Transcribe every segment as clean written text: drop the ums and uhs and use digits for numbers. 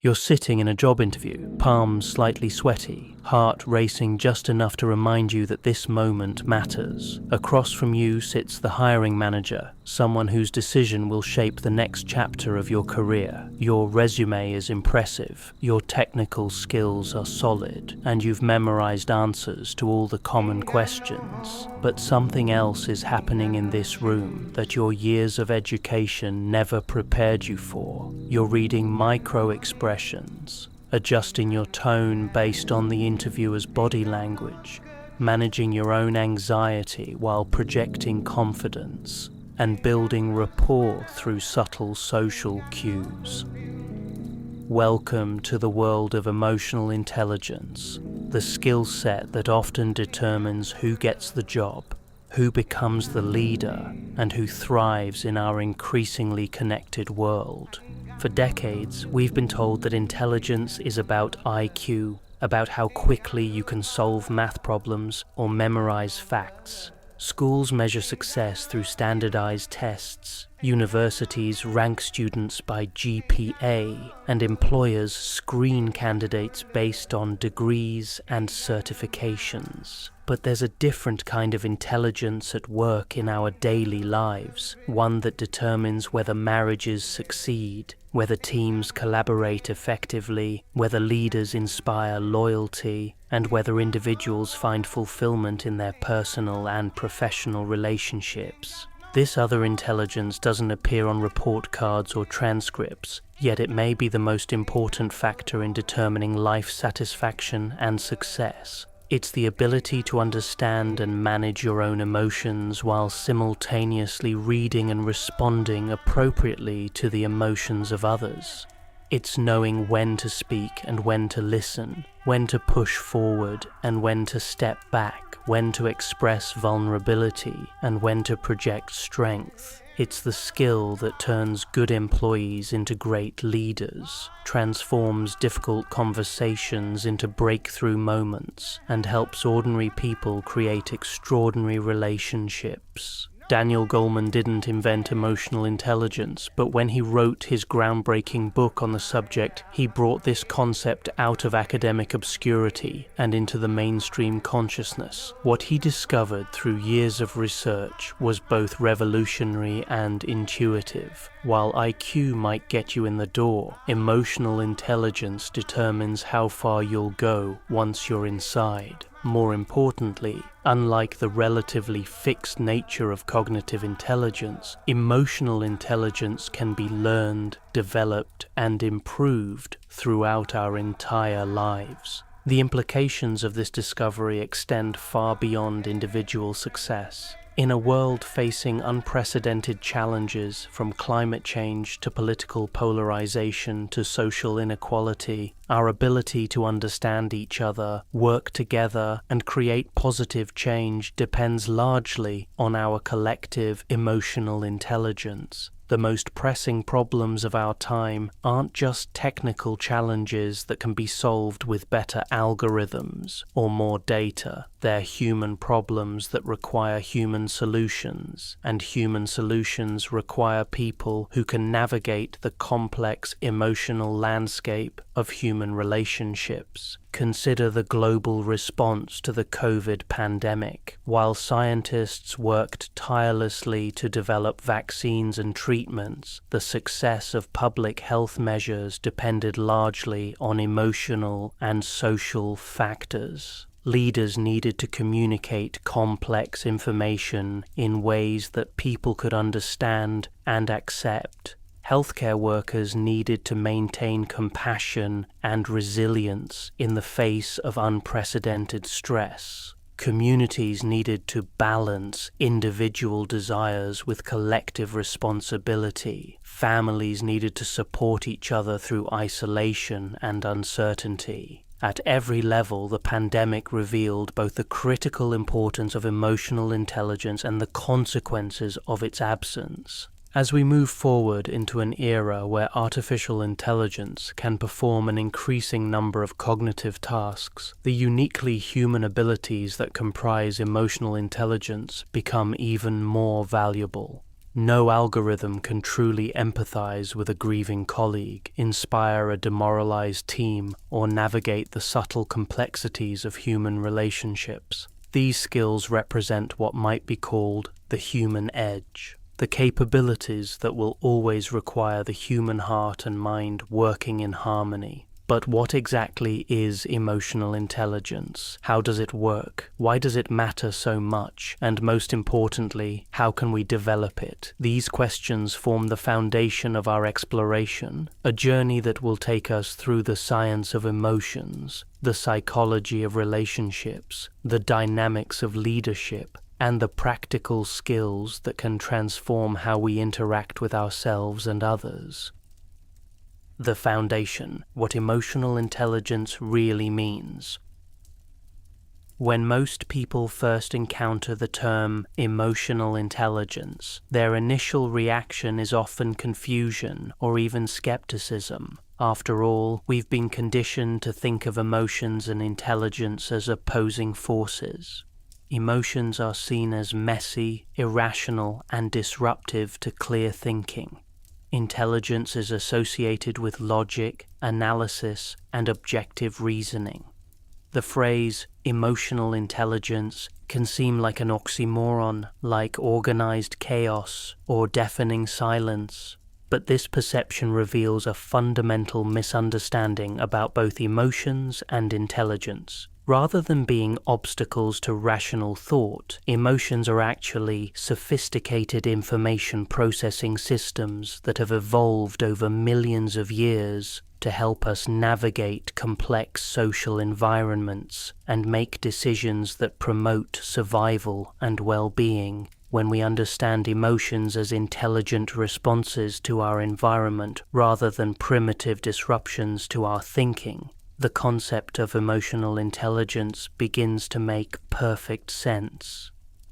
You're sitting in a job interview, palms slightly sweaty, heart racing just enough to remind you that this moment matters. Across from you sits the hiring manager, someone whose decision will shape the next chapter of your career. Your resume is impressive, your technical skills are solid, and you've memorized answers to all the common questions. But something else is happening in this room that your years of education never prepared you for. You're reading micro-expressions, adjusting your tone based on the interviewer's body language, managing your own anxiety while projecting confidence, and building rapport through subtle social cues. Welcome to the world of emotional intelligence, the skill set that often determines who gets the job, who becomes the leader, and who thrives in our increasingly connected world. For decades, we've been told that intelligence is about IQ, about how quickly you can solve math problems or memorize facts. Schools measure success through standardized tests, universities rank students by GPA, and employers screen candidates based on degrees and certifications. But there's a different kind of intelligence at work in our daily lives, one that determines whether marriages succeed, whether teams collaborate effectively, whether leaders inspire loyalty, and whether individuals find fulfillment in their personal and professional relationships. This other intelligence doesn't appear on report cards or transcripts, yet it may be the most important factor in determining life satisfaction and success. It's the ability to understand and manage your own emotions while simultaneously reading and responding appropriately to the emotions of others. It's knowing when to speak and when to listen, when to push forward and when to step back, when to express vulnerability and when to project strength. It's the skill that turns good employees into great leaders, transforms difficult conversations into breakthrough moments, and helps ordinary people create extraordinary relationships. Daniel Goleman didn't invent emotional intelligence, but when he wrote his groundbreaking book on the subject, he brought this concept out of academic obscurity and into the mainstream consciousness. What he discovered through years of research was both revolutionary and intuitive. While IQ might get you in the door, emotional intelligence determines how far you'll go once you're inside. More importantly, unlike the relatively fixed nature of cognitive intelligence, emotional intelligence can be learned, developed, and improved throughout our entire lives. The implications of this discovery extend far beyond individual success. In a world facing unprecedented challenges, from climate change to political polarization to social inequality, our ability to understand each other, work together, and create positive change depends largely on our collective emotional intelligence. The most pressing problems of our time aren't just technical challenges that can be solved with better algorithms or more data. They're human problems that require human solutions, and human solutions require people who can navigate the complex emotional landscape of human relationships. Consider the global response to the COVID pandemic. While scientists worked tirelessly to develop vaccines and treatments, the success of public health measures depended largely on emotional and social factors. Leaders needed to communicate complex information in ways that people could understand and accept. Healthcare workers needed to maintain compassion and resilience in the face of unprecedented stress. Communities needed to balance individual desires with collective responsibility. Families needed to support each other through isolation and uncertainty. At every level, the pandemic revealed both the critical importance of emotional intelligence and the consequences of its absence. As we move forward into an era where artificial intelligence can perform an increasing number of cognitive tasks, the uniquely human abilities that comprise emotional intelligence become even more valuable. No algorithm can truly empathize with a grieving colleague, inspire a demoralized team, or navigate the subtle complexities of human relationships. These skills represent what might be called the human edge, the capabilities that will always require the human heart and mind working in harmony. But what exactly is emotional intelligence? How does it work? Why does it matter so much? And most importantly, how can we develop it? These questions form the foundation of our exploration, a journey that will take us through the science of emotions, the psychology of relationships, the dynamics of leadership, and the practical skills that can transform how we interact with ourselves and others. The foundation, what emotional intelligence really means. When most people first encounter the term emotional intelligence, their initial reaction is often confusion or even skepticism. After all, we've been conditioned to think of emotions and intelligence as opposing forces. Emotions are seen as messy, irrational, and disruptive to clear thinking. Intelligence is associated with logic, analysis, and objective reasoning. The phrase emotional intelligence can seem like an oxymoron, like organized chaos or deafening silence, but this perception reveals a fundamental misunderstanding about both emotions and intelligence. Rather than being obstacles to rational thought, emotions are actually sophisticated information processing systems that have evolved over millions of years to help us navigate complex social environments and make decisions that promote survival and well-being. When we understand emotions as intelligent responses to our environment rather than primitive disruptions to our thinking, the concept of emotional intelligence begins to make perfect sense.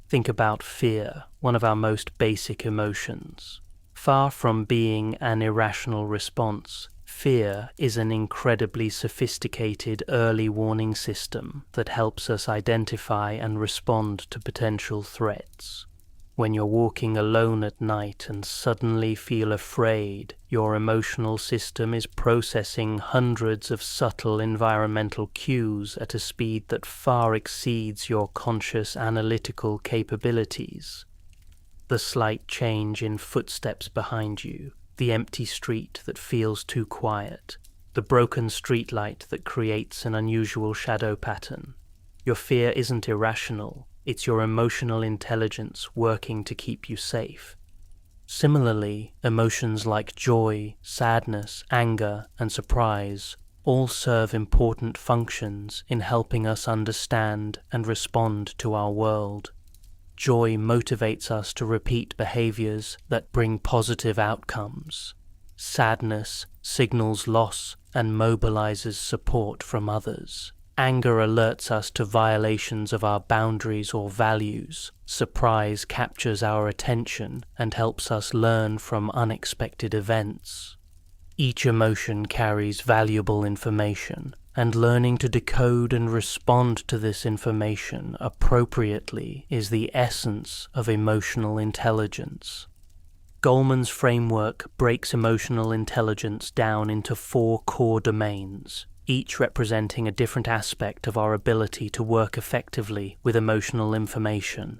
Think about fear, one of our most basic emotions. Far from being an irrational response, fear is an incredibly sophisticated early warning system that helps us identify and respond to potential threats. When you're walking alone at night and suddenly feel afraid, your emotional system is processing hundreds of subtle environmental cues at a speed that far exceeds your conscious analytical capabilities. The slight change in footsteps behind you, the empty street that feels too quiet, the broken streetlight that creates an unusual shadow pattern. Your fear isn't irrational. It's your emotional intelligence working to keep you safe. Similarly, emotions like joy, sadness, anger, and surprise all serve important functions in helping us understand and respond to our world. Joy motivates us to repeat behaviors that bring positive outcomes. Sadness signals loss and mobilizes support from others. Anger alerts us to violations of our boundaries or values. Surprise captures our attention and helps us learn from unexpected events. Each emotion carries valuable information, and learning to decode and respond to this information appropriately is the essence of emotional intelligence. Goleman's framework breaks emotional intelligence down into 4 core domains, each representing a different aspect of our ability to work effectively with emotional information.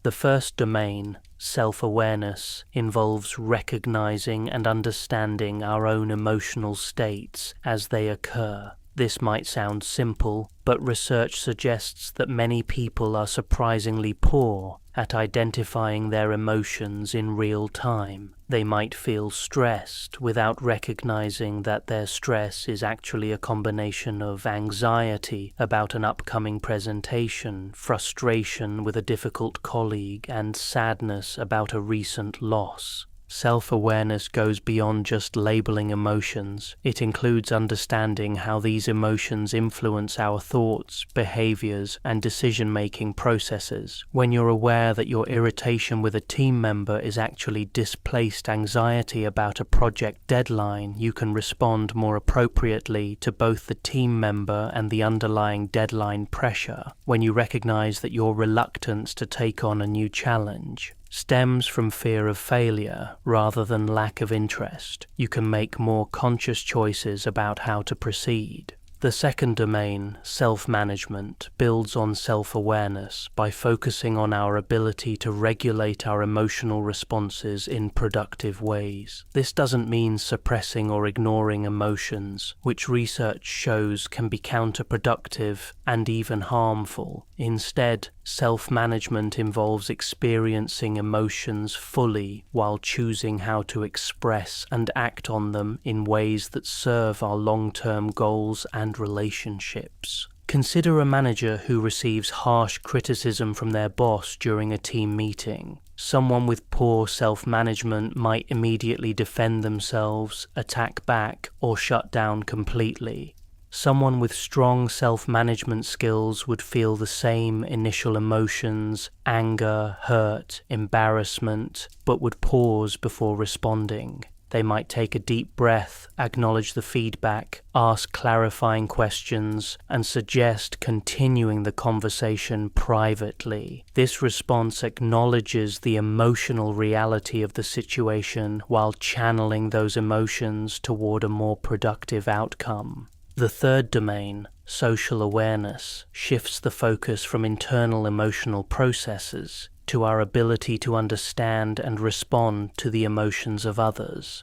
The first domain, self-awareness, involves recognizing and understanding our own emotional states as they occur. This might sound simple, but research suggests that many people are surprisingly poor at identifying their emotions in real time. They might feel stressed without recognizing that their stress is actually a combination of anxiety about an upcoming presentation, frustration with a difficult colleague, and sadness about a recent loss. Self-awareness goes beyond just labeling emotions. It includes understanding how these emotions influence our thoughts, behaviors, and decision-making processes. When you're aware that your irritation with a team member is actually displaced anxiety about a project deadline, you can respond more appropriately to both the team member and the underlying deadline pressure. When you recognize that your reluctance to take on a new challenge stems from fear of failure rather than lack of interest, you can make more conscious choices about how to proceed. The second domain, self-management, builds on self-awareness by focusing on our ability to regulate our emotional responses in productive ways. This doesn't mean suppressing or ignoring emotions, which research shows can be counterproductive and even harmful. Instead, self-management involves experiencing emotions fully while choosing how to express and act on them in ways that serve our long-term goals and relationships. Consider a manager who receives harsh criticism from their boss during a team meeting. Someone with poor self-management might immediately defend themselves, attack back, or shut down completely. Someone with strong self-management skills would feel the same initial emotions, anger, hurt, embarrassment, but would pause before responding. They might take a deep breath, acknowledge the feedback, ask clarifying questions, and suggest continuing the conversation privately. This response acknowledges the emotional reality of the situation while channeling those emotions toward a more productive outcome. The third domain, social awareness, shifts the focus from internal emotional processes to our ability to understand and respond to the emotions of others.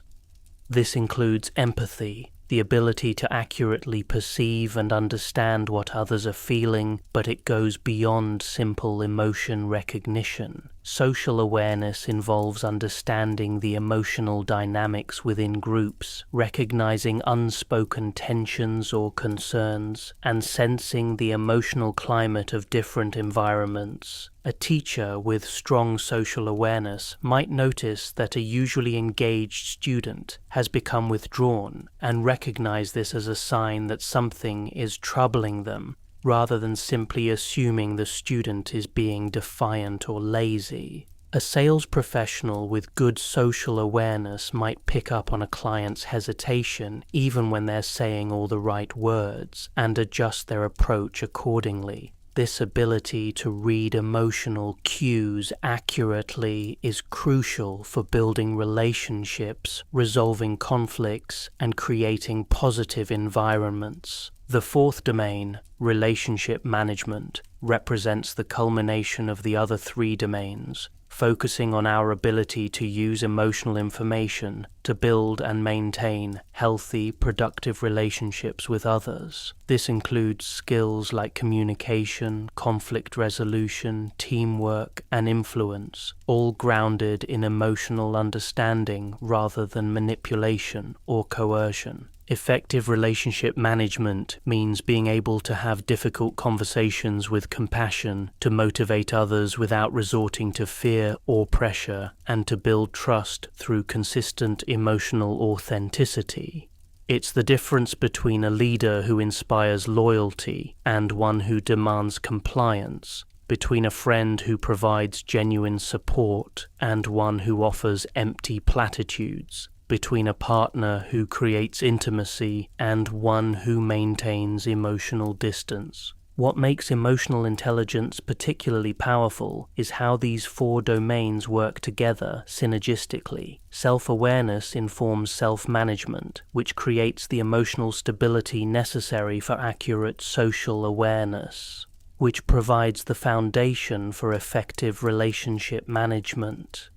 This includes empathy, the ability to accurately perceive and understand what others are feeling, but it goes beyond simple emotion recognition. Social awareness involves understanding the emotional dynamics within groups, recognizing unspoken tensions or concerns, and sensing the emotional climate of different environments. A teacher with strong social awareness might notice that a usually engaged student has become withdrawn and recognize this as a sign that something is troubling them, rather than simply assuming the student is being defiant or lazy. A sales professional with good social awareness might pick up on a client's hesitation even when they're saying all the right words and adjust their approach accordingly. This ability to read emotional cues accurately is crucial for building relationships, resolving conflicts, and creating positive environments. The fourth domain, relationship management, represents the culmination of the other three domains, focusing on our ability to use emotional information to build and maintain healthy, productive relationships with others. This includes skills like communication, conflict resolution, teamwork, and influence, all grounded in emotional understanding rather than manipulation or coercion. Effective relationship management means being able to have difficult conversations with compassion, to motivate others without resorting to fear or pressure, and to build trust through consistent emotional authenticity. It's the difference between a leader who inspires loyalty and one who demands compliance, between a friend who provides genuine support and one who offers empty platitudes, between a partner who creates intimacy and one who maintains emotional distance. What makes emotional intelligence particularly powerful is how these four domains work together synergistically. Self-awareness informs self-management, which creates the emotional stability necessary for accurate social awareness, which provides the foundation for effective relationship management.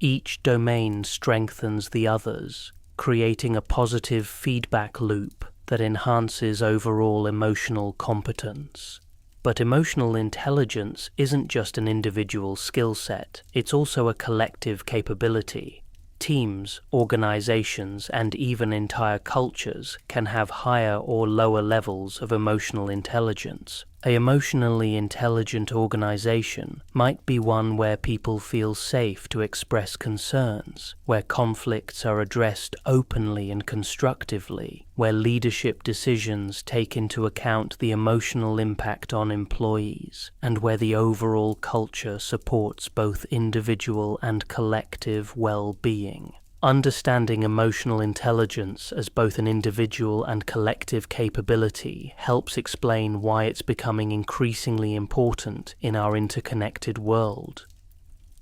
Each domain strengthens the others, creating a positive feedback loop that enhances overall emotional competence. But emotional intelligence isn't just an individual skill set, it's also a collective capability. Teams, organizations, and even entire cultures can have higher or lower levels of emotional intelligence. An emotionally intelligent organization might be one where people feel safe to express concerns, where conflicts are addressed openly and constructively, where leadership decisions take into account the emotional impact on employees, and where the overall culture supports both individual and collective well-being. Understanding emotional intelligence as both an individual and collective capability helps explain why it's becoming increasingly important in our interconnected world.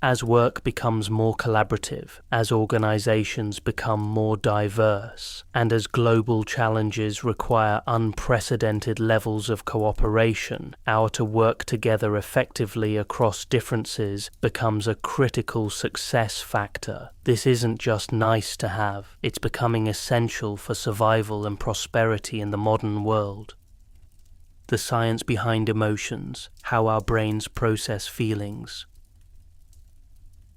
As work becomes more collaborative, as organizations become more diverse, and as global challenges require unprecedented levels of cooperation, our to work together effectively across differences becomes a critical success factor. This isn't just nice to have, it's becoming essential for survival and prosperity in the modern world. The science behind emotions, how our brains process feelings.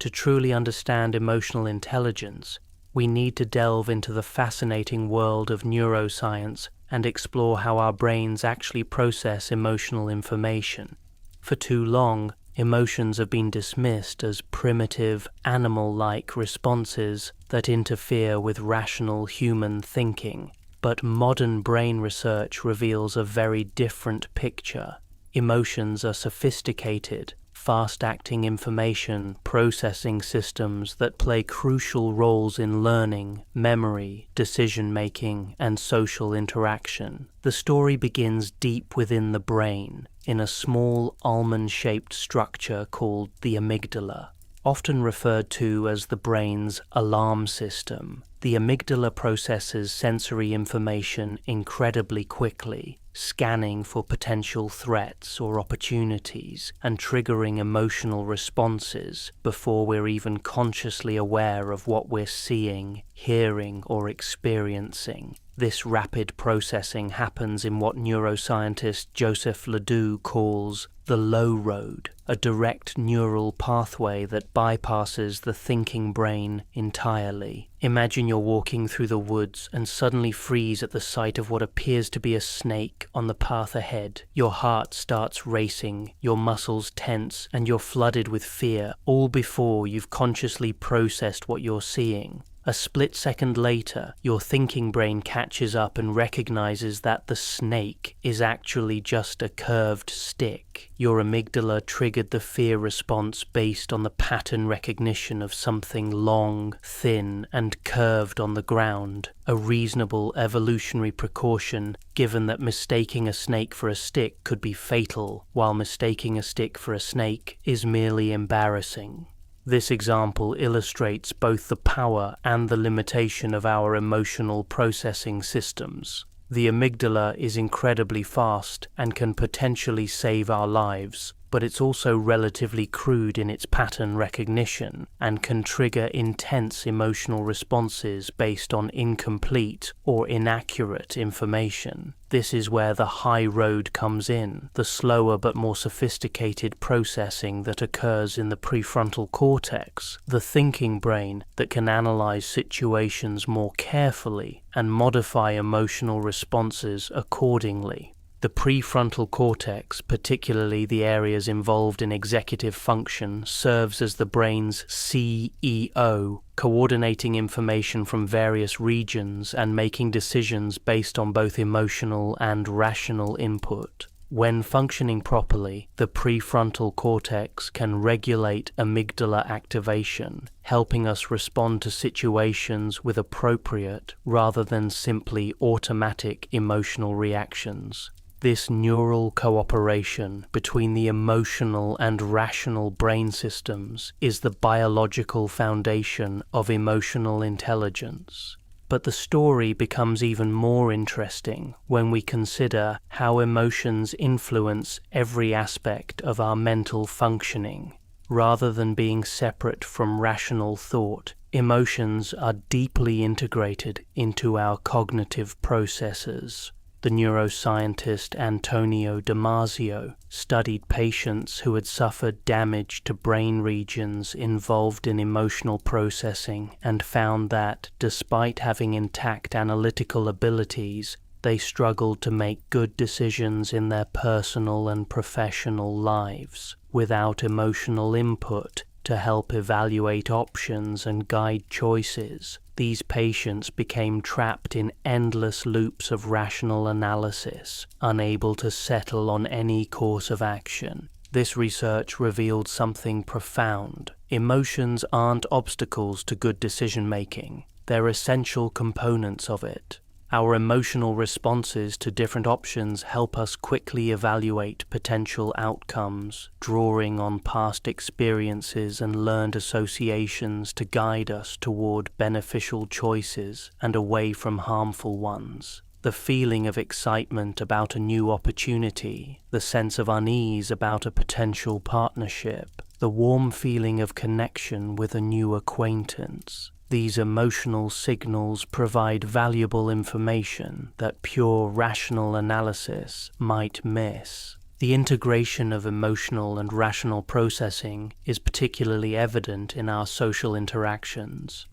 To truly understand emotional intelligence, we need to delve into the fascinating world of neuroscience and explore how our brains actually process emotional information. For too long, emotions have been dismissed as primitive, animal-like responses that interfere with rational human thinking. But modern brain research reveals a very different picture. Emotions are sophisticated, fast-acting information processing systems that play crucial roles in learning, memory, decision-making, and social interaction. The story begins deep within the brain, in a small almond-shaped structure called the amygdala. Often referred to as the brain's alarm system, the amygdala processes sensory information incredibly quickly, scanning for potential threats or opportunities and triggering emotional responses before we're even consciously aware of what we're seeing, hearing, or experiencing. This rapid processing happens in what neuroscientist Joseph Ledoux calls the low road, a direct neural pathway that bypasses the thinking brain entirely. Imagine you're walking through the woods and suddenly freeze at the sight of what appears to be a snake on the path ahead. Your heart starts racing, your muscles tense, and you're flooded with fear, all before you've consciously processed what you're seeing. A split second later, your thinking brain catches up and recognizes that the snake is actually just a curved stick. Your amygdala triggered the fear response based on the pattern recognition of something long, thin, and curved on the ground, a reasonable evolutionary precaution given that mistaking a snake for a stick could be fatal, while mistaking a stick for a snake is merely embarrassing. This example illustrates both the power and the limitation of our emotional processing systems. The amygdala is incredibly fast and can potentially save our lives, but it's also relatively crude in its pattern recognition and can trigger intense emotional responses based on incomplete or inaccurate information. This is where the high road comes in, the slower but more sophisticated processing that occurs in the prefrontal cortex, the thinking brain that can analyze situations more carefully and modify emotional responses accordingly. The prefrontal cortex, particularly the areas involved in executive function, serves as the brain's CEO, coordinating information from various regions and making decisions based on both emotional and rational input. When functioning properly, the prefrontal cortex can regulate amygdala activation, helping us respond to situations with appropriate rather than simply automatic emotional reactions. This neural cooperation between the emotional and rational brain systems is the biological foundation of emotional intelligence. But the story becomes even more interesting when we consider how emotions influence every aspect of our mental functioning. Rather than being separate from rational thought, emotions are deeply integrated into our cognitive processes. The neuroscientist Antonio Damasio studied patients who had suffered damage to brain regions involved in emotional processing and found that, despite having intact analytical abilities, they struggled to make good decisions in their personal and professional lives. Without emotional input to help evaluate options and guide choices, these patients became trapped in endless loops of rational analysis, unable to settle on any course of action. This research revealed something profound. Emotions aren't obstacles to good decision-making. They're essential components of it. Our emotional responses to different options help us quickly evaluate potential outcomes, drawing on past experiences and learned associations to guide us toward beneficial choices and away from harmful ones. The feeling of excitement about a new opportunity, the sense of unease about a potential partnership, the warm feeling of connection with a new acquaintance. These emotional signals provide valuable information that pure rational analysis might miss. The integration of emotional and rational processing is particularly evident in our social interactions.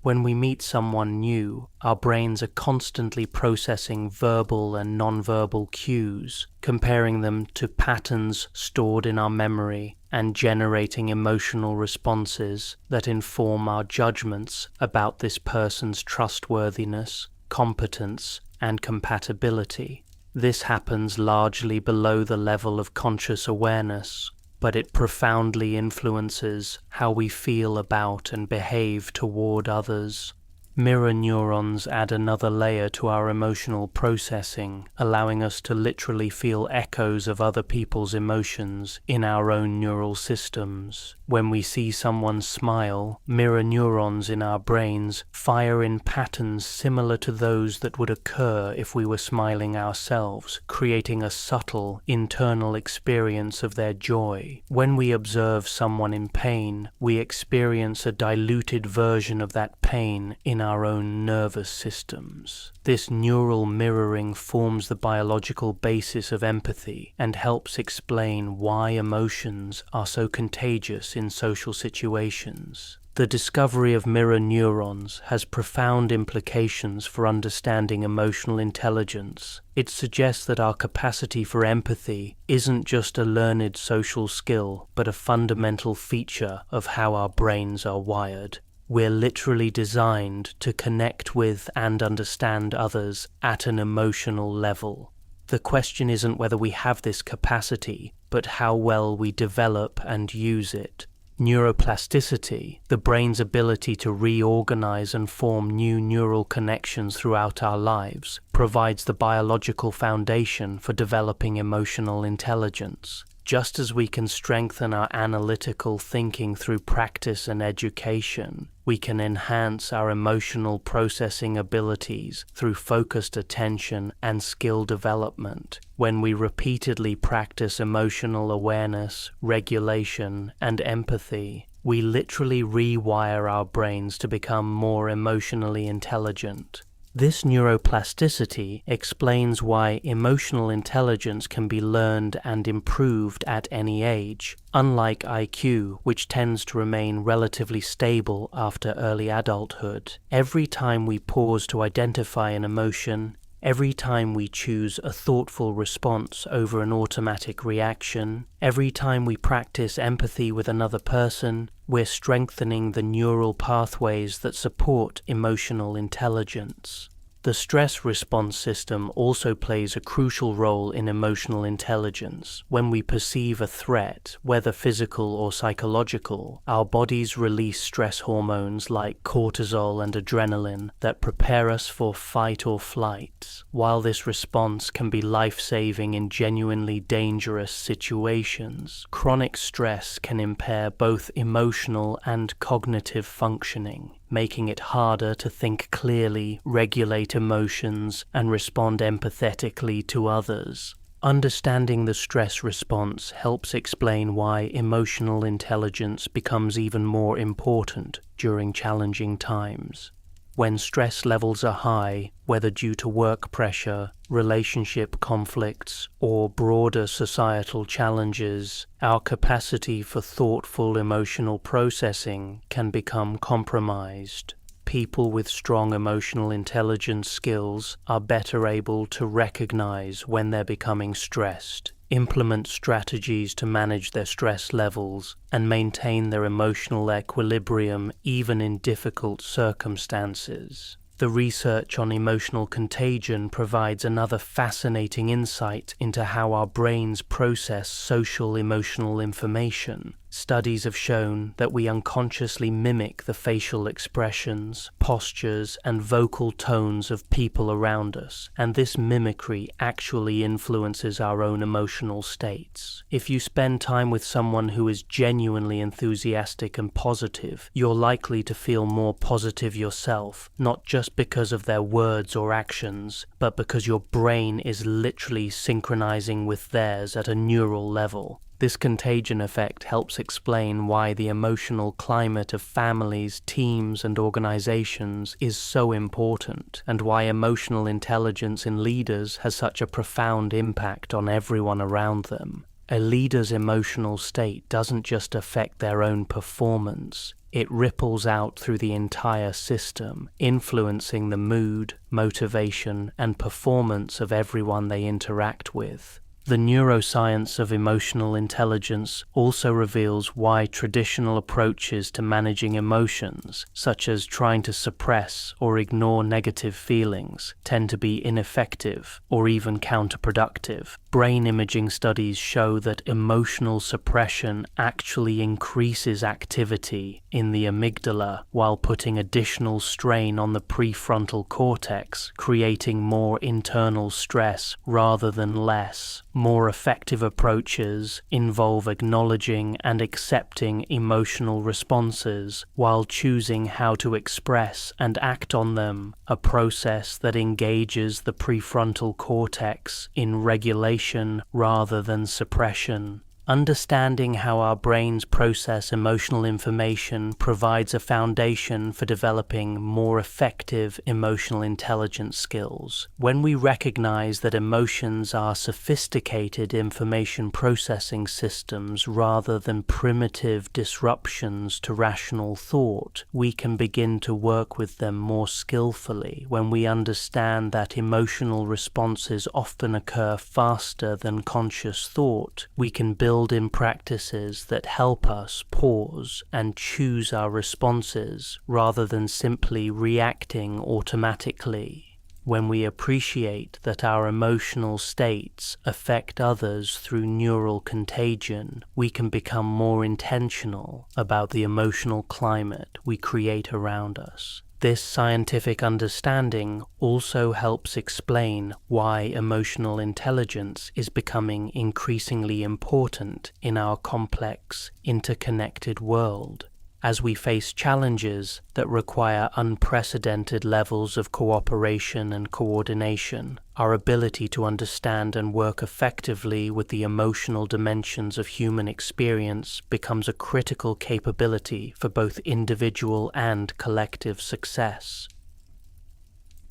When we meet someone new, our brains are constantly processing verbal and nonverbal cues, comparing them to patterns stored in our memory and generating emotional responses that inform our judgments about this person's trustworthiness, competence, and compatibility. This happens largely below the level of conscious awareness, but it profoundly influences how we feel about and behave toward others. Mirror neurons add another layer to our emotional processing, allowing us to literally feel echoes of other people's emotions in our own neural systems. When we see someone smile, mirror neurons in our brains fire in patterns similar to those that would occur if we were smiling ourselves, creating a subtle, internal experience of their joy. When we observe someone in pain, we experience a diluted version of that pain in our own nervous systems. This neural mirroring forms the biological basis of empathy and helps explain why emotions are so contagious in social situations. The discovery of mirror neurons has profound implications for understanding emotional intelligence. It suggests that our capacity for empathy isn't just a learned social skill, but a fundamental feature of how our brains are wired. We're literally designed to connect with and understand others at an emotional level. The question isn't whether we have this capacity, but how well we develop and use it. Neuroplasticity, the brain's ability to reorganize and form new neural connections throughout our lives, provides the biological foundation for developing emotional intelligence. Just as we can strengthen our analytical thinking through practice and education, we can enhance our emotional processing abilities through focused attention and skill development. When we repeatedly practice emotional awareness, regulation, and empathy, we literally rewire our brains to become more emotionally intelligent. This neuroplasticity explains why emotional intelligence can be learned and improved at any age, unlike IQ, which tends to remain relatively stable after early adulthood. Every time we pause to identify an emotion, every time we choose a thoughtful response over an automatic reaction, every time we practice empathy with another person, we're strengthening the neural pathways that support emotional intelligence. The stress response system also plays a crucial role in emotional intelligence. When we perceive a threat, whether physical or psychological, our bodies release stress hormones like cortisol and adrenaline that prepare us for fight or flight. While this response can be life-saving in genuinely dangerous situations, chronic stress can impair both emotional and cognitive functioning, making it harder to think clearly, regulate emotions, and respond empathetically to others. Understanding the stress response helps explain why emotional intelligence becomes even more important during challenging times. When stress levels are high, whether due to work pressure, relationship conflicts, or broader societal challenges, our capacity for thoughtful emotional processing can become compromised. People with strong emotional intelligence skills are better able to recognize when they're becoming stressed, implement strategies to manage their stress levels, and maintain their emotional equilibrium even in difficult circumstances. The research on emotional contagion provides another fascinating insight into how our brains process social emotional information. Studies have shown that we unconsciously mimic the facial expressions, postures, and vocal tones of people around us, and this mimicry actually influences our own emotional states. If you spend time with someone who is genuinely enthusiastic and positive, you're likely to feel more positive yourself, not just because of their words or actions, but because your brain is literally synchronizing with theirs at a neural level. This contagion effect helps explain why the emotional climate of families, teams, and organizations is so important, and why emotional intelligence in leaders has such a profound impact on everyone around them. A leader's emotional state doesn't just affect their own performance, it ripples out through the entire system, influencing the mood, motivation, and performance of everyone they interact with. The neuroscience of emotional intelligence also reveals why traditional approaches to managing emotions, such as trying to suppress or ignore negative feelings, tend to be ineffective or even counterproductive. Brain imaging studies show that emotional suppression actually increases activity in the amygdala while putting additional strain on the prefrontal cortex, creating more internal stress rather than less. More effective approaches involve acknowledging and accepting emotional responses while choosing how to express and act on them, a process that engages the prefrontal cortex in regulation rather than suppression. Understanding how our brains process emotional information provides a foundation for developing more effective emotional intelligence skills. When we recognize that emotions are sophisticated information processing systems rather than primitive disruptions to rational thought, we can begin to work with them more skillfully. When we understand that emotional responses often occur faster than conscious thought, we can build in practices that help us pause and choose our responses rather than simply reacting automatically. When we appreciate that our emotional states affect others through neural contagion, we can become more intentional about the emotional climate we create around us. This scientific understanding also helps explain why emotional intelligence is becoming increasingly important in our complex, interconnected world. As we face challenges that require unprecedented levels of cooperation and coordination, our ability to understand and work effectively with the emotional dimensions of human experience becomes a critical capability for both individual and collective success.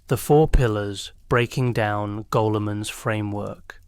The 4 pillars breaking down Goleman's framework.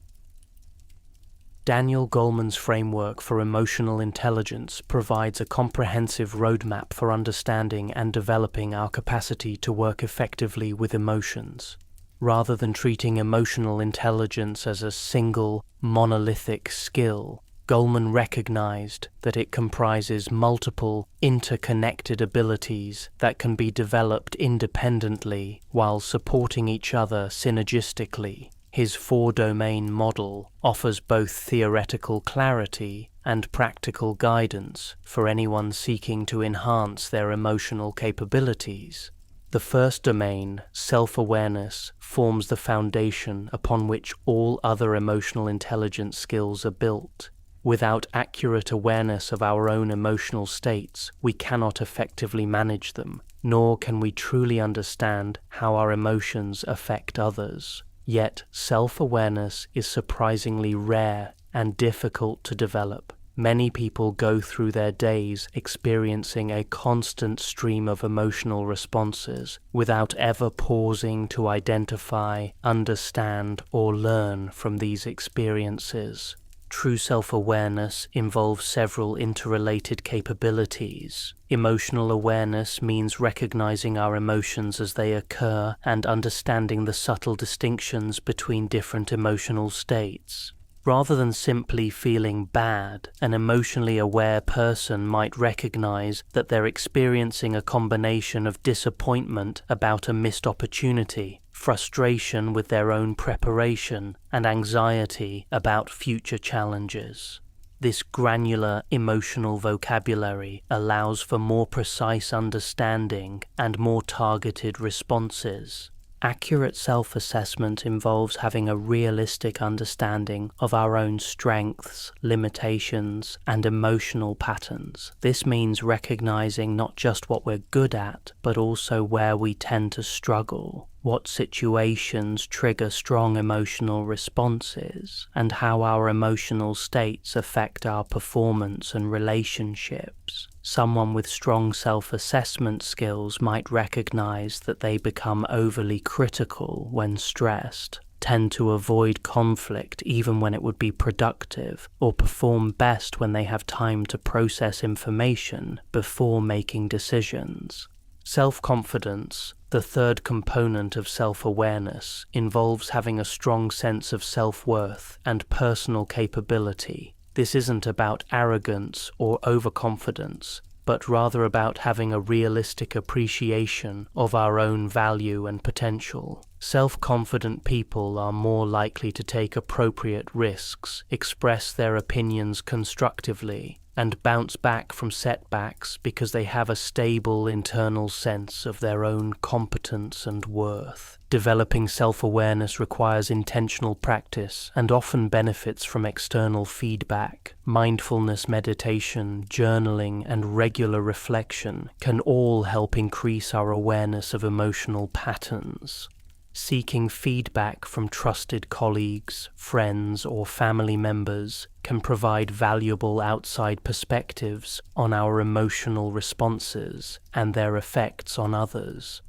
Daniel Goleman's framework for emotional intelligence provides a comprehensive roadmap for understanding and developing our capacity to work effectively with emotions. Rather than treating emotional intelligence as a single, monolithic skill, Goleman recognized that it comprises multiple, interconnected abilities that can be developed independently while supporting each other synergistically. His 4-domain model offers both theoretical clarity and practical guidance for anyone seeking to enhance their emotional capabilities. The first domain, self-awareness, forms the foundation upon which all other emotional intelligence skills are built. Without accurate awareness of our own emotional states, we cannot effectively manage them, nor can we truly understand how our emotions affect others. Yet, self-awareness is surprisingly rare and difficult to develop. Many people go through their days experiencing a constant stream of emotional responses without ever pausing to identify, understand, or learn from these experiences. True self-awareness involves several interrelated capabilities. Emotional awareness means recognizing our emotions as they occur and understanding the subtle distinctions between different emotional states. Rather than simply feeling bad, an emotionally aware person might recognize that they're experiencing a combination of disappointment about a missed opportunity, frustration with their own preparation, and anxiety about future challenges. This granular emotional vocabulary allows for more precise understanding and more targeted responses. Accurate self-assessment involves having a realistic understanding of our own strengths, limitations, and emotional patterns. This means recognizing not just what we're good at, but also where we tend to struggle, what situations trigger strong emotional responses, and how our emotional states affect our performance and relationships. Someone with strong self-assessment skills might recognize that they become overly critical when stressed, tend to avoid conflict even when it would be productive, or perform best when they have time to process information before making decisions. Self-confidence, the third component of self-awareness, involves having a strong sense of self-worth and personal capability. This isn't about arrogance or overconfidence, but rather about having a realistic appreciation of our own value and potential. Self-confident people are more likely to take appropriate risks, express their opinions constructively, and bounce back from setbacks because they have a stable internal sense of their own competence and worth. Developing self-awareness requires intentional practice and often benefits from external feedback. Mindfulness meditation, journaling, and regular reflection can all help increase our awareness of emotional patterns. Seeking feedback from trusted colleagues, friends, or family members can provide valuable outside perspectives on our emotional responses and their effects on others.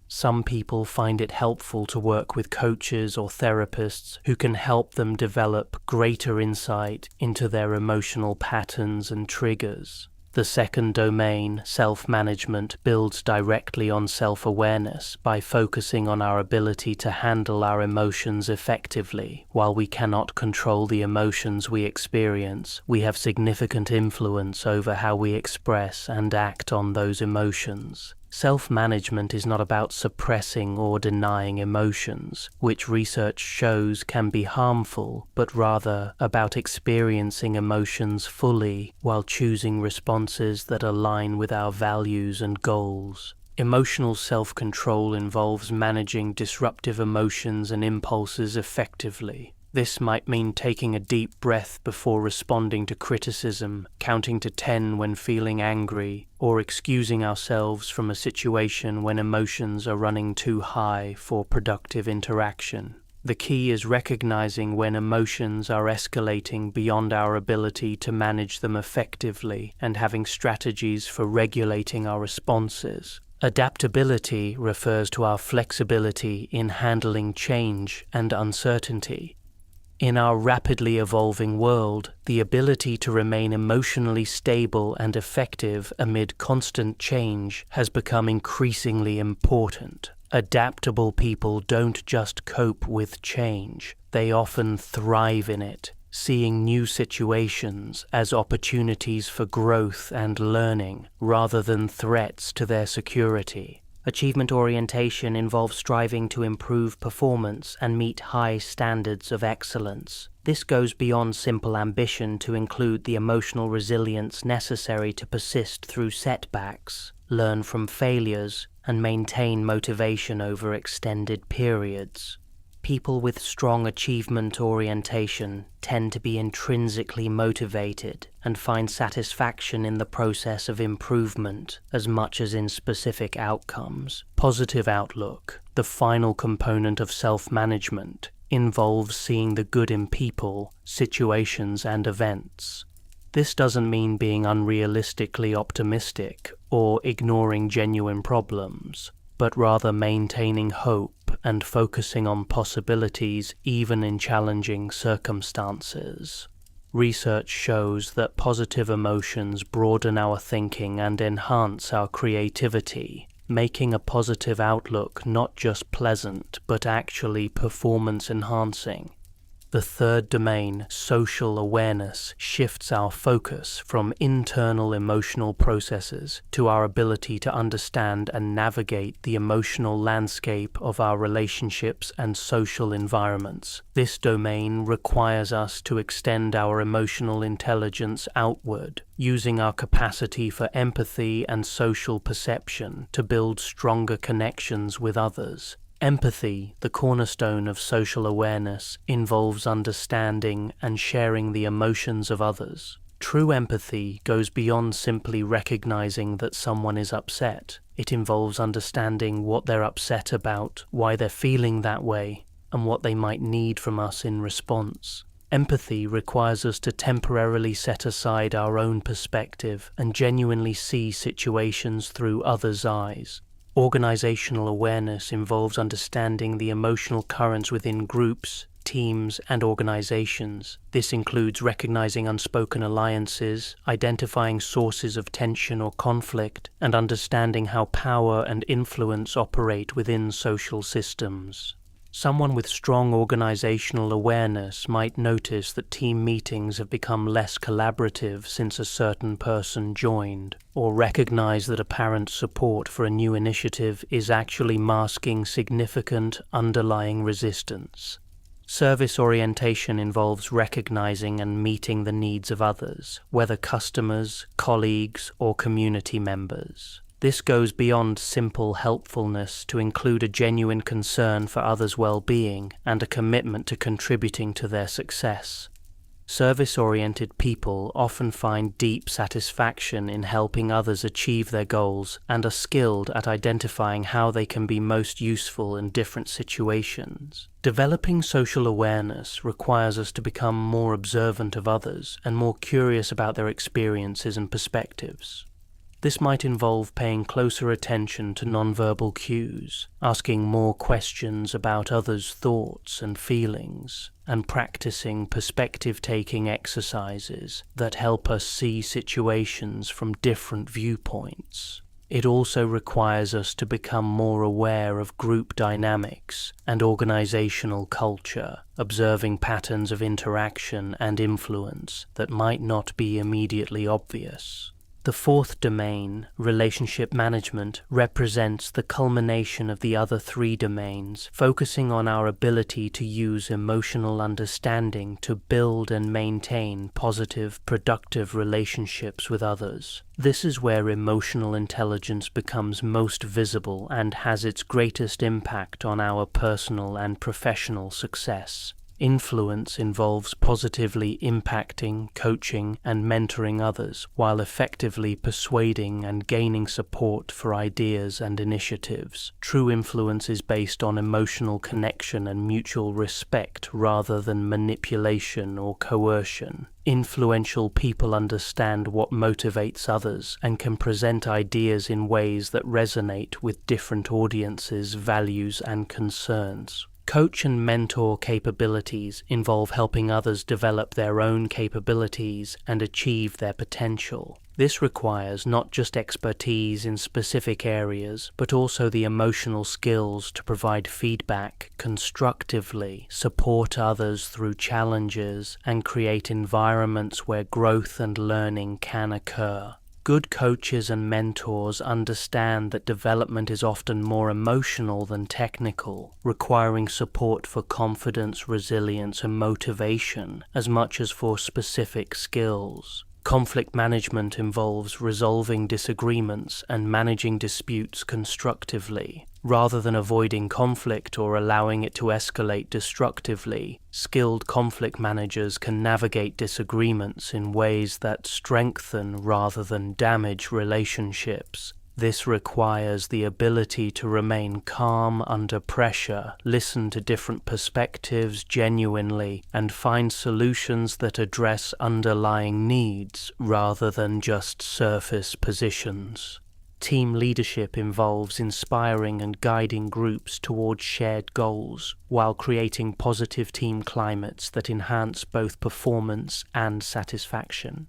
Some people find it helpful to work with coaches or therapists who can help them develop greater insight into their emotional patterns and triggers. The second domain, self-management, builds directly on self-awareness by focusing on our ability to handle our emotions effectively. While we cannot control the emotions we experience, we have significant influence over how we express and act on those emotions. Self-management is not about suppressing or denying emotions, which research shows can be harmful, but rather about experiencing emotions fully while choosing responses that align with our values and goals. Emotional self-control involves managing disruptive emotions and impulses effectively. This might mean taking a deep breath before responding to criticism, counting to 10 when feeling angry, or excusing ourselves from a situation when emotions are running too high for productive interaction. The key is recognizing when emotions are escalating beyond our ability to manage them effectively and having strategies for regulating our responses. Adaptability refers to our flexibility in handling change and uncertainty. In our rapidly evolving world, the ability to remain emotionally stable and effective amid constant change has become increasingly important. Adaptable people don't just cope with change, they often thrive in it, seeing new situations as opportunities for growth and learning rather than threats to their security. Achievement orientation involves striving to improve performance and meet high standards of excellence. This goes beyond simple ambition to include the emotional resilience necessary to persist through setbacks, learn from failures, and maintain motivation over extended periods. People with strong achievement orientation tend to be intrinsically motivated and find satisfaction in the process of improvement as much as in specific outcomes. Positive outlook, the final component of self-management, involves seeing the good in people, situations, and events. This doesn't mean being unrealistically optimistic or ignoring genuine problems, but rather maintaining hope and focusing on possibilities even in challenging circumstances. Research shows that positive emotions broaden our thinking and enhance our creativity, making a positive outlook not just pleasant but actually performance-enhancing. The third domain, social awareness, shifts our focus from internal emotional processes to our ability to understand and navigate the emotional landscape of our relationships and social environments. This domain requires us to extend our emotional intelligence outward, using our capacity for empathy and social perception to build stronger connections with others. Empathy, the cornerstone of social awareness, involves understanding and sharing the emotions of others. True empathy goes beyond simply recognizing that someone is upset. It involves understanding what they're upset about, why they're feeling that way, and what they might need from us in response. Empathy requires us to temporarily set aside our own perspective and genuinely see situations through others' eyes. Organizational awareness involves understanding the emotional currents within groups, teams, and organizations. This includes recognizing unspoken alliances, identifying sources of tension or conflict, and understanding how power and influence operate within social systems. Someone with strong organizational awareness might notice that team meetings have become less collaborative since a certain person joined, or recognize that apparent support for a new initiative is actually masking significant underlying resistance. Service orientation involves recognizing and meeting the needs of others, whether customers, colleagues, or community members. This goes beyond simple helpfulness to include a genuine concern for others' well-being and a commitment to contributing to their success. Service-oriented people often find deep satisfaction in helping others achieve their goals and are skilled at identifying how they can be most useful in different situations. Developing social awareness requires us to become more observant of others and more curious about their experiences and perspectives. This might involve paying closer attention to nonverbal cues, asking more questions about others' thoughts and feelings, and practicing perspective-taking exercises that help us see situations from different viewpoints. It also requires us to become more aware of group dynamics and organizational culture, observing patterns of interaction and influence that might not be immediately obvious. The fourth domain, relationship management, represents the culmination of the other three domains, focusing on our ability to use emotional understanding to build and maintain positive, productive relationships with others. This is where emotional intelligence becomes most visible and has its greatest impact on our personal and professional success. Influence involves positively impacting, coaching, and mentoring others, while effectively persuading and gaining support for ideas and initiatives. True influence is based on emotional connection and mutual respect rather than manipulation or coercion. Influential people understand what motivates others and can present ideas in ways that resonate with different audiences, values, and concerns. Coach and mentor capabilities involve helping others develop their own capabilities and achieve their potential. This requires not just expertise in specific areas, but also the emotional skills to provide feedback constructively, support others through challenges, and create environments where growth and learning can occur. Good coaches and mentors understand that development is often more emotional than technical, requiring support for confidence, resilience, and motivation as much as for specific skills. Conflict management involves resolving disagreements and managing disputes constructively. Rather than avoiding conflict or allowing it to escalate destructively, skilled conflict managers can navigate disagreements in ways that strengthen rather than damage relationships. This requires the ability to remain calm under pressure, listen to different perspectives genuinely, and find solutions that address underlying needs rather than just surface positions. Team leadership involves inspiring and guiding groups towards shared goals, while creating positive team climates that enhance both performance and satisfaction.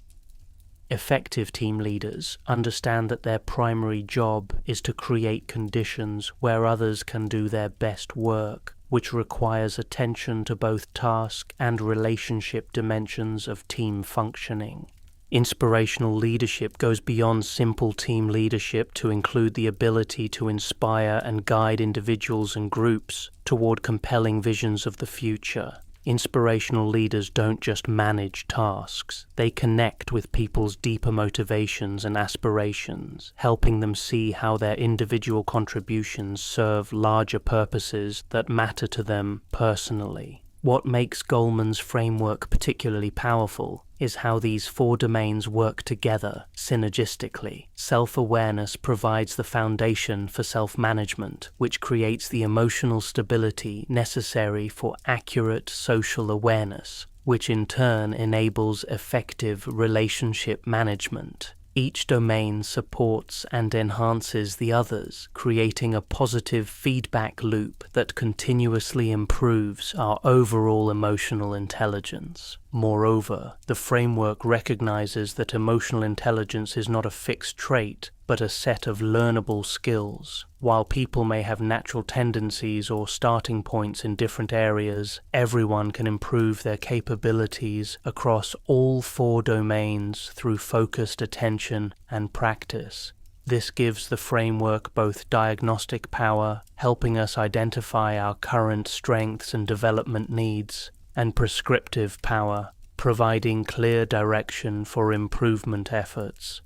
Effective team leaders understand that their primary job is to create conditions where others can do their best work, which requires attention to both task and relationship dimensions of team functioning. Inspirational leadership goes beyond simple team leadership to include the ability to inspire and guide individuals and groups toward compelling visions of the future. Inspirational leaders don't just manage tasks, they connect with people's deeper motivations and aspirations, helping them see how their individual contributions serve larger purposes that matter to them personally. What makes Goleman's framework particularly powerful is how these four domains work together synergistically. Self-awareness provides the foundation for self-management, which creates the emotional stability necessary for accurate social awareness, which in turn enables effective relationship management. Each domain supports and enhances the others, creating a positive feedback loop that continuously improves our overall emotional intelligence. Moreover, the framework recognizes that emotional intelligence is not a fixed trait, but a set of learnable skills. While people may have natural tendencies or starting points in different areas, everyone can improve their capabilities across all four domains through focused attention and practice. This gives the framework both diagnostic power, helping us identify our current strengths and development needs, and prescriptive power, providing clear direction for improvement efforts.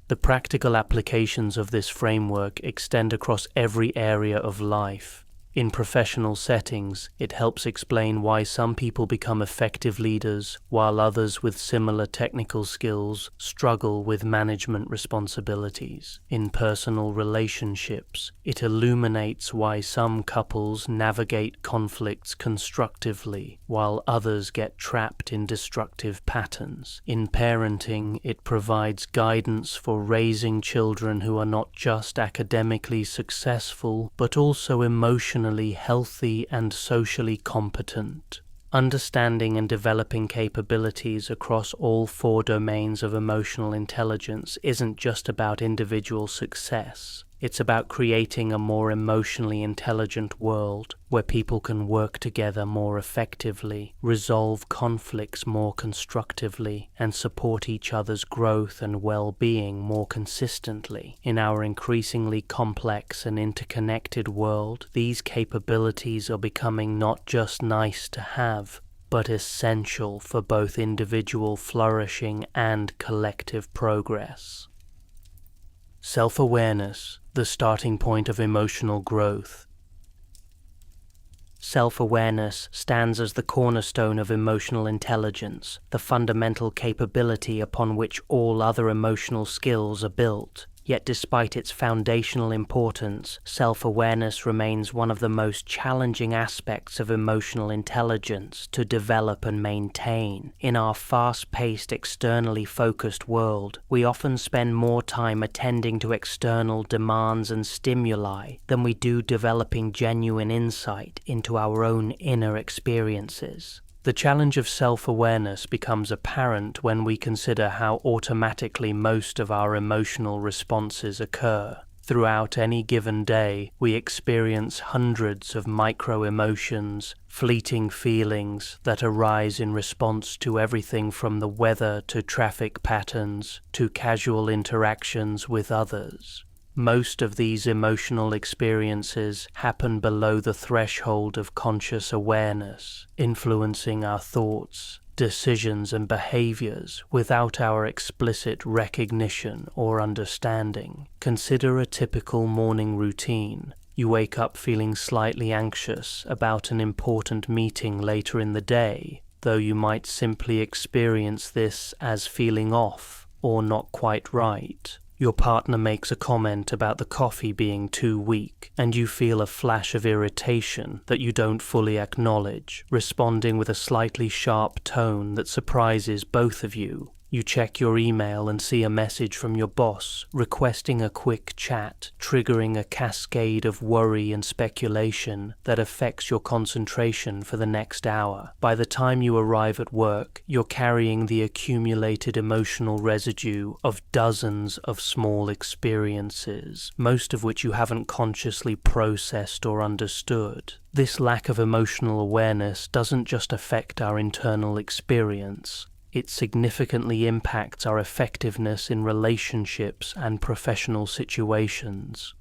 The practical applications of this framework extend across every area of life. In professional settings, it helps explain why some people become effective leaders, while others with similar technical skills struggle with management responsibilities. In personal relationships, it illuminates why some couples navigate conflicts constructively, while others get trapped in destructive patterns. In parenting, it provides guidance for raising children who are not just academically successful, but also emotionally healthy and socially competent. Understanding and developing capabilities across all four domains of emotional intelligence isn't just about individual success. It's about creating a more emotionally intelligent world where people can work together more effectively, resolve conflicts more constructively, and support each other's growth and well-being more consistently. In our increasingly complex and interconnected world, these capabilities are becoming not just nice to have, but essential for both individual flourishing and collective progress. Self-awareness, the starting point of emotional growth. Self-awareness stands as the cornerstone of emotional intelligence, the fundamental capability upon which all other emotional skills are built. Yet despite its foundational importance, self-awareness remains one of the most challenging aspects of emotional intelligence to develop and maintain. In our fast-paced, externally focused world, we often spend more time attending to external demands and stimuli than we do developing genuine insight into our own inner experiences. The challenge of self-awareness becomes apparent when we consider how automatically most of our emotional responses occur. Throughout any given day, we experience hundreds of micro-emotions, fleeting feelings that arise in response to everything from the weather to traffic patterns to casual interactions with others. Most of these emotional experiences happen below the threshold of conscious awareness, influencing our thoughts, decisions, and behaviors without our explicit recognition or understanding. Consider a typical morning routine. You wake up feeling slightly anxious about an important meeting later in the day, though you might simply experience this as feeling off or not quite right. Your partner makes a comment about the coffee being too weak, and you feel a flash of irritation that you don't fully acknowledge, responding with a slightly sharp tone that surprises both of you. You check your email and see a message from your boss requesting a quick chat, triggering a cascade of worry and speculation that affects your concentration for the next hour. By the time you arrive at work, you're carrying the accumulated emotional residue of dozens of small experiences, most of which you haven't consciously processed or understood. This lack of emotional awareness doesn't just affect our internal experience. It significantly impacts our effectiveness in relationships and professional situations.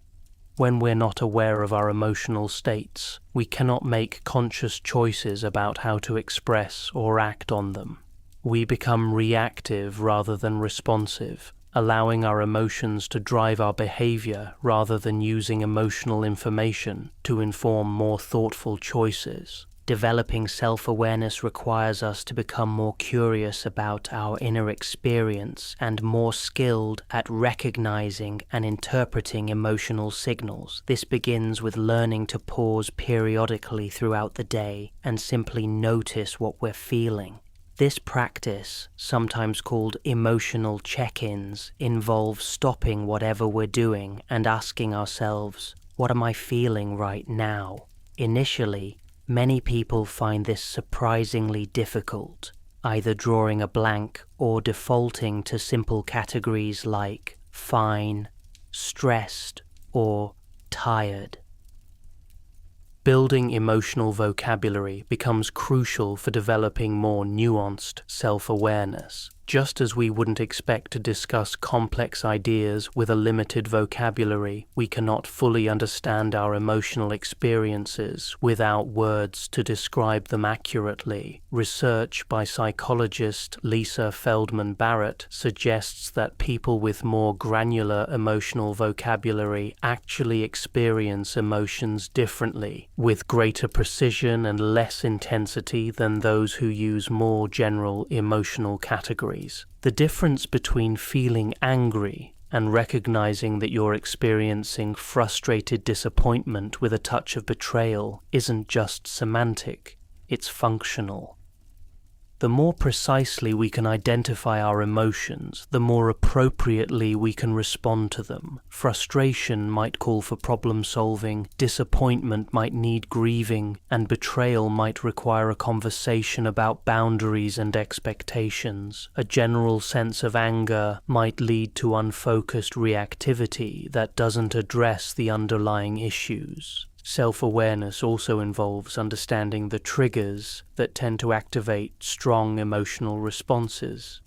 When we're not aware of our emotional states, we cannot make conscious choices about how to express or act on them. We become reactive rather than responsive, allowing our emotions to drive our behavior rather than using emotional information to inform more thoughtful choices. Developing self-awareness requires us to become more curious about our inner experience and more skilled at recognizing and interpreting emotional signals. This begins with learning to pause periodically throughout the day and simply notice what we're feeling. This practice, sometimes called emotional check-ins, involves stopping whatever we're doing and asking ourselves, what am I feeling right now? Initially, many people find this surprisingly difficult, either drawing a blank or defaulting to simple categories like fine, stressed, or tired. Building emotional vocabulary becomes crucial for developing more nuanced self-awareness. Just as we wouldn't expect to discuss complex ideas with a limited vocabulary, we cannot fully understand our emotional experiences without words to describe them accurately. Research by psychologist Lisa Feldman Barrett suggests that people with more granular emotional vocabulary actually experience emotions differently, with greater precision and less intensity than those who use more general emotional categories. The difference between feeling angry and recognizing that you're experiencing frustrated disappointment with a touch of betrayal isn't just semantic, it's functional. The more precisely we can identify our emotions, the more appropriately we can respond to them. Frustration might call for problem solving, disappointment might need grieving, and betrayal might require a conversation about boundaries and expectations. A general sense of anger might lead to unfocused reactivity that doesn't address the underlying issues. Self-awareness also involves understanding the triggers that tend to activate strong emotional responses.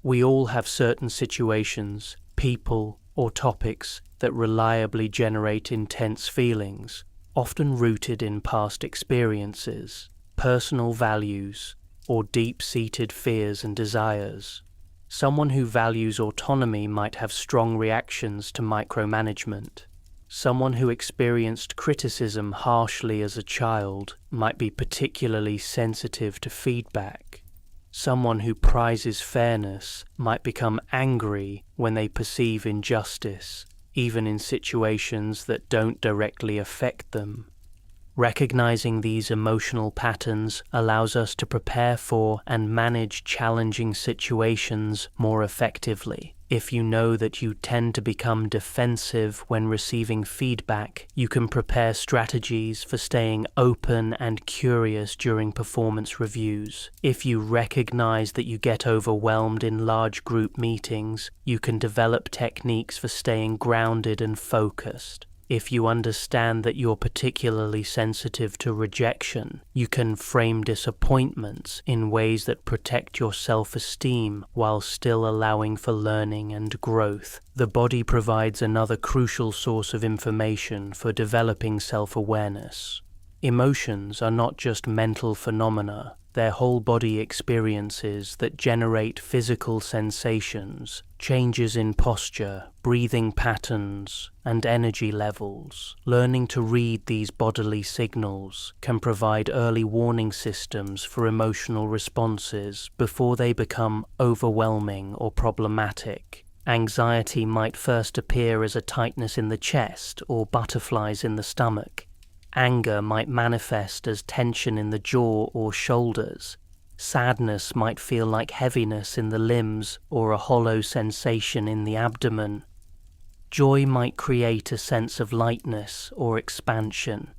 We all have certain situations, people, or topics that reliably generate intense feelings, often rooted in past experiences, personal values, or deep-seated fears and desires. Someone who values autonomy might have strong reactions to micromanagement. Someone who experienced criticism harshly as a child might be particularly sensitive to feedback. Someone who prizes fairness might become angry when they perceive injustice, even in situations that don't directly affect them. Recognizing these emotional patterns allows us to prepare for and manage challenging situations more effectively. If you know that you tend to become defensive when receiving feedback, you can prepare strategies for staying open and curious during performance reviews. If you recognize that you get overwhelmed in large group meetings, you can develop techniques for staying grounded and focused. If you understand that you're particularly sensitive to rejection, you can frame disappointments in ways that protect your self-esteem while still allowing for learning and growth. The body provides another crucial source of information for developing self-awareness. Emotions are not just mental phenomena, they're whole body experiences that generate physical sensations, changes in posture, breathing patterns, and energy levels. Learning to read these bodily signals can provide early warning systems for emotional responses before they become overwhelming or problematic. Anxiety might first appear as a tightness in the chest or butterflies in the stomach. Anger might manifest as tension in the jaw or shoulders, Sadness might feel like heaviness in the limbs or a hollow sensation in the abdomen. Joy might create a sense of lightness or expansion.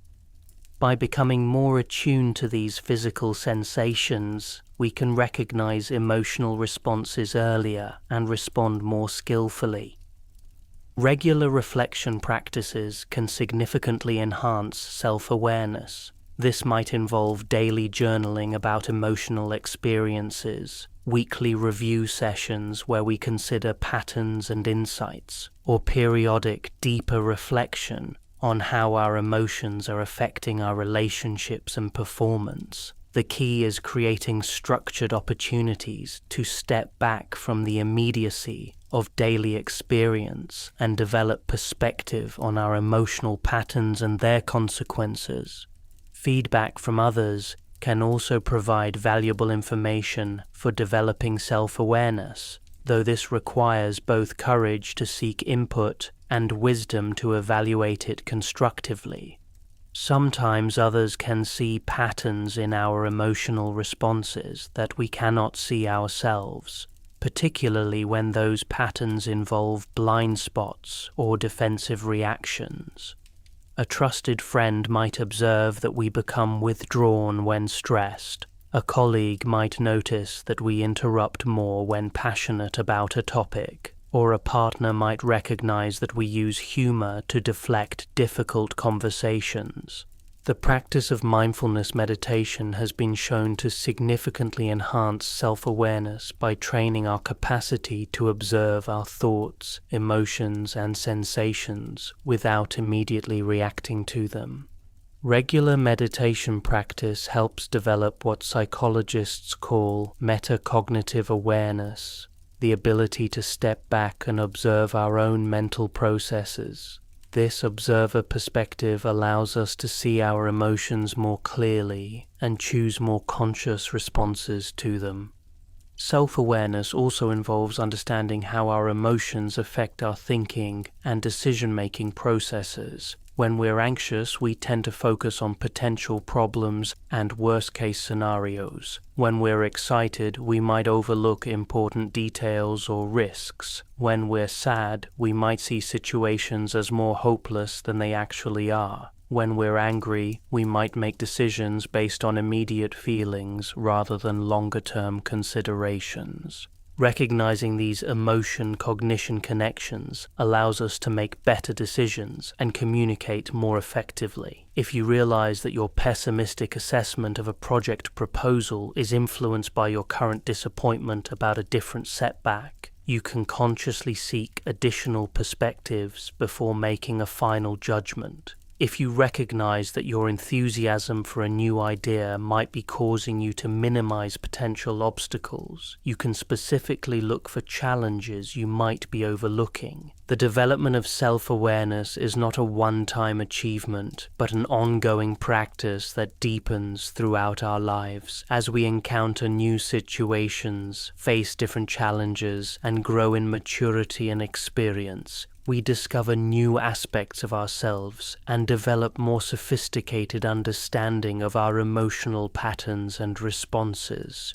By becoming more attuned to these physical sensations, we can recognize emotional responses earlier and respond more skillfully. Regular reflection practices can significantly enhance self-awareness. This might involve daily journaling about emotional experiences, weekly review sessions where we consider patterns and insights, or periodic, deeper reflection on how our emotions are affecting our relationships and performance. The key is creating structured opportunities to step back from the immediacy of daily experience and develop perspective on our emotional patterns and their consequences. Feedback from others can also provide valuable information for developing self-awareness, though this requires both courage to seek input and wisdom to evaluate it constructively. Sometimes others can see patterns in our emotional responses that we cannot see ourselves, particularly when those patterns involve blind spots or defensive reactions. A trusted friend might observe that we become withdrawn when stressed. A colleague might notice that we interrupt more when passionate about a topic, or a partner might recognize that we use humor to deflect difficult conversations. The practice of mindfulness meditation has been shown to significantly enhance self-awareness by training our capacity to observe our thoughts, emotions, and sensations without immediately reacting to them. Regular meditation practice helps develop what psychologists call metacognitive awareness, the ability to step back and observe our own mental processes. This observer perspective allows us to see our emotions more clearly and choose more conscious responses to them. Self-awareness also involves understanding how our emotions affect our thinking and decision-making processes. When we're anxious, we tend to focus on potential problems and worst-case scenarios. When we're excited, we might overlook important details or risks. When we're sad, we might see situations as more hopeless than they actually are. When we're angry, we might make decisions based on immediate feelings rather than longer-term considerations. Recognizing these emotion-cognition connections allows us to make better decisions and communicate more effectively. If you realize that your pessimistic assessment of a project proposal is influenced by your current disappointment about a different setback, you can consciously seek additional perspectives before making a final judgment. If you recognize that your enthusiasm for a new idea might be causing you to minimize potential obstacles, you can specifically look for challenges you might be overlooking. The development of self-awareness is not a one-time achievement, but an ongoing practice that deepens throughout our lives. As we encounter new situations, face different challenges, and grow in maturity and experience, we discover new aspects of ourselves and develop more sophisticated understanding of our emotional patterns and responses.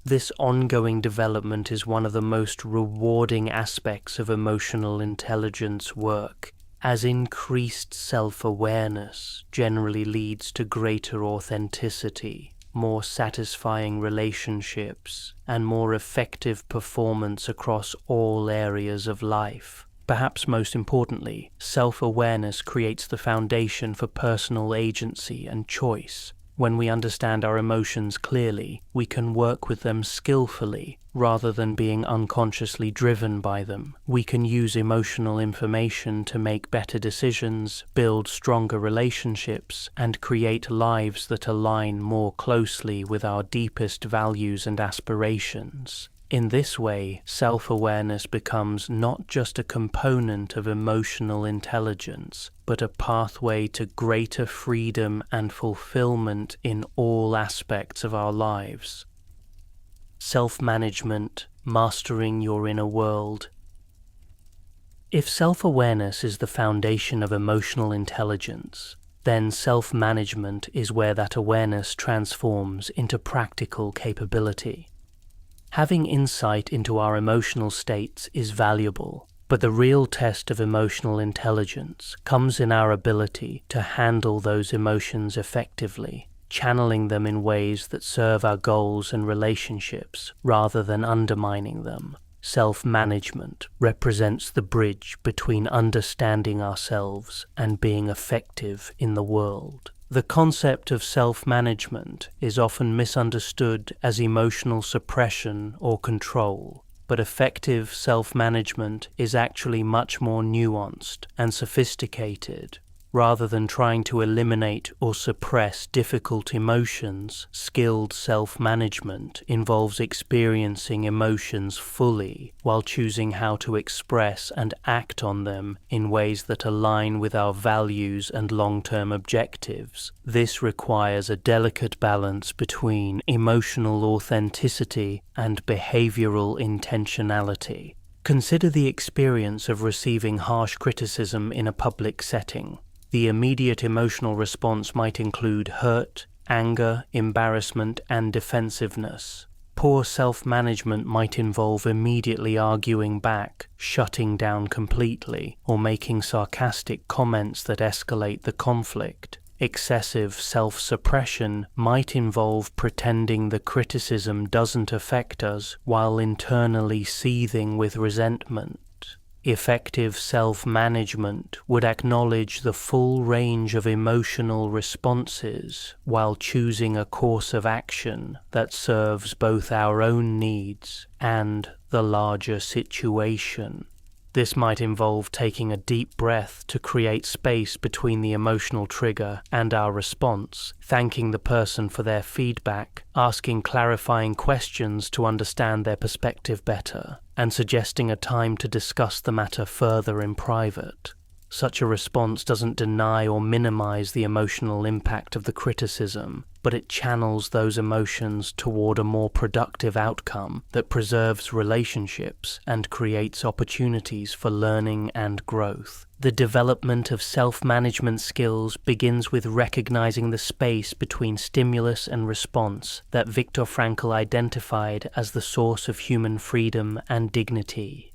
This ongoing development is one of the most rewarding aspects of emotional intelligence work, as increased self-awareness generally leads to greater authenticity, more satisfying relationships, and more effective performance across all areas of life. Perhaps most importantly, self-awareness creates the foundation for personal agency and choice. When we understand our emotions clearly, we can work with them skillfully rather than being unconsciously driven by them. We can use emotional information to make better decisions, build stronger relationships, and create lives that align more closely with our deepest values and aspirations. In this way, self-awareness becomes not just a component of emotional intelligence, but a pathway to greater freedom and fulfillment in all aspects of our lives. Self-management, mastering your inner world. If self-awareness is the foundation of emotional intelligence, then self-management is where that awareness transforms into practical capability. Having insight into our emotional states is valuable, but the real test of emotional intelligence comes in our ability to handle those emotions effectively, channeling them in ways that serve our goals and relationships rather than undermining them. Self-management represents the bridge between understanding ourselves and being effective in the world. The concept of self-management is often misunderstood as emotional suppression or control, but effective self-management is actually much more nuanced and sophisticated. Rather than trying to eliminate or suppress difficult emotions, skilled self-management involves experiencing emotions fully while choosing how to express and act on them in ways that align with our values and long-term objectives. This requires a delicate balance between emotional authenticity and behavioral intentionality. Consider the experience of receiving harsh criticism in a public setting. The immediate emotional response might include hurt, anger, embarrassment, and defensiveness. Poor self-management might involve immediately arguing back, shutting down completely, or making sarcastic comments that escalate the conflict. Excessive self-suppression might involve pretending the criticism doesn't affect us while internally seething with resentment. Effective self-management would acknowledge the full range of emotional responses while choosing a course of action that serves both our own needs and the larger situation. This might involve taking a deep breath to create space between the emotional trigger and our response, thanking the person for their feedback, asking clarifying questions to understand their perspective better, and suggesting a time to discuss the matter further in private. Such a response doesn't deny or minimize the emotional impact of the criticism, but it channels those emotions toward a more productive outcome that preserves relationships and creates opportunities for learning and growth. The development of self-management skills begins with recognizing the space between stimulus and response that Viktor Frankl identified as the source of human freedom and dignity.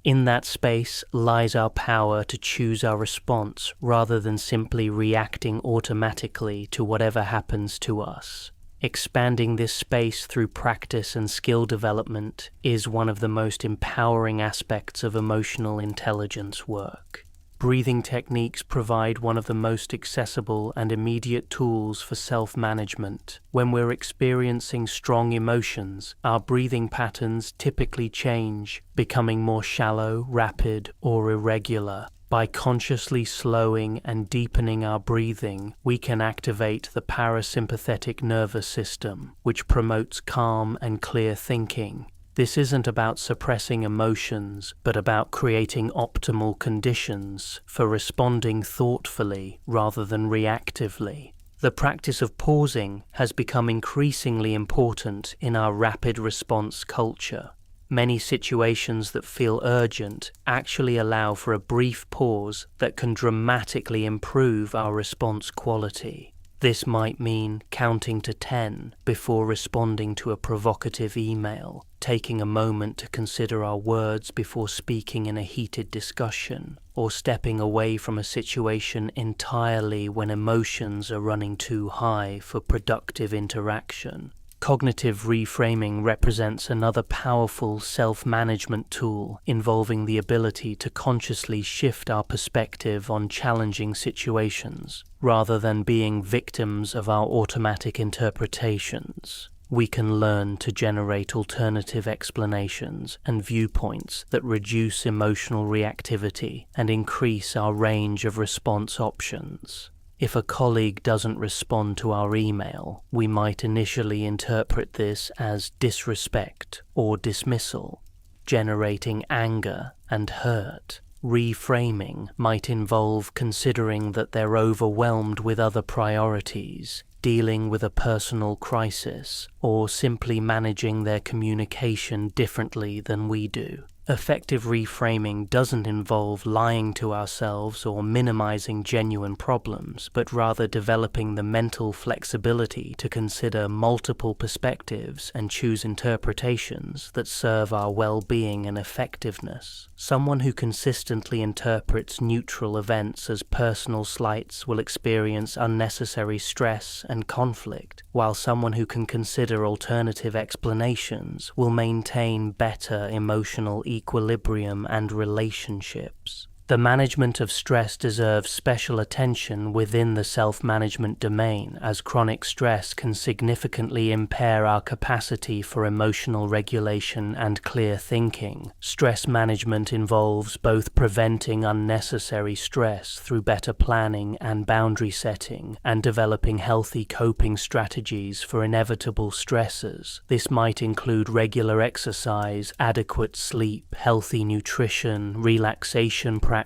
In that space lies our power to choose our response rather than simply reacting automatically to whatever happens to us. Expanding this space through practice and skill development is one of the most empowering aspects of emotional intelligence work. Breathing techniques provide one of the most accessible and immediate tools for self-management. When we're experiencing strong emotions, our breathing patterns typically change, becoming more shallow, rapid, or irregular. By consciously slowing and deepening our breathing, we can activate the parasympathetic nervous system, which promotes calm and clear thinking. This isn't about suppressing emotions, but about creating optimal conditions for responding thoughtfully rather than reactively. The practice of pausing has become increasingly important in our rapid response culture. Many situations that feel urgent actually allow for a brief pause that can dramatically improve our response quality. This might mean counting to 10 before responding to a provocative email, taking a moment to consider our words before speaking in a heated discussion, or stepping away from a situation entirely when emotions are running too high for productive interaction. Cognitive reframing represents another powerful self-management tool involving the ability to consciously shift our perspective on challenging situations, rather than being victims of our automatic interpretations. We can learn to generate alternative explanations and viewpoints that reduce emotional reactivity and increase our range of response options. If a colleague doesn't respond to our email, we might initially interpret this as disrespect or dismissal, generating anger and hurt. Reframing might involve considering that they're overwhelmed with other priorities, dealing with a personal crisis, or simply managing their communication differently than we do. Effective reframing doesn't involve lying to ourselves or minimizing genuine problems, but rather developing the mental flexibility to consider multiple perspectives and choose interpretations that serve our well-being and effectiveness. Someone who consistently interprets neutral events as personal slights will experience unnecessary stress and conflict, while someone who can consider alternative explanations will maintain better emotional equilibrium and relationships. The management of stress deserves special attention within the self-management domain, as chronic stress can significantly impair our capacity for emotional regulation and clear thinking. Stress management involves both preventing unnecessary stress through better planning and boundary setting, and developing healthy coping strategies for inevitable stressors. This might include regular exercise, adequate sleep, healthy nutrition, relaxation practices,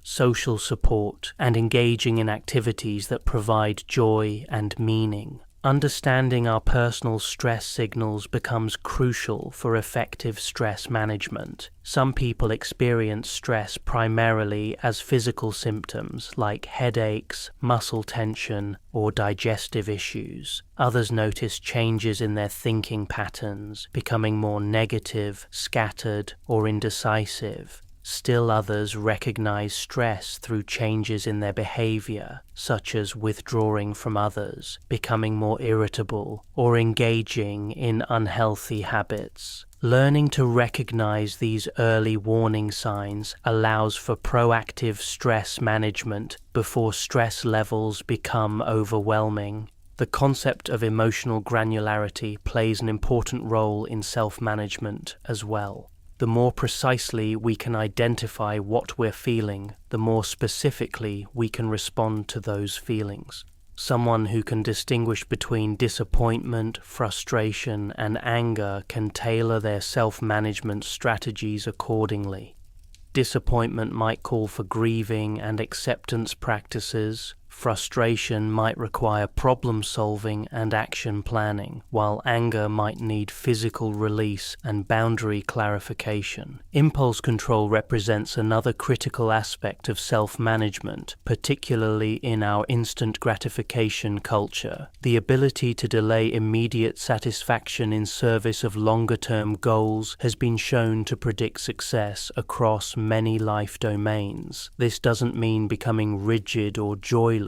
social support, and engaging in activities that provide joy and meaning. Understanding our personal stress signals becomes crucial for effective stress management. Some people experience stress primarily as physical symptoms like headaches, muscle tension, or digestive issues. Others notice changes in their thinking patterns, becoming more negative, scattered, or indecisive. Still others recognize stress through changes in their behavior, such as withdrawing from others, becoming more irritable, or engaging in unhealthy habits. Learning to recognize these early warning signs allows for proactive stress management before stress levels become overwhelming. The concept of emotional granularity plays an important role in self-management as well. The more precisely we can identify what we're feeling, the more specifically we can respond to those feelings. Someone who can distinguish between disappointment, frustration, and anger can tailor their self-management strategies accordingly. Disappointment might call for grieving and acceptance practices. Frustration might require problem-solving and action planning, while anger might need physical release and boundary clarification. Impulse control represents another critical aspect of self-management, particularly in our instant gratification culture. The ability to delay immediate satisfaction in service of longer-term goals has been shown to predict success across many life domains. This doesn't mean becoming rigid or joyless,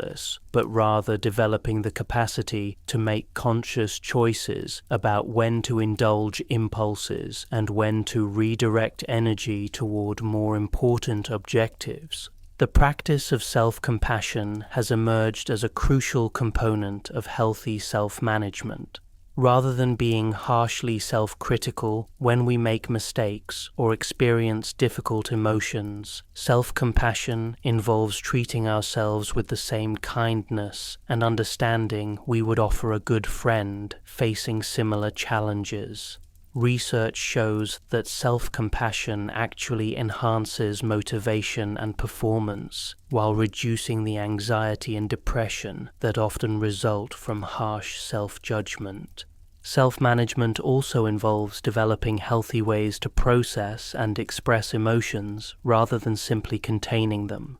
but rather developing the capacity to make conscious choices about when to indulge impulses and when to redirect energy toward more important objectives. The practice of self-compassion has emerged as a crucial component of healthy self-management. Rather than being harshly self-critical when we make mistakes or experience difficult emotions, self-compassion involves treating ourselves with the same kindness and understanding we would offer a good friend facing similar challenges. Research shows that self-compassion actually enhances motivation and performance, while reducing the anxiety and depression that often result from harsh self-judgment. Self-management also involves developing healthy ways to process and express emotions rather than simply containing them.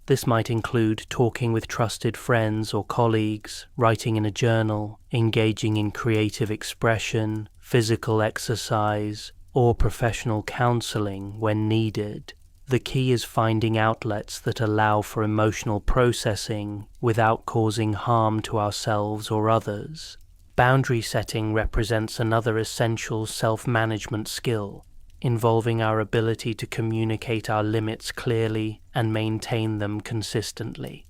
This might include talking with trusted friends or colleagues, writing in a journal, engaging in creative expression, physical exercise, or professional counseling when needed. The key is finding outlets that allow for emotional processing without causing harm to ourselves or others. Boundary setting represents another essential self-management skill, involving our ability to communicate our limits clearly and maintain them consistently.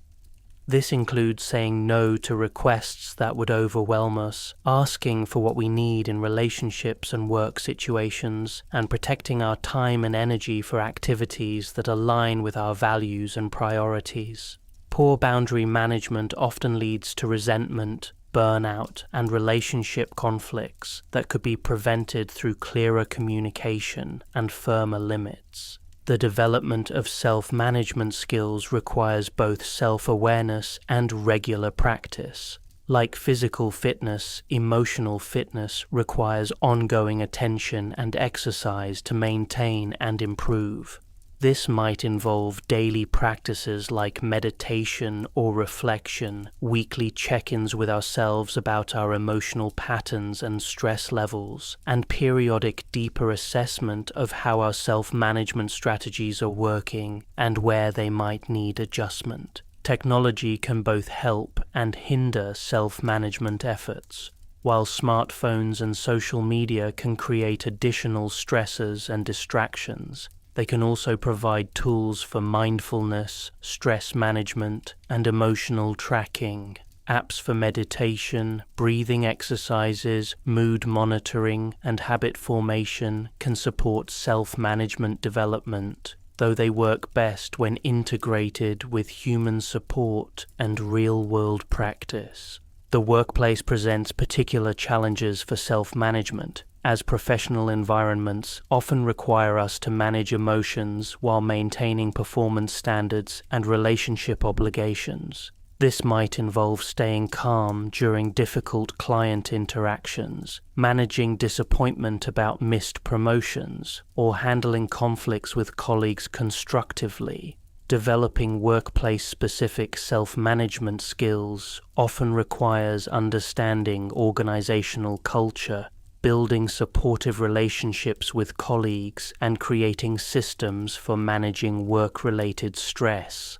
This includes saying no to requests that would overwhelm us, asking for what we need in relationships and work situations, and protecting our time and energy for activities that align with our values and priorities. Poor boundary management often leads to resentment, burnout, and relationship conflicts that could be prevented through clearer communication and firmer limits. The development of self-management skills requires both self-awareness and regular practice. Like physical fitness, emotional fitness requires ongoing attention and exercise to maintain and improve. This might involve daily practices like meditation or reflection, weekly check-ins with ourselves about our emotional patterns and stress levels, and periodic deeper assessment of how our self-management strategies are working and where they might need adjustment. Technology can both help and hinder self-management efforts. While smartphones and social media can create additional stressors and distractions, they can also provide tools for mindfulness, stress management, and emotional tracking. Apps for meditation, breathing exercises, mood monitoring, and habit formation can support self-management development, though they work best when integrated with human support and real-world practice. The workplace presents particular challenges for self-management, as professional environments often require us to manage emotions while maintaining performance standards and relationship obligations. This might involve staying calm during difficult client interactions, managing disappointment about missed promotions, or handling conflicts with colleagues constructively. Developing workplace-specific self-management skills often requires understanding organizational culture, building supportive relationships with colleagues, and creating systems for managing work-related stress.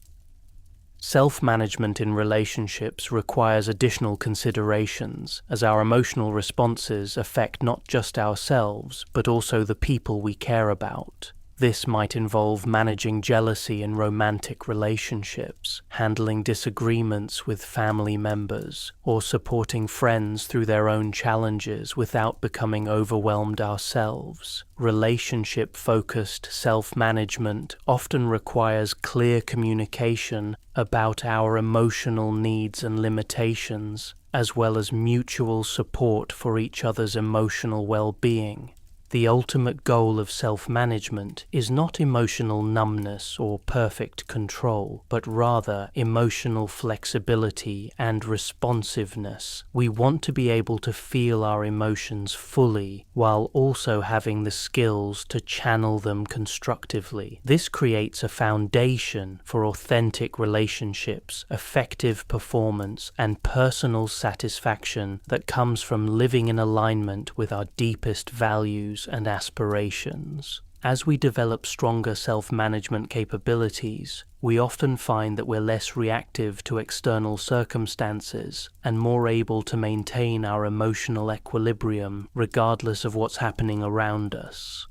Self-management in relationships requires additional considerations, as our emotional responses affect not just ourselves, but also the people we care about. This might involve managing jealousy in romantic relationships, handling disagreements with family members, or supporting friends through their own challenges without becoming overwhelmed ourselves. Relationship-focused self-management often requires clear communication about our emotional needs and limitations, as well as mutual support for each other's emotional well-being. The ultimate goal of self-management is not emotional numbness or perfect control, but rather emotional flexibility and responsiveness. We want to be able to feel our emotions fully, while also having the skills to channel them constructively. This creates a foundation for authentic relationships, effective performance, and personal satisfaction that comes from living in alignment with our deepest values and aspirations. As we develop stronger self-management capabilities, we often find that we're less reactive to external circumstances and more able to maintain our emotional equilibrium regardless of what's happening around us.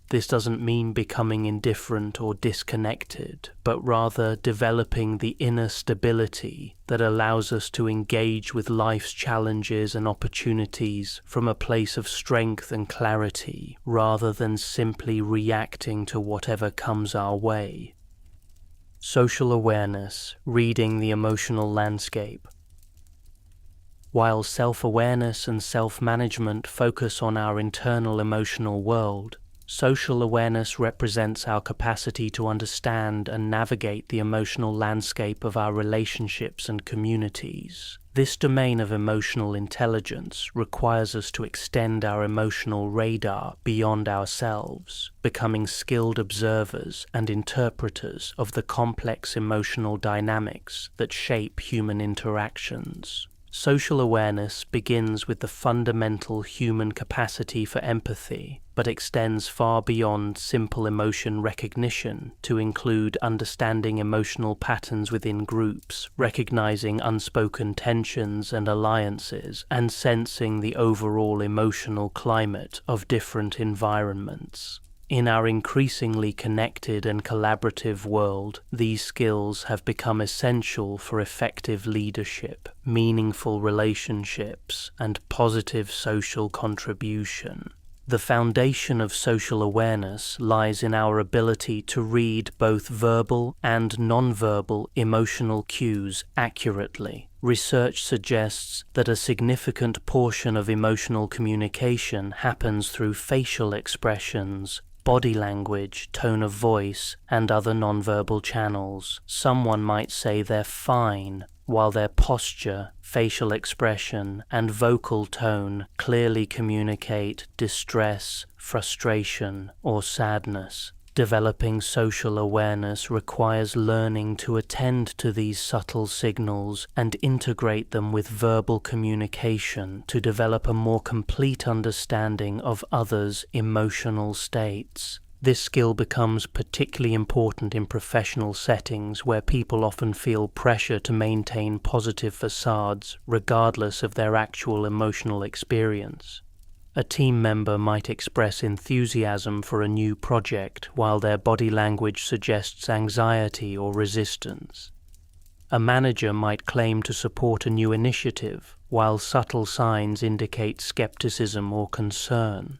This doesn't mean becoming indifferent or disconnected, but rather developing the inner stability that allows us to engage with life's challenges and opportunities from a place of strength and clarity, rather than simply reacting to whatever comes our way. Social awareness, reading the emotional landscape. While self-awareness and self-management focus on our internal emotional world, social awareness represents our capacity to understand and navigate the emotional landscape of our relationships and communities. This domain of emotional intelligence requires us to extend our emotional radar beyond ourselves, becoming skilled observers and interpreters of the complex emotional dynamics that shape human interactions. Social awareness begins with the fundamental human capacity for empathy, but extends far beyond simple emotion recognition to include understanding emotional patterns within groups, recognizing unspoken tensions and alliances, and sensing the overall emotional climate of different environments. In our increasingly connected and collaborative world, these skills have become essential for effective leadership, meaningful relationships, and positive social contribution. The foundation of social awareness lies in our ability to read both verbal and nonverbal emotional cues accurately. Research suggests that a significant portion of emotional communication happens through facial expressions, body language, tone of voice, and other nonverbal channels. Someone might say they're fine, while their posture, facial expression, and vocal tone clearly communicate distress, frustration, or sadness. Developing social awareness requires learning to attend to these subtle signals and integrate them with verbal communication to develop a more complete understanding of others' emotional states. This skill becomes particularly important in professional settings where people often feel pressure to maintain positive facades regardless of their actual emotional experience. A team member might express enthusiasm for a new project while their body language suggests anxiety or resistance. A manager might claim to support a new initiative while subtle signs indicate skepticism or concern.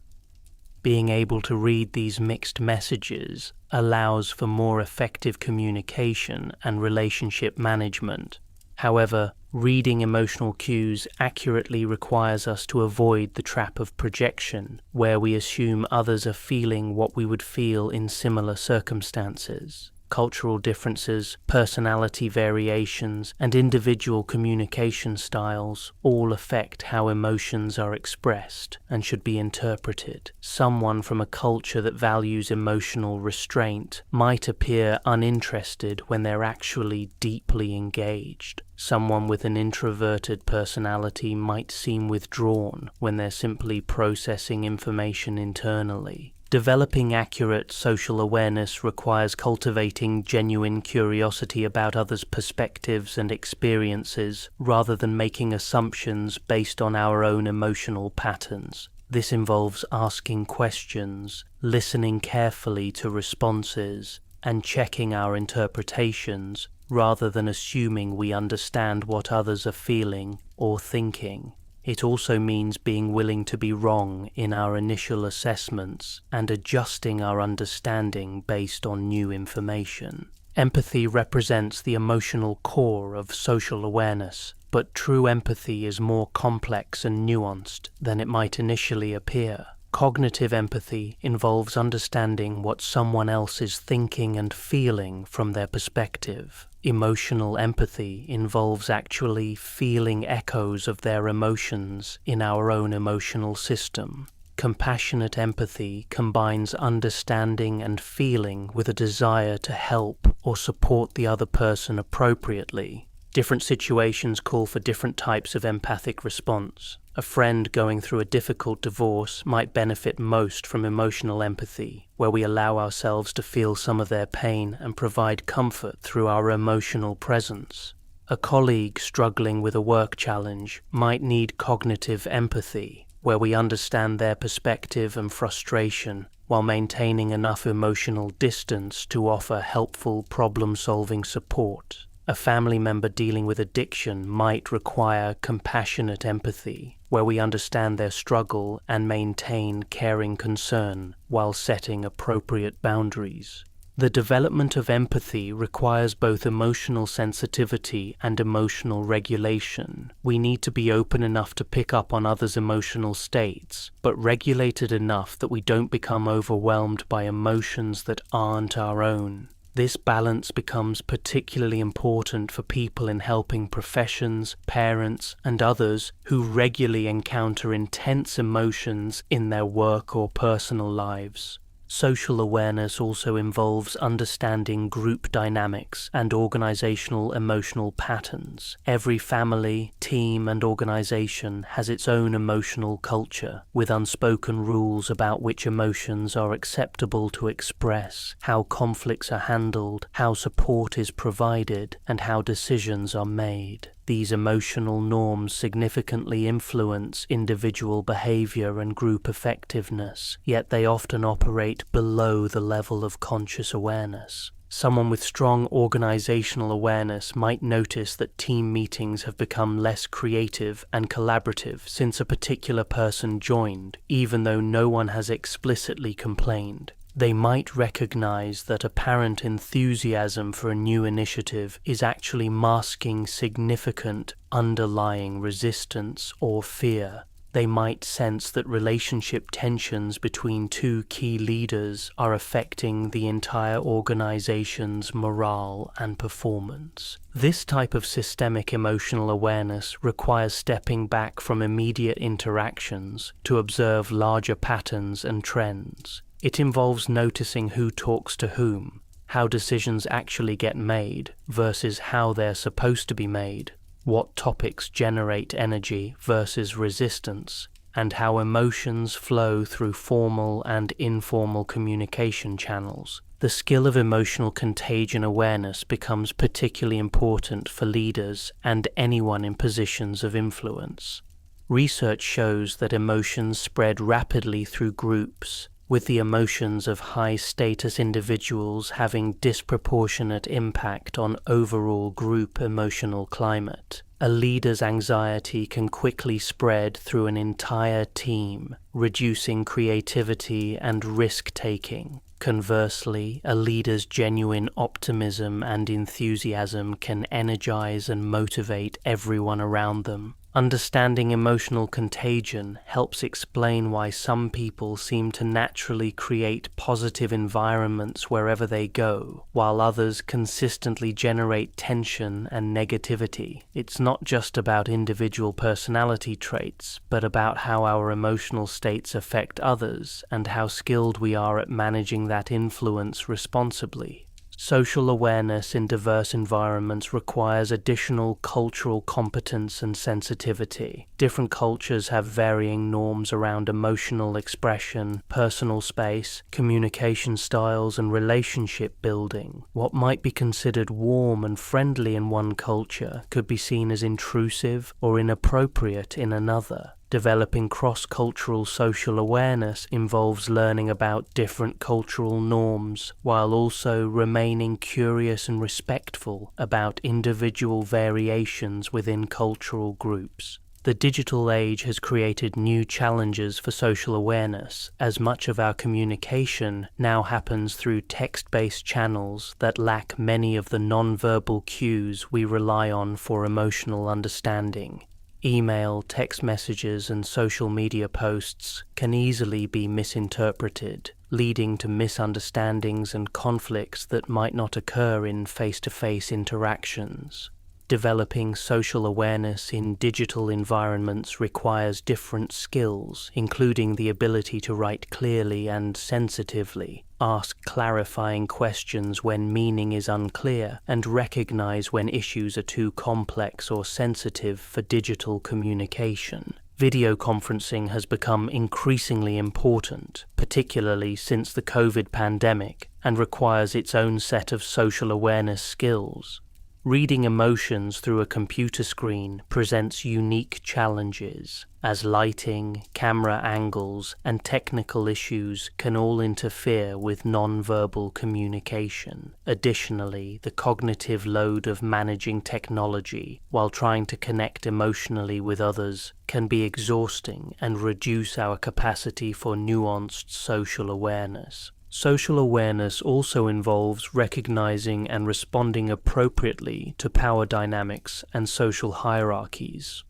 Being able to read these mixed messages allows for more effective communication and relationship management. However, reading emotional cues accurately requires us to avoid the trap of projection, where we assume others are feeling what we would feel in similar circumstances. Cultural differences, personality variations, and individual communication styles all affect how emotions are expressed and should be interpreted. Someone from a culture that values emotional restraint might appear uninterested when they're actually deeply engaged. Someone with an introverted personality might seem withdrawn when they're simply processing information internally. Developing accurate social awareness requires cultivating genuine curiosity about others' perspectives and experiences rather than making assumptions based on our own emotional patterns. This involves asking questions, listening carefully to responses, and checking our interpretations rather than assuming we understand what others are feeling or thinking. It also means being willing to be wrong in our initial assessments and adjusting our understanding based on new information. Empathy represents the emotional core of social awareness, but true empathy is more complex and nuanced than it might initially appear. Cognitive empathy involves understanding what someone else is thinking and feeling from their perspective. Emotional empathy involves actually feeling echoes of their emotions in our own emotional system. Compassionate empathy combines understanding and feeling with a desire to help or support the other person appropriately. Different situations call for different types of empathic response. A friend going through a difficult divorce might benefit most from emotional empathy, where we allow ourselves to feel some of their pain and provide comfort through our emotional presence. A colleague struggling with a work challenge might need cognitive empathy, where we understand their perspective and frustration while maintaining enough emotional distance to offer helpful problem-solving support. A family member dealing with addiction might require compassionate empathy, where we understand their struggle and maintain caring concern while setting appropriate boundaries. The development of empathy requires both emotional sensitivity and emotional regulation. We need to be open enough to pick up on others' emotional states, but regulated enough that we don't become overwhelmed by emotions that aren't our own. This balance becomes particularly important for people in helping professions, parents, and others who regularly encounter intense emotions in their work or personal lives. Social awareness also involves understanding group dynamics and organizational emotional patterns. Every family, team, and organization has its own emotional culture, with unspoken rules about which emotions are acceptable to express, how conflicts are handled, how support is provided, and how decisions are made. These emotional norms significantly influence individual behavior and group effectiveness, yet they often operate below the level of conscious awareness. Someone with strong organizational awareness might notice that team meetings have become less creative and collaborative since a particular person joined, even though no one has explicitly complained. They might recognize that apparent enthusiasm for a new initiative is actually masking significant underlying resistance or fear. They might sense that relationship tensions between two key leaders are affecting the entire organization's morale and performance. This type of systemic emotional awareness requires stepping back from immediate interactions to observe larger patterns and trends. It involves noticing who talks to whom, how decisions actually get made versus how they're supposed to be made, what topics generate energy versus resistance, and how emotions flow through formal and informal communication channels. The skill of emotional contagion awareness becomes particularly important for leaders and anyone in positions of influence. Research shows that emotions spread rapidly through groups, with the emotions of high-status individuals having disproportionate impact on overall group emotional climate. A leader's anxiety can quickly spread through an entire team, reducing creativity and risk-taking. Conversely, a leader's genuine optimism and enthusiasm can energize and motivate everyone around them. Understanding emotional contagion helps explain why some people seem to naturally create positive environments wherever they go, while others consistently generate tension and negativity. It's not just about individual personality traits, but about how our emotional states affect others and how skilled we are at managing that influence responsibly. Social awareness in diverse environments requires additional cultural competence and sensitivity. Different cultures have varying norms around emotional expression, personal space, communication styles, and relationship building. What might be considered warm and friendly in one culture could be seen as intrusive or inappropriate in another. Developing cross-cultural social awareness involves learning about different cultural norms, while also remaining curious and respectful about individual variations within cultural groups. The digital age has created new challenges for social awareness, as much of our communication now happens through text-based channels that lack many of the non-verbal cues we rely on for emotional understanding. Email, text messages, and social media posts can easily be misinterpreted, leading to misunderstandings and conflicts that might not occur in face-to-face interactions. Developing social awareness in digital environments requires different skills, including the ability to write clearly and sensitively, ask clarifying questions when meaning is unclear, and recognize when issues are too complex or sensitive for digital communication. Video conferencing has become increasingly important, particularly since the COVID pandemic, and requires its own set of social awareness skills. Reading emotions through a computer screen presents unique challenges, as lighting, camera angles, and technical issues can all interfere with non-verbal communication. Additionally, the cognitive load of managing technology while trying to connect emotionally with others can be exhausting and reduce our capacity for nuanced social awareness. Social awareness also involves recognizing and responding appropriately to power dynamics and social hierarchies.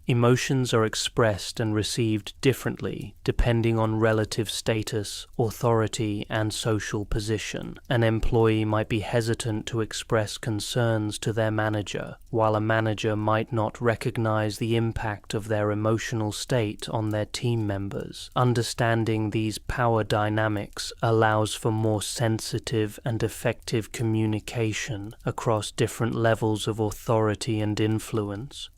Emotions are expressed and received differently depending on relative status, authority, and social position. An employee might be hesitant to express concerns to their manager, while a manager might not recognize the impact of their emotional state on their team members. Understanding these power dynamics allows for more sensitive and effective communication across different levels of authority and influence.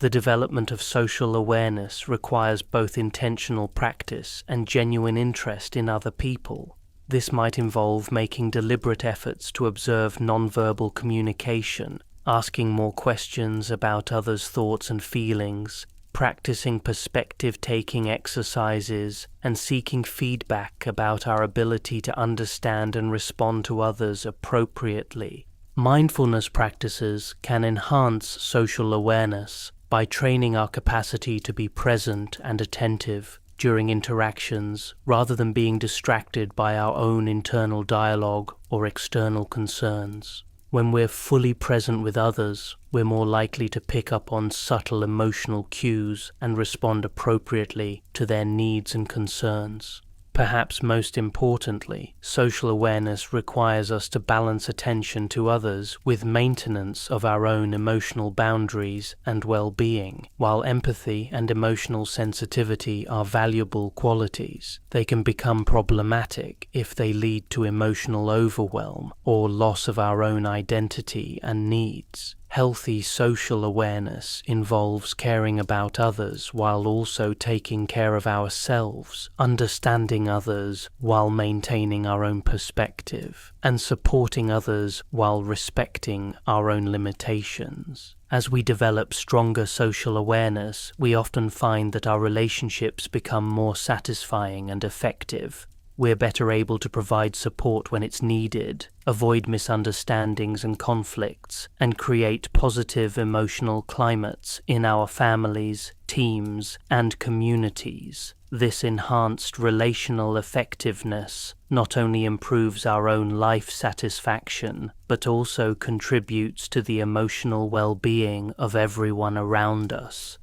The development of social awareness requires both intentional practice and genuine interest in other people. This might involve making deliberate efforts to observe nonverbal communication, asking more questions about others' thoughts and feelings, practicing perspective-taking exercises, and seeking feedback about our ability to understand and respond to others appropriately. Mindfulness practices can enhance social awareness by training our capacity to be present and attentive during interactions rather than being distracted by our own internal dialogue or external concerns. When we're fully present with others, we're more likely to pick up on subtle emotional cues and respond appropriately to their needs and concerns. Perhaps most importantly, social awareness requires us to balance attention to others with maintenance of our own emotional boundaries and well-being. While empathy and emotional sensitivity are valuable qualities, they can become problematic if they lead to emotional overwhelm or loss of our own identity and needs. Healthy social awareness involves caring about others while also taking care of ourselves, understanding others while maintaining our own perspective, and supporting others while respecting our own limitations. As we develop stronger social awareness, we often find that our relationships become more satisfying and effective. We're better able to provide support when it's needed, avoid misunderstandings and conflicts, and create positive emotional climates in our families, teams, and communities. This enhanced relational effectiveness not only improves our own life satisfaction, but also contributes to the emotional well-being of everyone around us.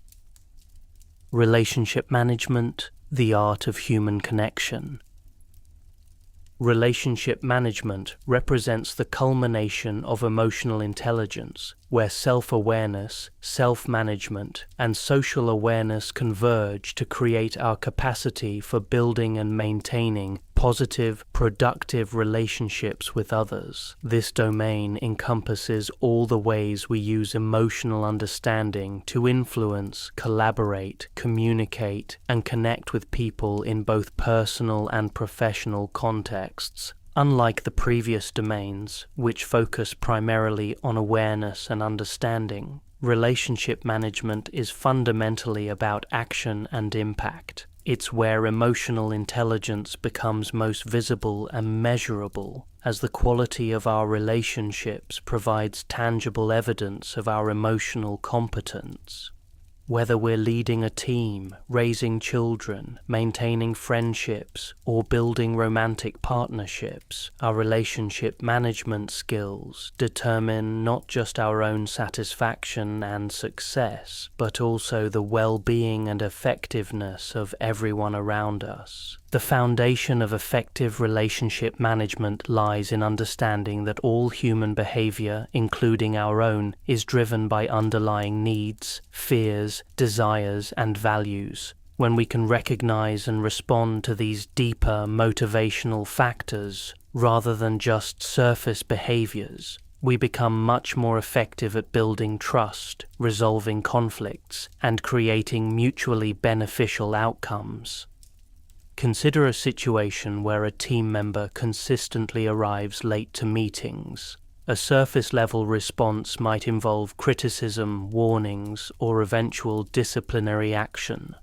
Relationship management, the art of human connection. Relationship management represents the culmination of emotional intelligence, where self-awareness, self-management, and social awareness converge to create our capacity for building and maintaining positive, productive relationships with others. This domain encompasses all the ways we use emotional understanding to influence, collaborate, communicate, and connect with people in both personal and professional contexts. Unlike the previous domains, which focus primarily on awareness and understanding, relationship management is fundamentally about action and impact. It's where emotional intelligence becomes most visible and measurable, as the quality of our relationships provides tangible evidence of our emotional competence. Whether we're leading a team, raising children, maintaining friendships, or building romantic partnerships, our relationship management skills determine not just our own satisfaction and success, but also the well-being and effectiveness of everyone around us. The foundation of effective relationship management lies in understanding that all human behavior, including our own, is driven by underlying needs, fears, desires, and values. When we can recognize and respond to these deeper motivational factors, rather than just surface behaviors, we become much more effective at building trust, resolving conflicts, and creating mutually beneficial outcomes. Consider a situation where a team member consistently arrives late to meetings. A surface-level response might involve criticism, warnings, or eventual disciplinary action.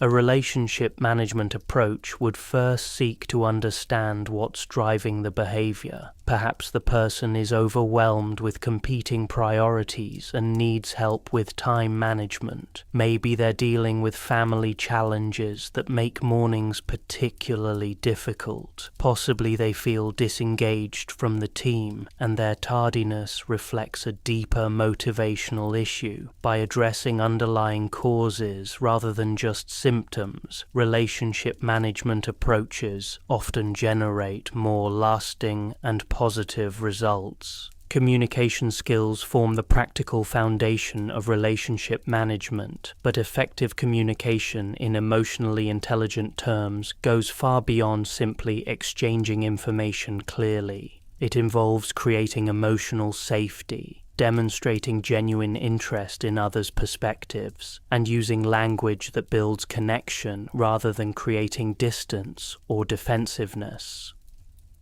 A relationship management approach would first seek to understand what's driving the behavior. Perhaps the person is overwhelmed with competing priorities and needs help with time management. Maybe they're dealing with family challenges that make mornings particularly difficult. Possibly they feel disengaged from the team, and their tardiness reflects a deeper motivational issue. By addressing underlying causes rather than just symptoms, relationship management approaches often generate more lasting and positive results. Communication skills form the practical foundation of relationship management, but effective communication in emotionally intelligent terms goes far beyond simply exchanging information clearly. It involves creating emotional safety, demonstrating genuine interest in others' perspectives, and using language that builds connection rather than creating distance or defensiveness.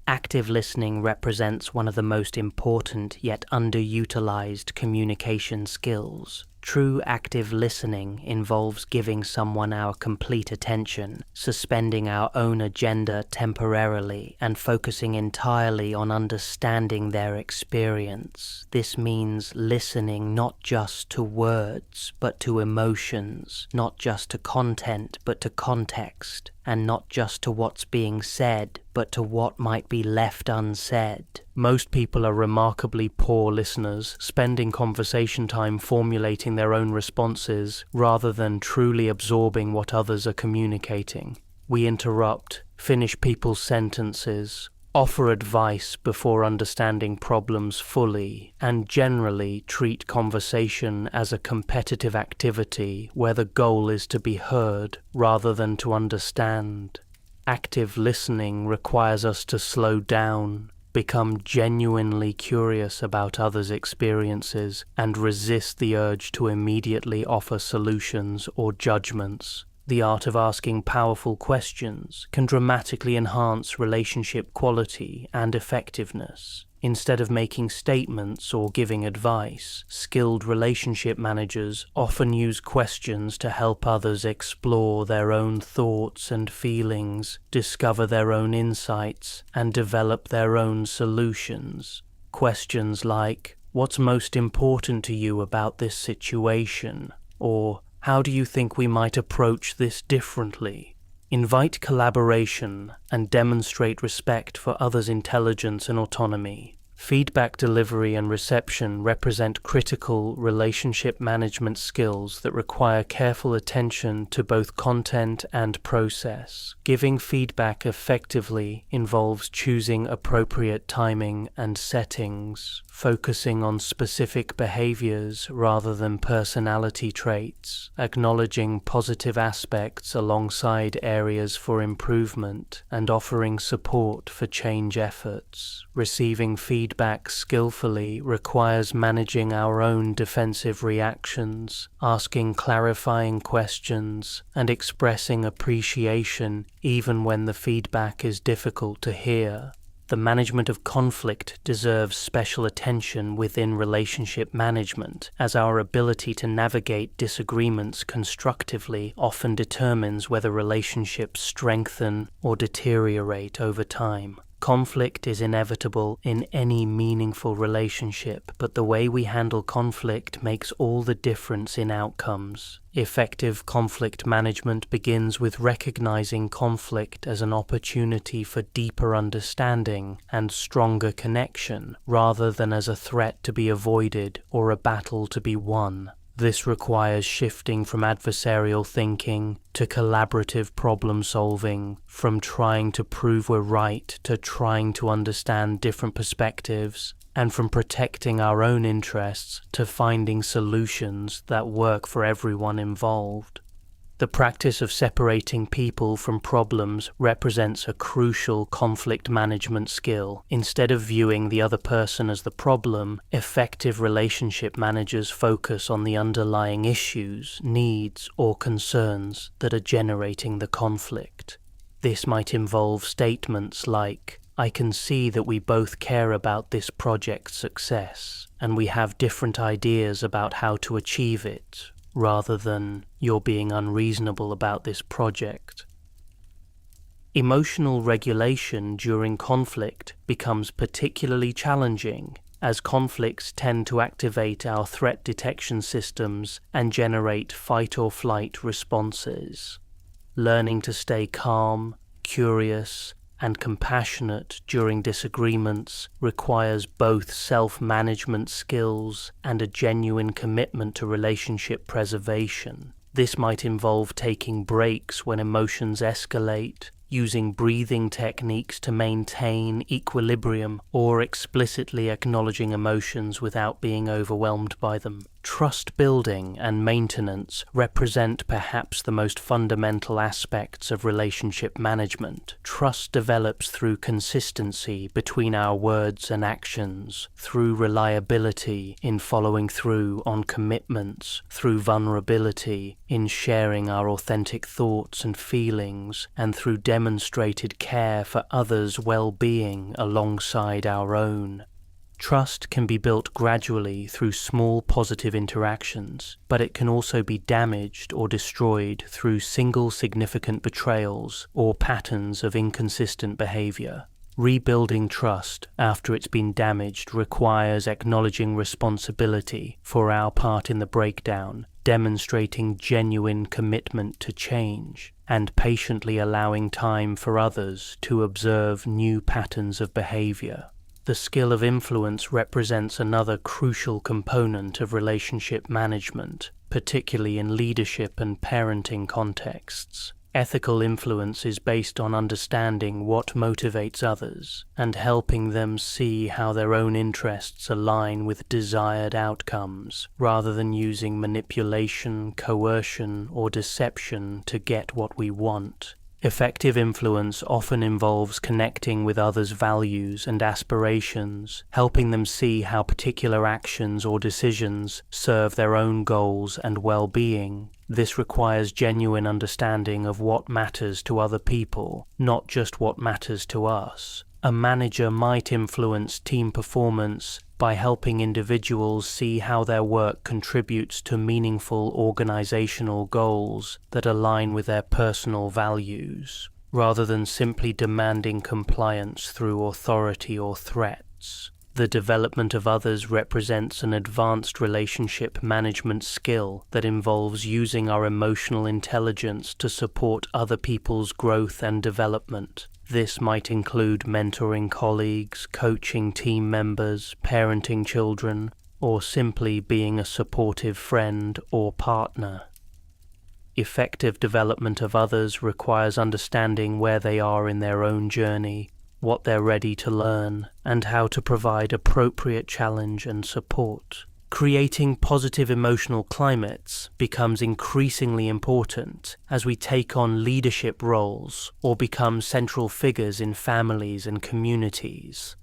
Active listening represents one of the most important yet underutilized communication skills. True active listening involves giving someone our complete attention, suspending our own agenda temporarily, and focusing entirely on understanding their experience. This means listening not just to words, but to emotions, not just to content, but to context, and not just to what's being said, but to what might be left unsaid. Most people are remarkably poor listeners, spending conversation time formulating their own responses rather than truly absorbing what others are communicating. We interrupt, finish people's sentences, offer advice before understanding problems fully, and generally treat conversation as a competitive activity where the goal is to be heard rather than to understand. Active listening requires us to slow down, become genuinely curious about others' experiences, and resist the urge to immediately offer solutions or judgments. The art of asking powerful questions can dramatically enhance relationship quality and effectiveness. Instead of making statements or giving advice, skilled relationship managers often use questions to help others explore their own thoughts and feelings, discover their own insights, and develop their own solutions. Questions like, "What's most important to you about this situation?" or "How do you think we might approach this differently?" Invite collaboration and demonstrate respect for others' intelligence and autonomy. Feedback delivery and reception represent critical relationship management skills that require careful attention to both content and process. Giving feedback effectively involves choosing appropriate timing and settings, focusing on specific behaviors rather than personality traits, acknowledging positive aspects alongside areas for improvement, and offering support for change efforts. Receiving feedback skillfully requires managing our own defensive reactions, asking clarifying questions, and expressing appreciation even when the feedback is difficult to hear. The management of conflict deserves special attention within relationship management, as our ability to navigate disagreements constructively often determines whether relationships strengthen or deteriorate over time. Conflict is inevitable in any meaningful relationship, but the way we handle conflict makes all the difference in outcomes. Effective conflict management begins with recognizing conflict as an opportunity for deeper understanding and stronger connection, rather than as a threat to be avoided or a battle to be won. This requires shifting from adversarial thinking to collaborative problem solving, from trying to prove we're right to trying to understand different perspectives, and from protecting our own interests to finding solutions that work for everyone involved. The practice of separating people from problems represents a crucial conflict management skill. Instead of viewing the other person as the problem, effective relationship managers focus on the underlying issues, needs, or concerns that are generating the conflict. This might involve statements like, "I can see that we both care about this project's success, and we have different ideas about how to achieve it," rather than, "You're being unreasonable about this project." Emotional regulation during conflict becomes particularly challenging, as conflicts tend to activate our threat detection systems and generate fight-or-flight responses. Learning to stay calm, curious, and compassionate during disagreements requires both self-management skills and a genuine commitment to relationship preservation. This might involve taking breaks when emotions escalate, using breathing techniques to maintain equilibrium, or explicitly acknowledging emotions without being overwhelmed by them. Trust building and maintenance represent perhaps the most fundamental aspects of relationship management. Trust develops through consistency between our words and actions, through reliability in following through on commitments, through vulnerability in sharing our authentic thoughts and feelings, and through demonstrated care for others' well-being alongside our own. Trust can be built gradually through small positive interactions, but it can also be damaged or destroyed through single significant betrayals or patterns of inconsistent behavior. Rebuilding trust after it's been damaged requires acknowledging responsibility for our part in the breakdown, demonstrating genuine commitment to change, and patiently allowing time for others to observe new patterns of behavior. The skill of influence represents another crucial component of relationship management, particularly in leadership and parenting contexts. Ethical influence is based on understanding what motivates others and helping them see how their own interests align with desired outcomes, rather than using manipulation, coercion, or deception to get what we want. Effective influence often involves connecting with others' values and aspirations, helping them see how particular actions or decisions serve their own goals and well-being. This requires genuine understanding of what matters to other people, not just what matters to us. A manager might influence team performance by helping individuals see how their work contributes to meaningful organizational goals that align with their personal values, rather than simply demanding compliance through authority or threats. The development of others represents an advanced relationship management skill that involves using our emotional intelligence to support other people's growth and development. This might include mentoring colleagues, coaching team members, parenting children, or simply being a supportive friend or partner. Effective development of others requires understanding where they are in their own journey, what they're ready to learn, and how to provide appropriate challenge and support. Creating positive emotional climates becomes increasingly important as we take on leadership roles or become central figures in families and communities.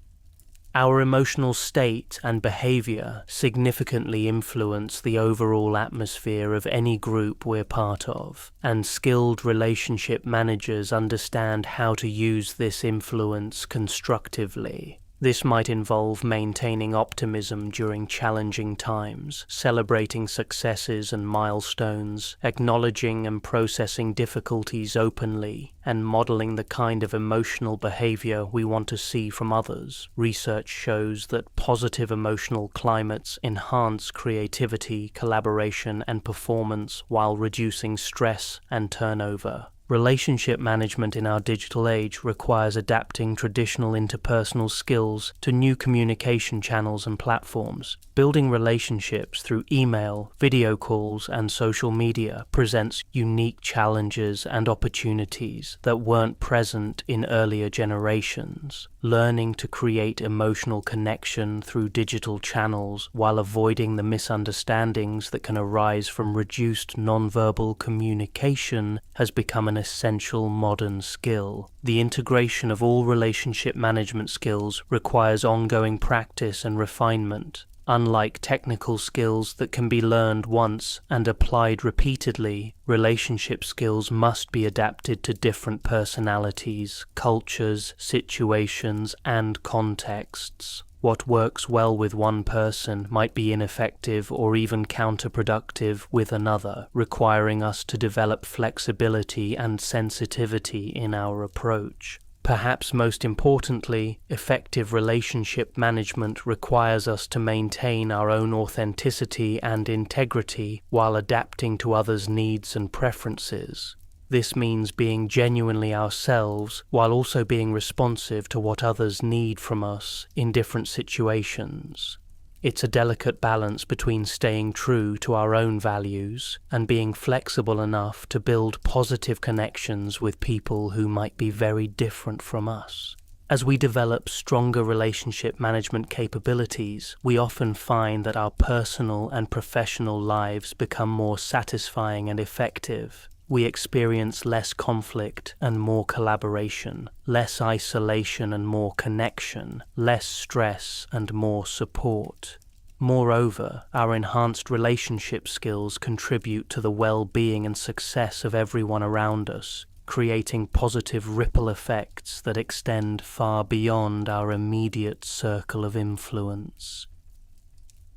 Our emotional state and behavior significantly influence the overall atmosphere of any group we're part of, and skilled relationship managers understand how to use this influence constructively. This might involve maintaining optimism during challenging times, celebrating successes and milestones, acknowledging and processing difficulties openly, and modeling the kind of emotional behavior we want to see from others. Research shows that positive emotional climates enhance creativity, collaboration, and performance while reducing stress and turnover. Relationship management in our digital age requires adapting traditional interpersonal skills to new communication channels and platforms. Building relationships through email, video calls, and social media presents unique challenges and opportunities that weren't present in earlier generations. Learning to create emotional connection through digital channels while avoiding the misunderstandings that can arise from reduced nonverbal communication has become an essential modern skill. The integration of all relationship management skills requires ongoing practice and refinement. Unlike technical skills that can be learned once and applied repeatedly, relationship skills must be adapted to different personalities, cultures, situations, and contexts. What works well with one person might be ineffective or even counterproductive with another, requiring us to develop flexibility and sensitivity in our approach. Perhaps most importantly, effective relationship management requires us to maintain our own authenticity and integrity while adapting to others' needs and preferences. This means being genuinely ourselves while also being responsive to what others need from us in different situations. It's a delicate balance between staying true to our own values and being flexible enough to build positive connections with people who might be very different from us. As we develop stronger relationship management capabilities, we often find that our personal and professional lives become more satisfying and effective. We experience less conflict and more collaboration, less isolation and more connection, less stress and more support. Moreover, our enhanced relationship skills contribute to the well-being and success of everyone around us, creating positive ripple effects that extend far beyond our immediate circle of influence.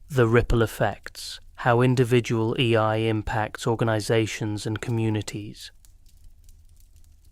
The ripple effects. How individual EI impacts organizations and communities.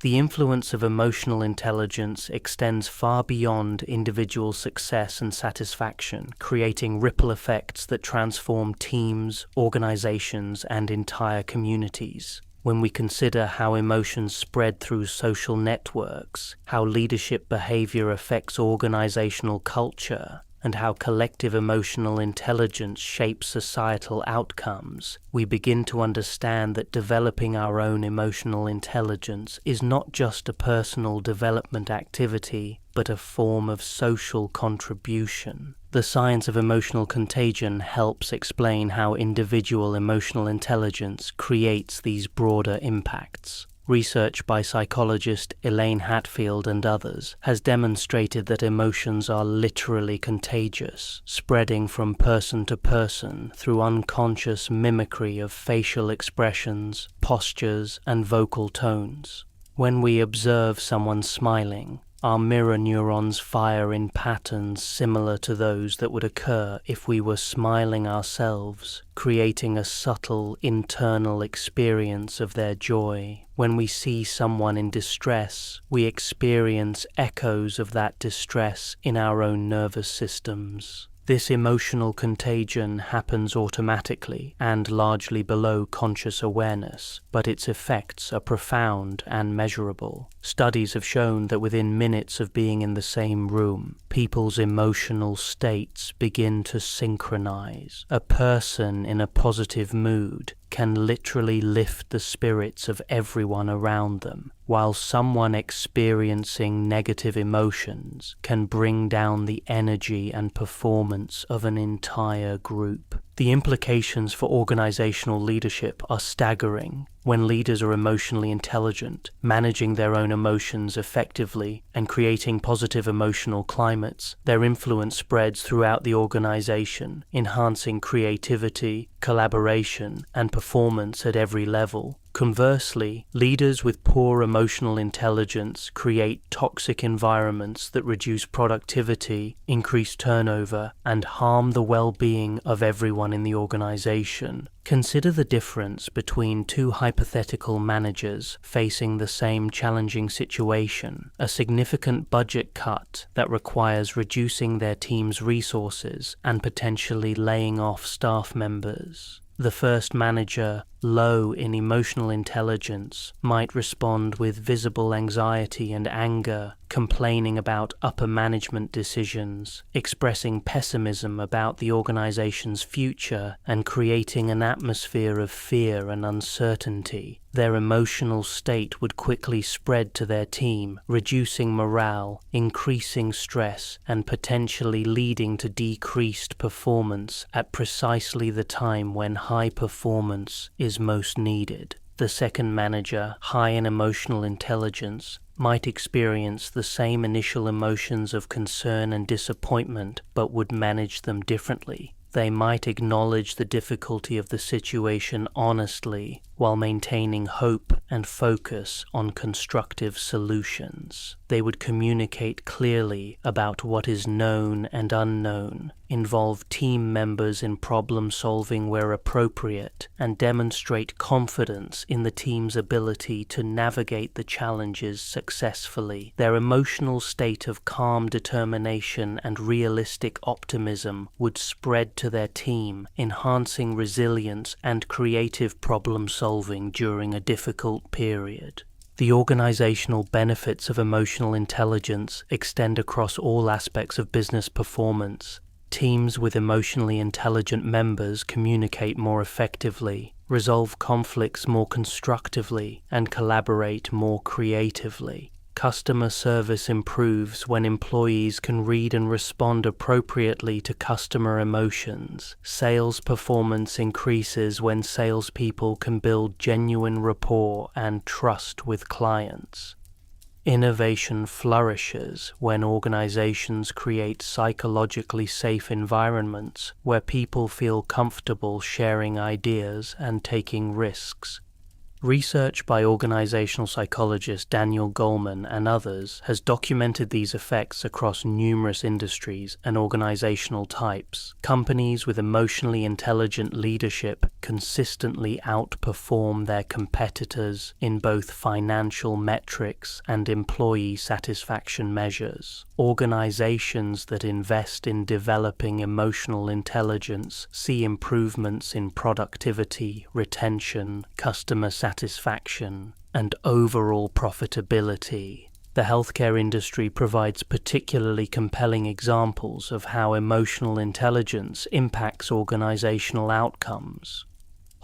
The influence of emotional intelligence extends far beyond individual success and satisfaction, creating ripple effects that transform teams, organizations, and entire communities. When we consider how emotions spread through social networks, how leadership behavior affects organizational culture, and how collective emotional intelligence shapes societal outcomes, we begin to understand that developing our own emotional intelligence is not just a personal development activity, but a form of social contribution. The science of emotional contagion helps explain how individual emotional intelligence creates these broader impacts. Research by psychologist Elaine Hatfield and others has demonstrated that emotions are literally contagious, spreading from person to person through unconscious mimicry of facial expressions, postures, and vocal tones. When we observe someone smiling, our mirror neurons fire in patterns similar to those that would occur if we were smiling ourselves, creating a subtle internal experience of their joy. When we see someone in distress, we experience echoes of that distress in our own nervous systems. This emotional contagion happens automatically and largely below conscious awareness, but its effects are profound and measurable. Studies have shown that within minutes of being in the same room, people's emotional states begin to synchronize. A person in a positive mood can literally lift the spirits of everyone around them, while someone experiencing negative emotions can bring down the energy and performance of an entire group. The implications for organizational leadership are staggering. When leaders are emotionally intelligent, managing their own emotions effectively, and creating positive emotional climates, their influence spreads throughout the organization, enhancing creativity, collaboration, and performance at every level. Conversely, leaders with poor emotional intelligence create toxic environments that reduce productivity, increase turnover, and harm the well-being of everyone in the organization. Consider the difference between two hypothetical managers facing the same challenging situation: a significant budget cut that requires reducing their team's resources and potentially laying off staff members. The first manager, low in emotional intelligence, might respond with visible anxiety and anger, complaining about upper management decisions, expressing pessimism about the organization's future, and creating an atmosphere of fear and uncertainty. Their emotional state would quickly spread to their team, reducing morale, increasing stress, and potentially leading to decreased performance at precisely the time when high performance is most needed. The second manager, high in emotional intelligence, might experience the same initial emotions of concern and disappointment, but would manage them differently. They might acknowledge the difficulty of the situation honestly, while maintaining hope and focus on constructive solutions. They would communicate clearly about what is known and unknown, involve team members in problem solving where appropriate, and demonstrate confidence in the team's ability to navigate the challenges successfully. Their emotional state of calm determination and realistic optimism would spread to their team, enhancing resilience and creative problem solving during a difficult period. The organizational benefits of emotional intelligence extend across all aspects of business performance. Teams with emotionally intelligent members communicate more effectively, resolve conflicts more constructively, and collaborate more creatively. Customer service improves when employees can read and respond appropriately to customer emotions. Sales performance increases when salespeople can build genuine rapport and trust with clients. Innovation flourishes when organizations create psychologically safe environments where people feel comfortable sharing ideas and taking risks. Research by organizational psychologist Daniel Goleman and others has documented these effects across numerous industries and organizational types. Companies with emotionally intelligent leadership consistently outperform their competitors in both financial metrics and employee satisfaction measures. Organizations that invest in developing emotional intelligence see improvements in productivity, retention, customer satisfaction, satisfaction, and overall profitability. The healthcare industry provides particularly compelling examples of how emotional intelligence impacts organizational outcomes.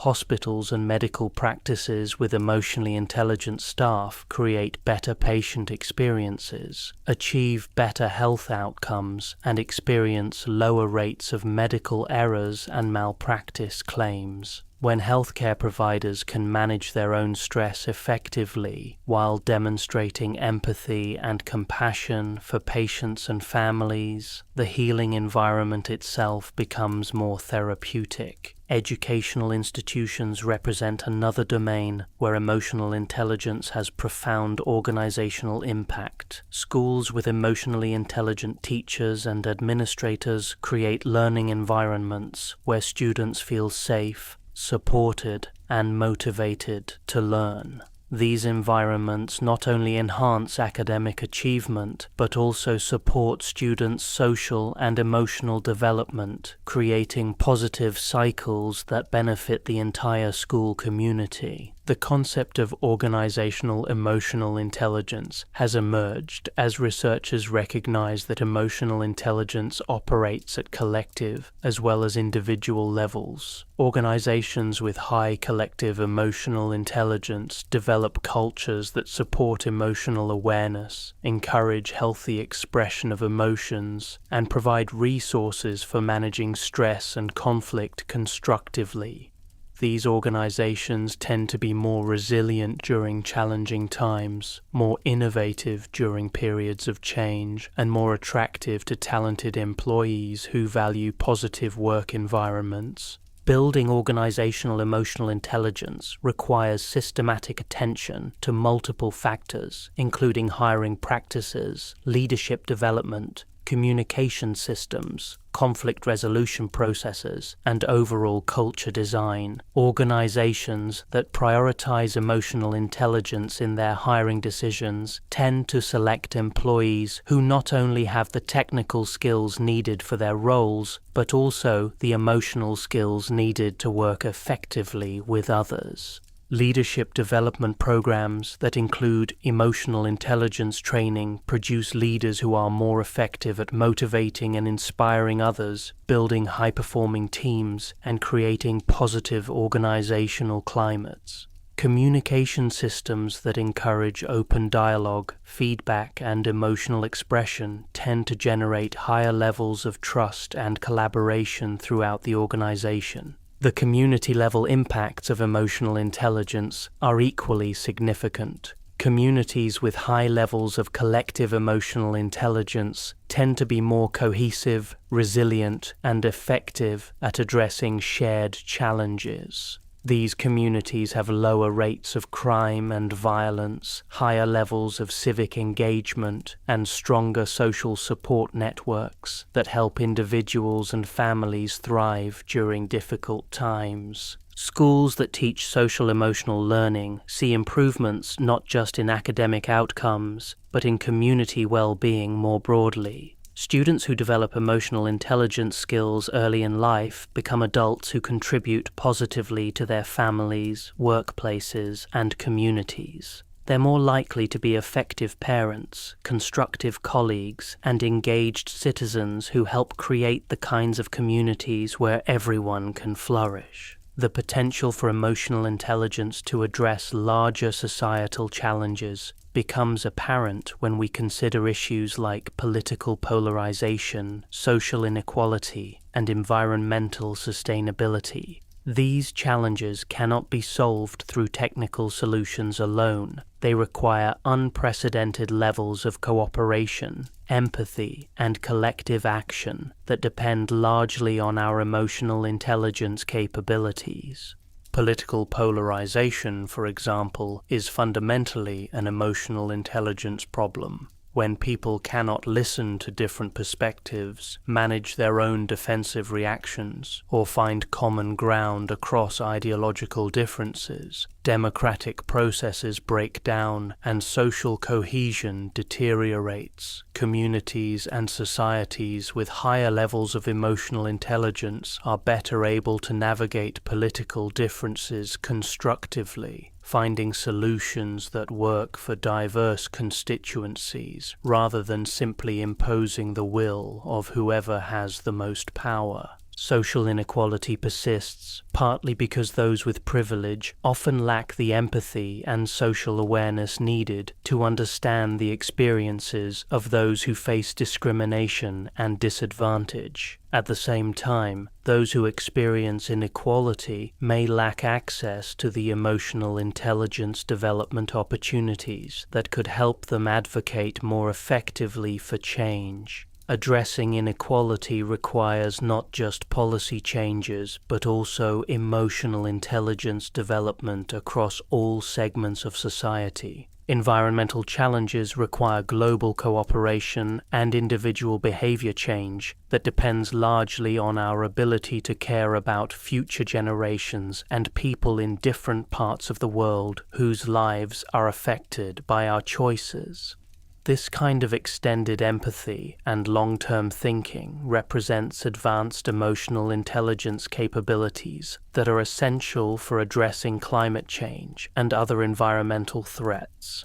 Hospitals and medical practices with emotionally intelligent staff create better patient experiences, achieve better health outcomes, and experience lower rates of medical errors and malpractice claims. When healthcare providers can manage their own stress effectively while demonstrating empathy and compassion for patients and families, the healing environment itself becomes more therapeutic. Educational institutions represent another domain where emotional intelligence has profound organizational impact. Schools with emotionally intelligent teachers and administrators create learning environments where students feel safe, supported, and motivated to learn. These environments not only enhance academic achievement, but also support students' social and emotional development, creating positive cycles that benefit the entire school community. The concept of organizational emotional intelligence has emerged as researchers recognize that emotional intelligence operates at collective as well as individual levels. Organizations with high collective emotional intelligence develop cultures that support emotional awareness, encourage healthy expression of emotions, and provide resources for managing stress and conflict constructively. These organizations tend to be more resilient during challenging times, more innovative during periods of change, and more attractive to talented employees who value positive work environments. Building organizational emotional intelligence requires systematic attention to multiple factors, including hiring practices, leadership development, communication systems, conflict resolution processes, and overall culture design. Organizations that prioritize emotional intelligence in their hiring decisions tend to select employees who not only have the technical skills needed for their roles, but also the emotional skills needed to work effectively with others. Leadership development programs that include emotional intelligence training produce leaders who are more effective at motivating and inspiring others, building high-performing teams, and creating positive organizational climates. Communication systems that encourage open dialogue, feedback, and emotional expression tend to generate higher levels of trust and collaboration throughout the organization. The community-level impacts of emotional intelligence are equally significant. Communities with high levels of collective emotional intelligence tend to be more cohesive, resilient, and effective at addressing shared challenges. These communities have lower rates of crime and violence, higher levels of civic engagement, and stronger social support networks that help individuals and families thrive during difficult times. Schools that teach social-emotional learning see improvements not just in academic outcomes, but in community well-being more broadly. Students who develop emotional intelligence skills early in life become adults who contribute positively to their families, workplaces, and communities. They're more likely to be effective parents, constructive colleagues, and engaged citizens who help create the kinds of communities where everyone can flourish. The potential for emotional intelligence to address larger societal challenges becomes apparent when we consider issues like political polarization, social inequality, and environmental sustainability. These challenges cannot be solved through technical solutions alone. They require unprecedented levels of cooperation, empathy, and collective action that depend largely on our emotional intelligence capabilities. Political polarization, for example, is fundamentally an emotional intelligence problem. When people cannot listen to different perspectives, manage their own defensive reactions, or find common ground across ideological differences, democratic processes break down and social cohesion deteriorates. Communities and societies with higher levels of emotional intelligence are better able to navigate political differences constructively, finding solutions that work for diverse constituencies rather than simply imposing the will of whoever has the most power. Social inequality persists, partly because those with privilege often lack the empathy and social awareness needed to understand the experiences of those who face discrimination and disadvantage. At the same time, those who experience inequality may lack access to the emotional intelligence development opportunities that could help them advocate more effectively for change. Addressing inequality requires not just policy changes, but also emotional intelligence development across all segments of society. Environmental challenges require global cooperation and individual behavior change that depends largely on our ability to care about future generations and people in different parts of the world whose lives are affected by our choices. This kind of extended empathy and long-term thinking represents advanced emotional intelligence capabilities that are essential for addressing climate change and other environmental threats.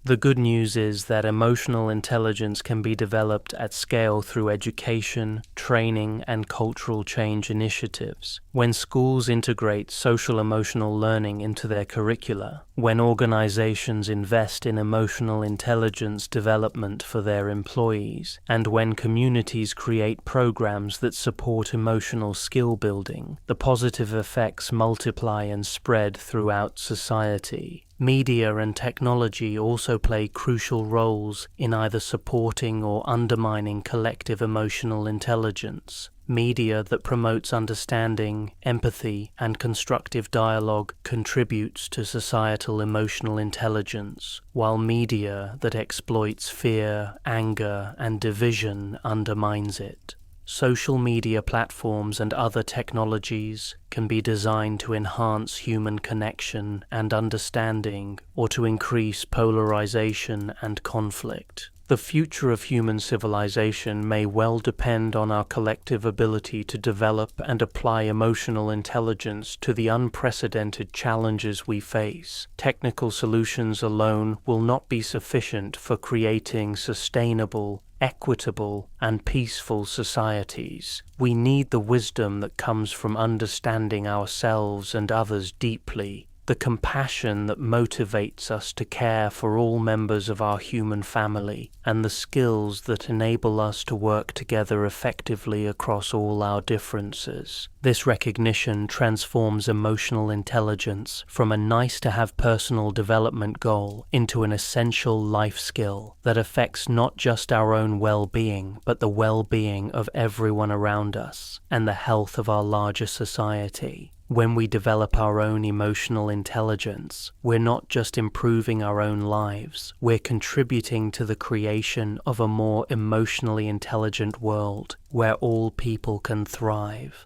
The good news is that emotional intelligence can be developed at scale through education, training, and cultural change initiatives. When schools integrate social-emotional learning into their curricula, when organizations invest in emotional intelligence development for their employees, and when communities create programs that support emotional skill building, the positive effects multiply and spread throughout society. Media and technology also play crucial roles in either supporting or undermining collective emotional intelligence. Media that promotes understanding, empathy, and constructive dialogue contributes to societal emotional intelligence, while media that exploits fear, anger, and division undermines it. Social media platforms and other technologies can be designed to enhance human connection and understanding, or to increase polarization and conflict. The future of human civilization may well depend on our collective ability to develop and apply emotional intelligence to the unprecedented challenges we face. Technical solutions alone will not be sufficient for creating sustainable, equitable, and peaceful societies. We need the wisdom that comes from understanding ourselves and others deeply, the compassion that motivates us to care for all members of our human family, and the skills that enable us to work together effectively across all our differences. This recognition transforms emotional intelligence from a nice-to-have personal development goal into an essential life skill that affects not just our own well-being, but the well-being of everyone around us and the health of our larger society. When we develop our own emotional intelligence, we're not just improving our own lives, we're contributing to the creation of a more emotionally intelligent world where all people can thrive.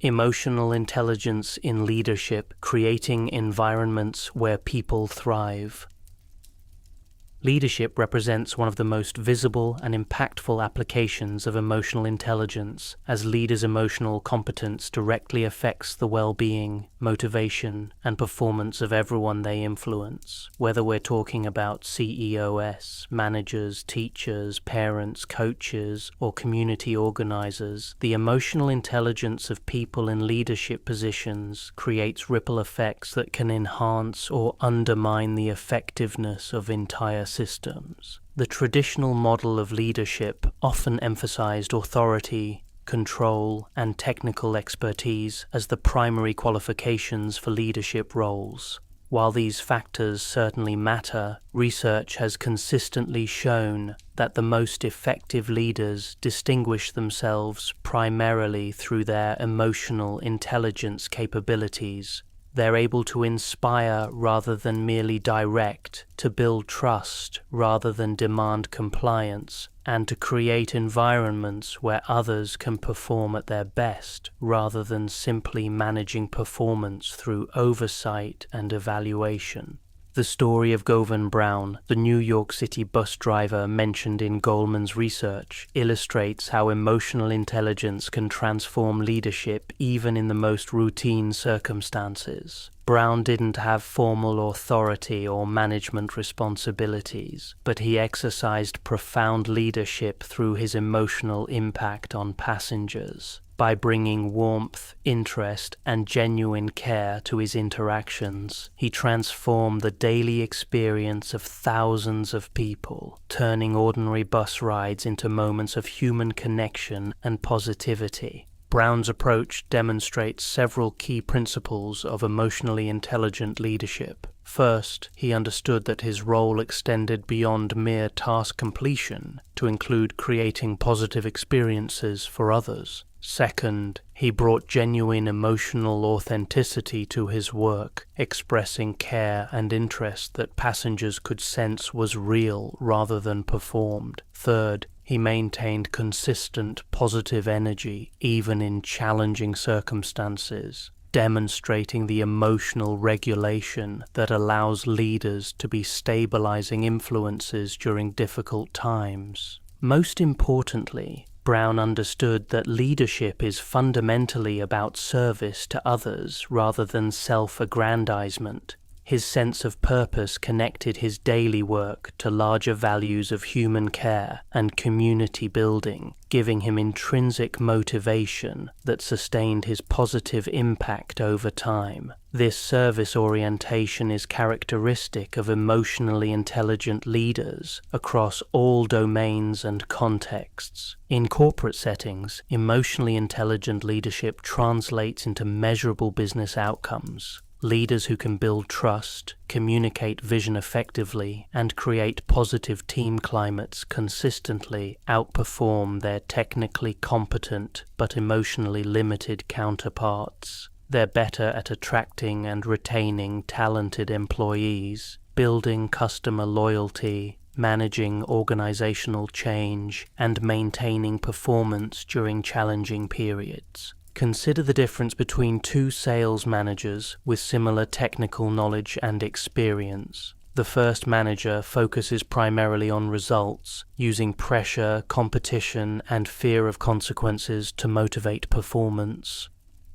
Emotional intelligence in leadership, creating environments where people thrive. Leadership represents one of the most visible and impactful applications of emotional intelligence, as leaders' emotional competence directly affects the well-being, motivation, and performance of everyone they influence. Whether we're talking about CEOs, managers, teachers, parents, coaches, or community organizers, the emotional intelligence of people in leadership positions creates ripple effects that can enhance or undermine the effectiveness of entire systems. The traditional model of leadership often emphasized authority, control, and technical expertise as the primary qualifications for leadership roles. While these factors certainly matter, research has consistently shown that the most effective leaders distinguish themselves primarily through their emotional intelligence capabilities. They're able to inspire rather than merely direct, to build trust rather than demand compliance, and to create environments where others can perform at their best rather than simply managing performance through oversight and evaluation. The story of Govan Brown, the New York City bus driver mentioned in Goldman's research, illustrates how emotional intelligence can transform leadership even in the most routine circumstances. Brown didn't have formal authority or management responsibilities, but he exercised profound leadership through his emotional impact on passengers. By bringing warmth, interest, and genuine care to his interactions, he transformed the daily experience of thousands of people, turning ordinary bus rides into moments of human connection and positivity. Brown's approach demonstrates several key principles of emotionally intelligent leadership. First, he understood that his role extended beyond mere task completion to include creating positive experiences for others. Second, he brought genuine emotional authenticity to his work, expressing care and interest that passengers could sense was real rather than performed. Third, he maintained consistent positive energy even in challenging circumstances, demonstrating the emotional regulation that allows leaders to be stabilizing influences during difficult times. Most importantly, Brown understood that leadership is fundamentally about service to others rather than self-aggrandizement. His sense of purpose connected his daily work to larger values of human care and community building, giving him intrinsic motivation that sustained his positive impact over time. This service orientation is characteristic of emotionally intelligent leaders across all domains and contexts. In corporate settings, emotionally intelligent leadership translates into measurable business outcomes. Leaders who can build trust, communicate vision effectively, and create positive team climates consistently outperform their technically competent but emotionally limited counterparts. They're better at attracting and retaining talented employees, building customer loyalty, managing organizational change, and maintaining performance during challenging periods. Consider the difference between two sales managers with similar technical knowledge and experience. The first manager focuses primarily on results, using pressure, competition, and fear of consequences to motivate performance.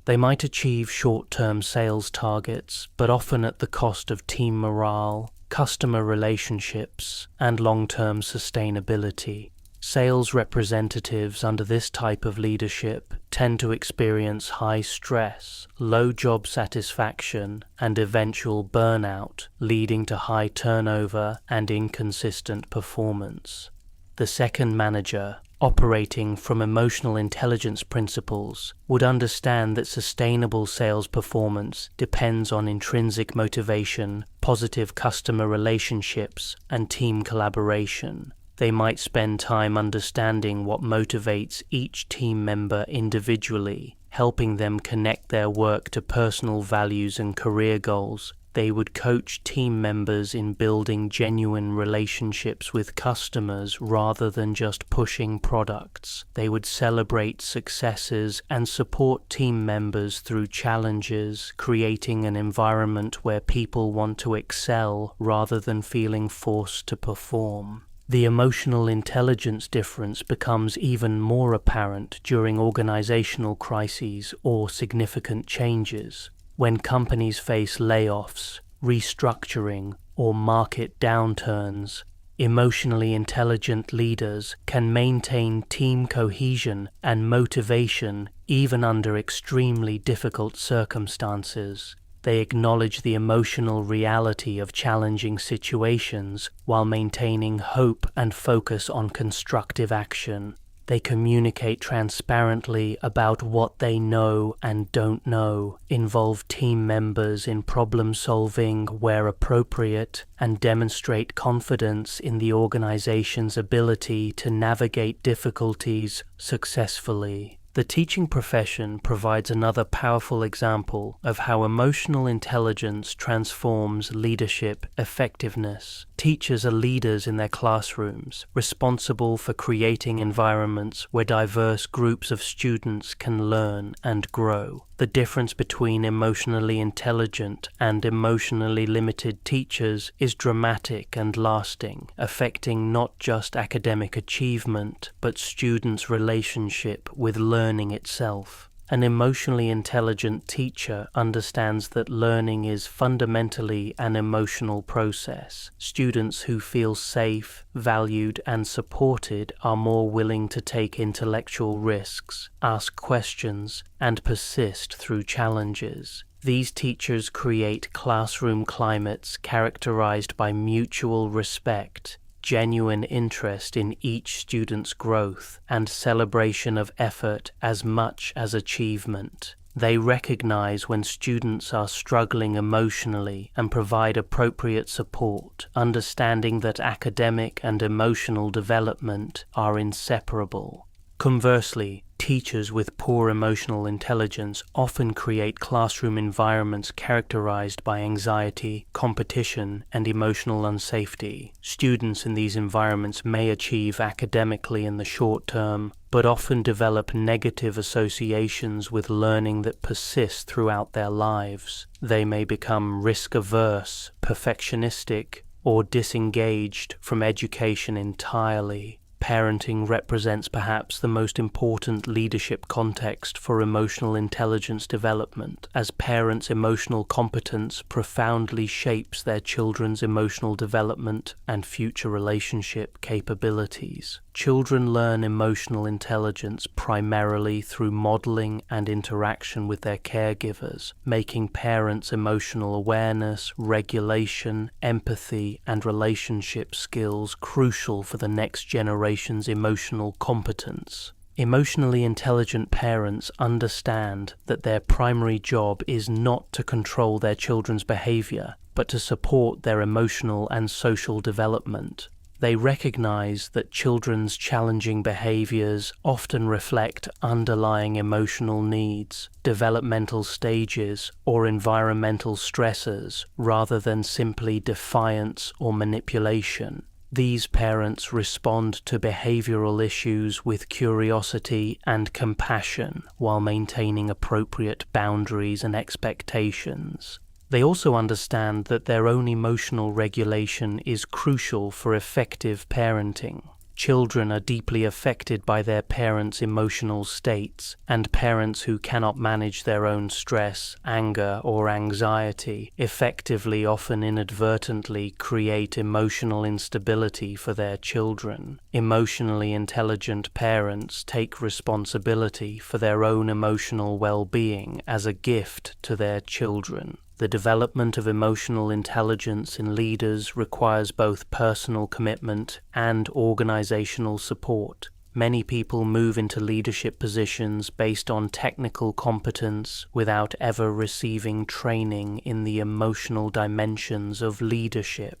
They might achieve short-term sales targets, but often at the cost of team morale, customer relationships, and long-term sustainability. Sales representatives under this type of leadership tend to experience high stress, low job satisfaction, and eventual burnout, leading to high turnover and inconsistent performance. The second manager, operating from emotional intelligence principles, would understand that sustainable sales performance depends on intrinsic motivation, positive customer relationships, and team collaboration. They might spend time understanding what motivates each team member individually, helping them connect their work to personal values and career goals. They would coach team members in building genuine relationships with customers rather than just pushing products. They would celebrate successes and support team members through challenges, creating an environment where people want to excel rather than feeling forced to perform. The emotional intelligence difference becomes even more apparent during organizational crises or significant changes. When companies face layoffs, restructuring, or market downturns, emotionally intelligent leaders can maintain team cohesion and motivation even under extremely difficult circumstances. They acknowledge the emotional reality of challenging situations while maintaining hope and focus on constructive action. They communicate transparently about what they know and don't know, involve team members in problem solving where appropriate, and demonstrate confidence in the organization's ability to navigate difficulties successfully. The teaching profession provides another powerful example of how emotional intelligence transforms leadership effectiveness. Teachers are leaders in their classrooms, responsible for creating environments where diverse groups of students can learn and grow. The difference between emotionally intelligent and emotionally limited teachers is dramatic and lasting, affecting not just academic achievement, but students' relationship with learning itself. An emotionally intelligent teacher understands that learning is fundamentally an emotional process. Students who feel safe, valued, and supported are more willing to take intellectual risks, ask questions, and persist through challenges. These teachers create classroom climates characterized by mutual respect, genuine interest in each student's growth, and celebration of effort as much as achievement. They recognize when students are struggling emotionally and provide appropriate support, understanding that academic and emotional development are inseparable. Conversely, teachers with poor emotional intelligence often create classroom environments characterized by anxiety, competition, and emotional unsafety. Students in these environments may achieve academically in the short term, but often develop negative associations with learning that persist throughout their lives. They may become risk-averse, perfectionistic, or disengaged from education entirely. Parenting represents perhaps the most important leadership context for emotional intelligence development, as parents' emotional competence profoundly shapes their children's emotional development and future relationship capabilities. Children learn emotional intelligence primarily through modeling and interaction with their caregivers, making parents' emotional awareness, regulation, empathy, and relationship skills crucial for the next generation's emotional competence. Emotionally intelligent parents understand that their primary job is not to control their children's behavior, but to support their emotional and social development. They recognize that children's challenging behaviors often reflect underlying emotional needs, developmental stages, or environmental stressors, rather than simply defiance or manipulation. These parents respond to behavioral issues with curiosity and compassion while maintaining appropriate boundaries and expectations. They also understand that their own emotional regulation is crucial for effective parenting. Children are deeply affected by their parents' emotional states, and parents who cannot manage their own stress, anger, or anxiety effectively often inadvertently create emotional instability for their children. Emotionally intelligent parents take responsibility for their own emotional well-being as a gift to their children. The development of emotional intelligence in leaders requires both personal commitment and organizational support. Many people move into leadership positions based on technical competence without ever receiving training in the emotional dimensions of leadership.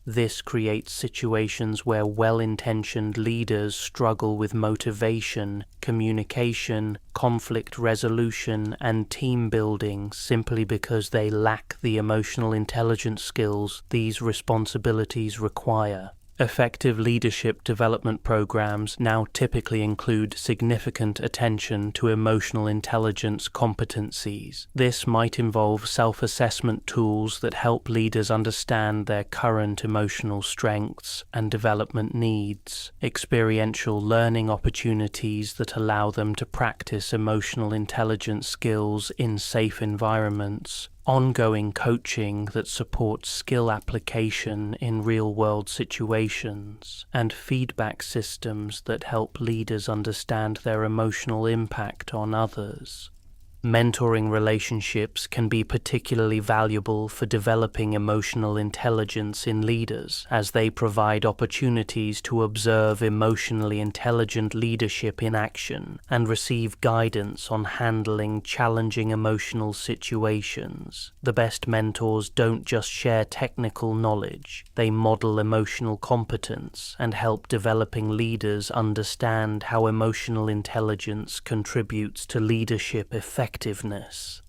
This creates situations where well-intentioned leaders struggle with motivation, communication, conflict resolution, and team building simply because they lack the emotional intelligence skills these responsibilities require. Effective leadership development programs now typically include significant attention to emotional intelligence competencies. This might involve self-assessment tools that help leaders understand their current emotional strengths and development needs, experiential learning opportunities that allow them to practice emotional intelligence skills in safe environments, ongoing coaching that supports skill application in real-world situations, and feedback systems that help leaders understand their emotional impact on others. Mentoring relationships can be particularly valuable for developing emotional intelligence in leaders, as they provide opportunities to observe emotionally intelligent leadership in action and receive guidance on handling challenging emotional situations. The best mentors don't just share technical knowledge, they model emotional competence and help developing leaders understand how emotional intelligence contributes to leadership effectiveness.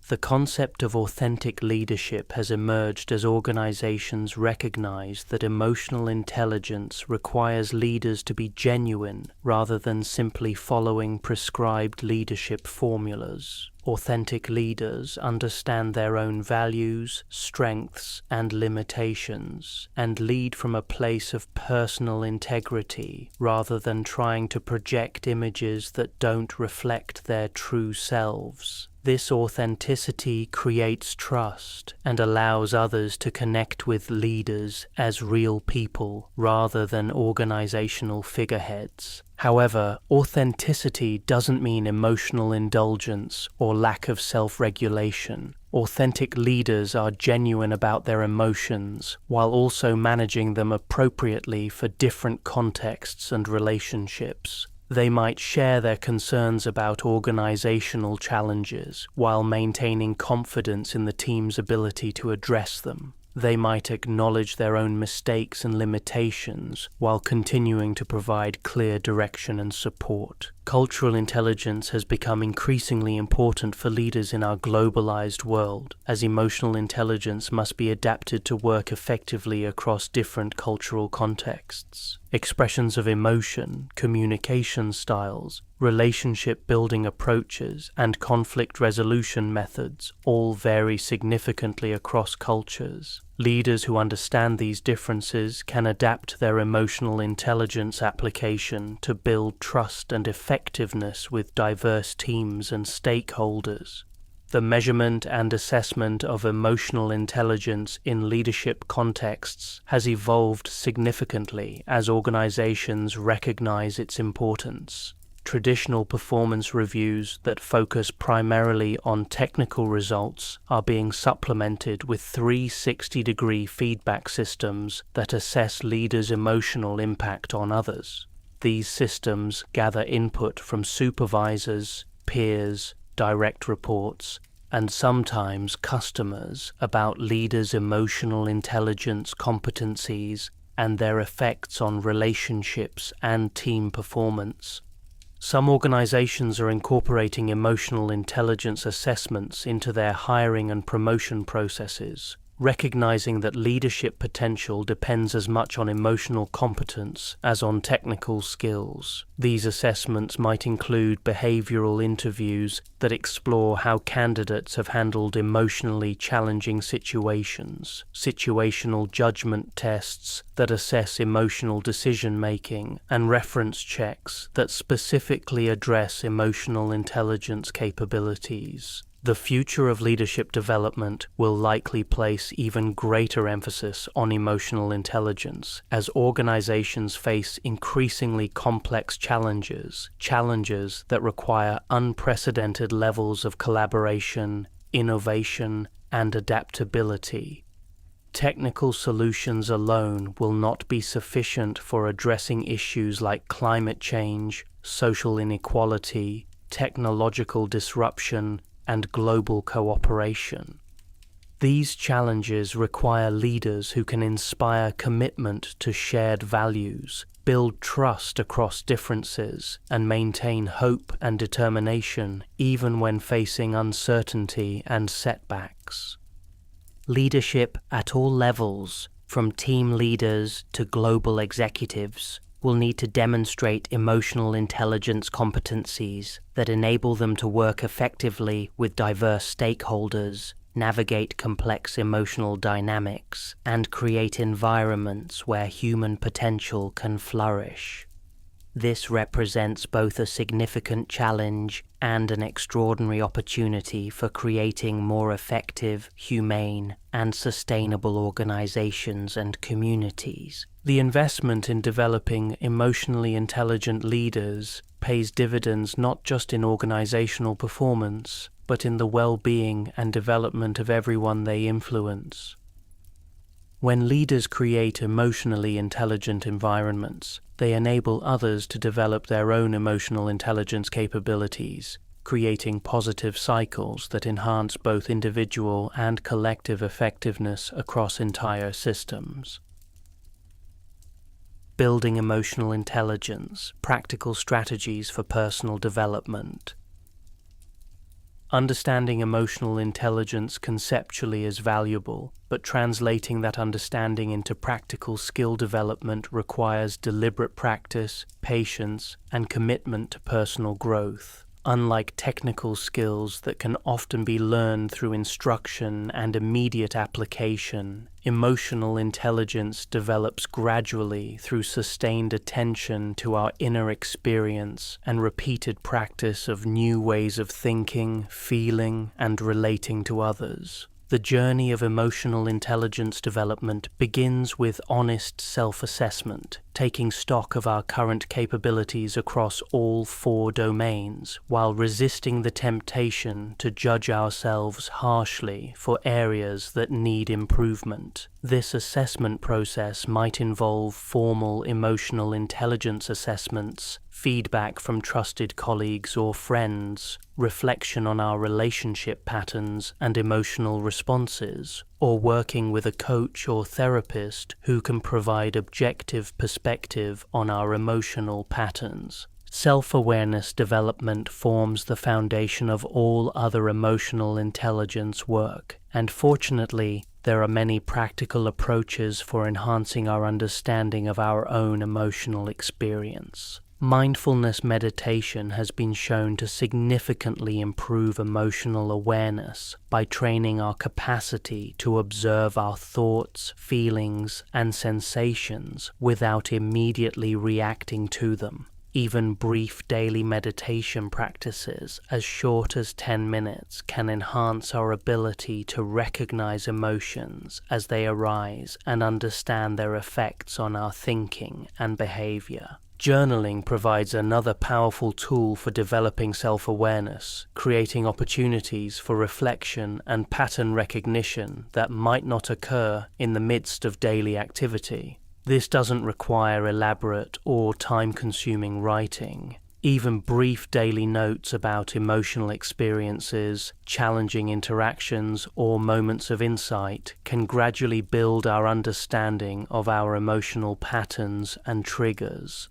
The concept of authentic leadership has emerged as organizations recognize that emotional intelligence requires leaders to be genuine rather than simply following prescribed leadership formulas. Authentic leaders understand their own values, strengths, and limitations, and lead from a place of personal integrity rather than trying to project images that don't reflect their true selves. This authenticity creates trust and allows others to connect with leaders as real people rather than organizational figureheads. However, authenticity doesn't mean emotional indulgence or lack of self-regulation. Authentic leaders are genuine about their emotions while also managing them appropriately for different contexts and relationships. They might share their concerns about organizational challenges while maintaining confidence in the team's ability to address them. They might acknowledge their own mistakes and limitations while continuing to provide clear direction and support. Cultural intelligence has become increasingly important for leaders in our globalized world, as emotional intelligence must be adapted to work effectively across different cultural contexts. Expressions of emotion, communication styles, relationship-building approaches, and conflict resolution methods all vary significantly across cultures. Leaders who understand these differences can adapt their emotional intelligence application to build trust and effectiveness with diverse teams and stakeholders. The measurement and assessment of emotional intelligence in leadership contexts has evolved significantly as organizations recognize its importance. Traditional performance reviews that focus primarily on technical results are being supplemented with 360-degree feedback systems that assess leaders' emotional impact on others. These systems gather input from supervisors, peers, direct reports, and sometimes customers about leaders' emotional intelligence competencies and their effects on relationships and team performance. Some organizations are incorporating emotional intelligence assessments into their hiring and promotion processes, recognizing that leadership potential depends as much on emotional competence as on technical skills. These assessments might include behavioral interviews that explore how candidates have handled emotionally challenging situations, situational judgment tests that assess emotional decision-making, and reference checks that specifically address emotional intelligence capabilities. The future of leadership development will likely place even greater emphasis on emotional intelligence as organizations face increasingly complex challenges that require unprecedented levels of collaboration, innovation, and adaptability. Technical solutions alone will not be sufficient for addressing issues like climate change, social inequality, technological disruption, and global cooperation. These challenges require leaders who can inspire commitment to shared values, build trust across differences, and maintain hope and determination even when facing uncertainty and setbacks. Leadership at all levels, from team leaders to global executives, will need to demonstrate emotional intelligence competencies that enable them to work effectively with diverse stakeholders, navigate complex emotional dynamics, and create environments where human potential can flourish. This represents both a significant challenge and an extraordinary opportunity for creating more effective, humane, and sustainable organizations and communities. The investment in developing emotionally intelligent leaders pays dividends not just in organizational performance, but in the well-being and development of everyone they influence. When leaders create emotionally intelligent environments, they enable others to develop their own emotional intelligence capabilities, creating positive cycles that enhance both individual and collective effectiveness across entire systems. Building emotional intelligence, practical strategies for personal development. Understanding emotional intelligence conceptually is valuable, but translating that understanding into practical skill development requires deliberate practice, patience, and commitment to personal growth. Unlike technical skills that can often be learned through instruction and immediate application, emotional intelligence develops gradually through sustained attention to our inner experience and repeated practice of new ways of thinking, feeling, and relating to others. The journey of emotional intelligence development begins with honest self-assessment, taking stock of our current capabilities across all 4 domains, while resisting the temptation to judge ourselves harshly for areas that need improvement. This assessment process might involve formal emotional intelligence assessments, feedback from trusted colleagues or friends, reflection on our relationship patterns and emotional responses, or working with a coach or therapist who can provide objective perspective on our emotional patterns. Self-awareness development forms the foundation of all other emotional intelligence work, and fortunately, there are many practical approaches for enhancing our understanding of our own emotional experience. Mindfulness meditation has been shown to significantly improve emotional awareness by training our capacity to observe our thoughts, feelings, and sensations without immediately reacting to them. Even brief daily meditation practices, as short as 10 minutes, can enhance our ability to recognize emotions as they arise and understand their effects on our thinking and behavior. Journaling provides another powerful tool for developing self-awareness, creating opportunities for reflection and pattern recognition that might not occur in the midst of daily activity. This doesn't require elaborate or time-consuming writing. Even brief daily notes about emotional experiences, challenging interactions, or moments of insight can gradually build our understanding of our emotional patterns and triggers.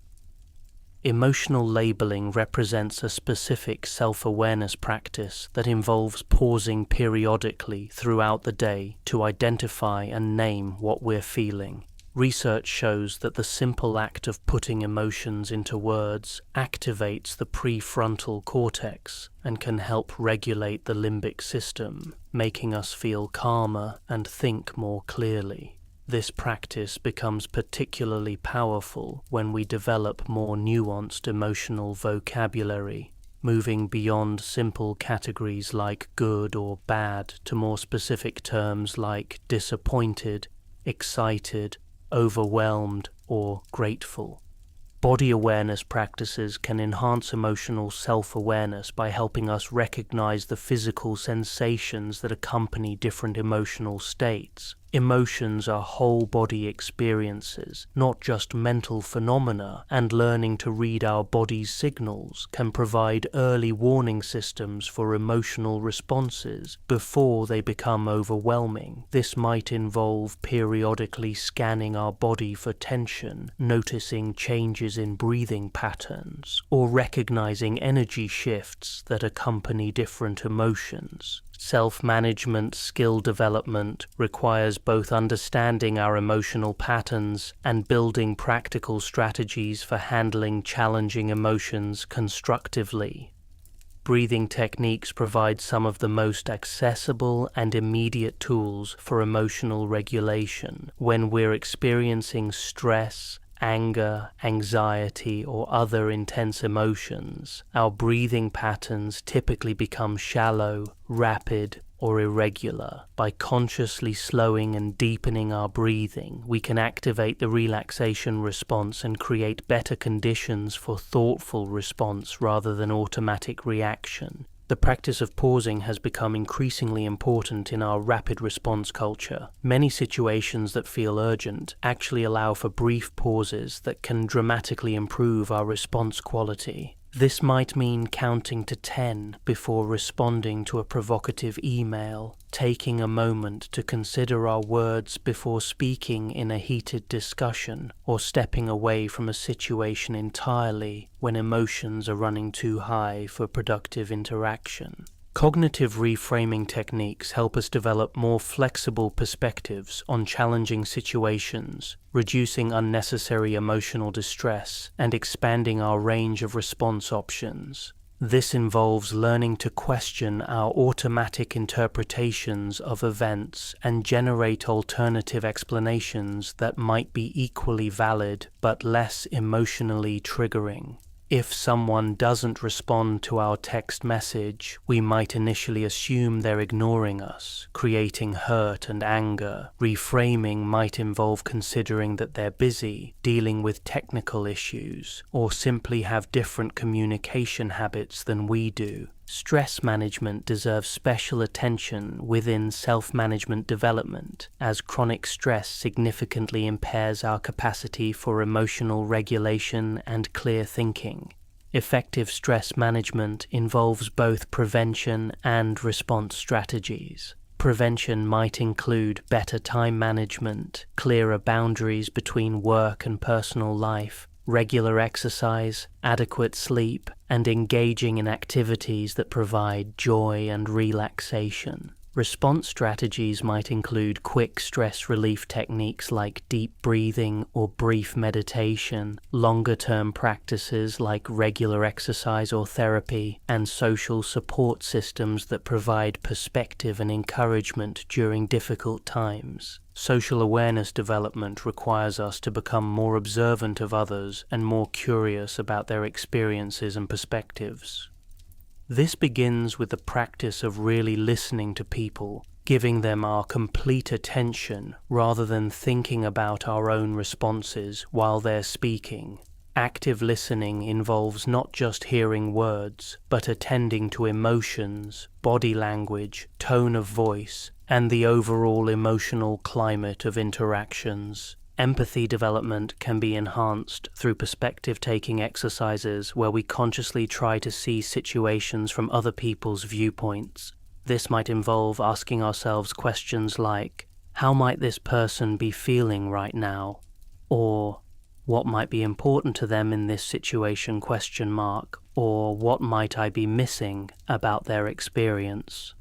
Emotional labeling represents a specific self-awareness practice that involves pausing periodically throughout the day to identify and name what we're feeling. Research shows that the simple act of putting emotions into words activates the prefrontal cortex and can help regulate the limbic system, making us feel calmer and think more clearly. This practice becomes particularly powerful when we develop more nuanced emotional vocabulary, moving beyond simple categories like good or bad to more specific terms like disappointed, excited, overwhelmed, or grateful. Body awareness practices can enhance emotional self-awareness by helping us recognize the physical sensations that accompany different emotional states. Emotions are whole body experiences, not just mental phenomena, and learning to read our body's signals can provide early warning systems for emotional responses before they become overwhelming. This might involve periodically scanning our body for tension, noticing changes in breathing patterns, or recognizing energy shifts that accompany different emotions. Self-management skill development requires both understanding our emotional patterns and building practical strategies for handling challenging emotions constructively. Breathing techniques provide some of the most accessible and immediate tools for emotional regulation when we're experiencing stress, anger, anxiety, or other intense emotions. Our breathing patterns typically become shallow, rapid, or irregular. By consciously slowing and deepening our breathing, we can activate the relaxation response and create better conditions for thoughtful response rather than automatic reaction. The practice of pausing has become increasingly important in our rapid response culture. Many situations that feel urgent actually allow for brief pauses that can dramatically improve our response quality. This might mean counting to 10 before responding to a provocative email, taking a moment to consider our words before speaking in a heated discussion, or stepping away from a situation entirely when emotions are running too high for productive interaction. Cognitive reframing techniques help us develop more flexible perspectives on challenging situations, reducing unnecessary emotional distress and expanding our range of response options. This involves learning to question our automatic interpretations of events and generate alternative explanations that might be equally valid but less emotionally triggering. If someone doesn't respond to our text message, we might initially assume they're ignoring us, creating hurt and anger. Reframing might involve considering that they're busy, dealing with technical issues, or simply have different communication habits than we do. Stress management deserves special attention within self-management development, as chronic stress significantly impairs our capacity for emotional regulation and clear thinking. Effective stress management involves both prevention and response strategies. Prevention might include better time management, clearer boundaries between work and personal life, regular exercise, adequate sleep, and engaging in activities that provide joy and relaxation. Response strategies might include quick stress relief techniques like deep breathing or brief meditation, longer-term practices like regular exercise or therapy, and social support systems that provide perspective and encouragement during difficult times. Social awareness development requires us to become more observant of others and more curious about their experiences and perspectives. This begins with the practice of really listening to people, giving them our complete attention rather than thinking about our own responses while they're speaking. Active listening involves not just hearing words, but attending to emotions, body language, tone of voice, and the overall emotional climate of interactions. Empathy development can be enhanced through perspective-taking exercises where we consciously try to see situations from other people's viewpoints. This might involve asking ourselves questions like, how might this person be feeling right now? Or, what might be important to them in this situation ? Or what might I be missing about their experience ?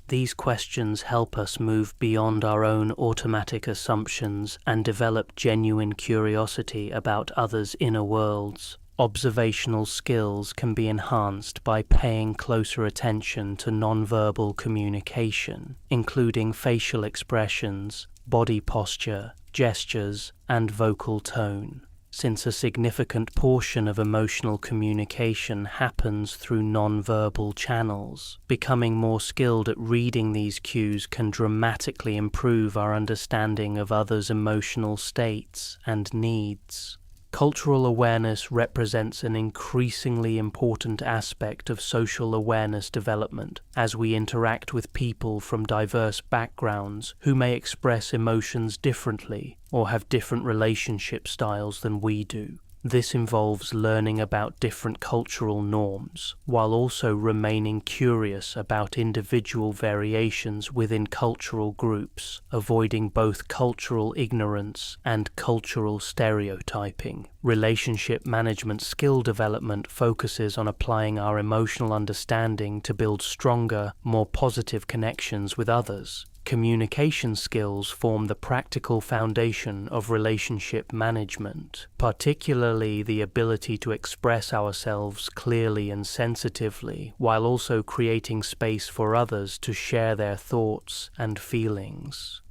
These questions help us move beyond our own automatic assumptions and develop genuine curiosity about others' inner worlds. Observational skills can be enhanced by paying closer attention to nonverbal communication, including facial expressions, body posture, gestures, and vocal tone. Since a significant portion of emotional communication happens through non-verbal channels, becoming more skilled at reading these cues can dramatically improve our understanding of others' emotional states and needs. Cultural awareness represents an increasingly important aspect of social awareness development as we interact with people from diverse backgrounds who may express emotions differently or have different relationship styles than we do. This involves learning about different cultural norms, while also remaining curious about individual variations within cultural groups, avoiding both cultural ignorance and cultural stereotyping. Relationship management skill development focuses on applying our emotional understanding to build stronger, more positive connections with others. Communication skills form the practical foundation of relationship management, particularly the ability to express ourselves clearly and sensitively, while also creating space for others to share their thoughts and feelings.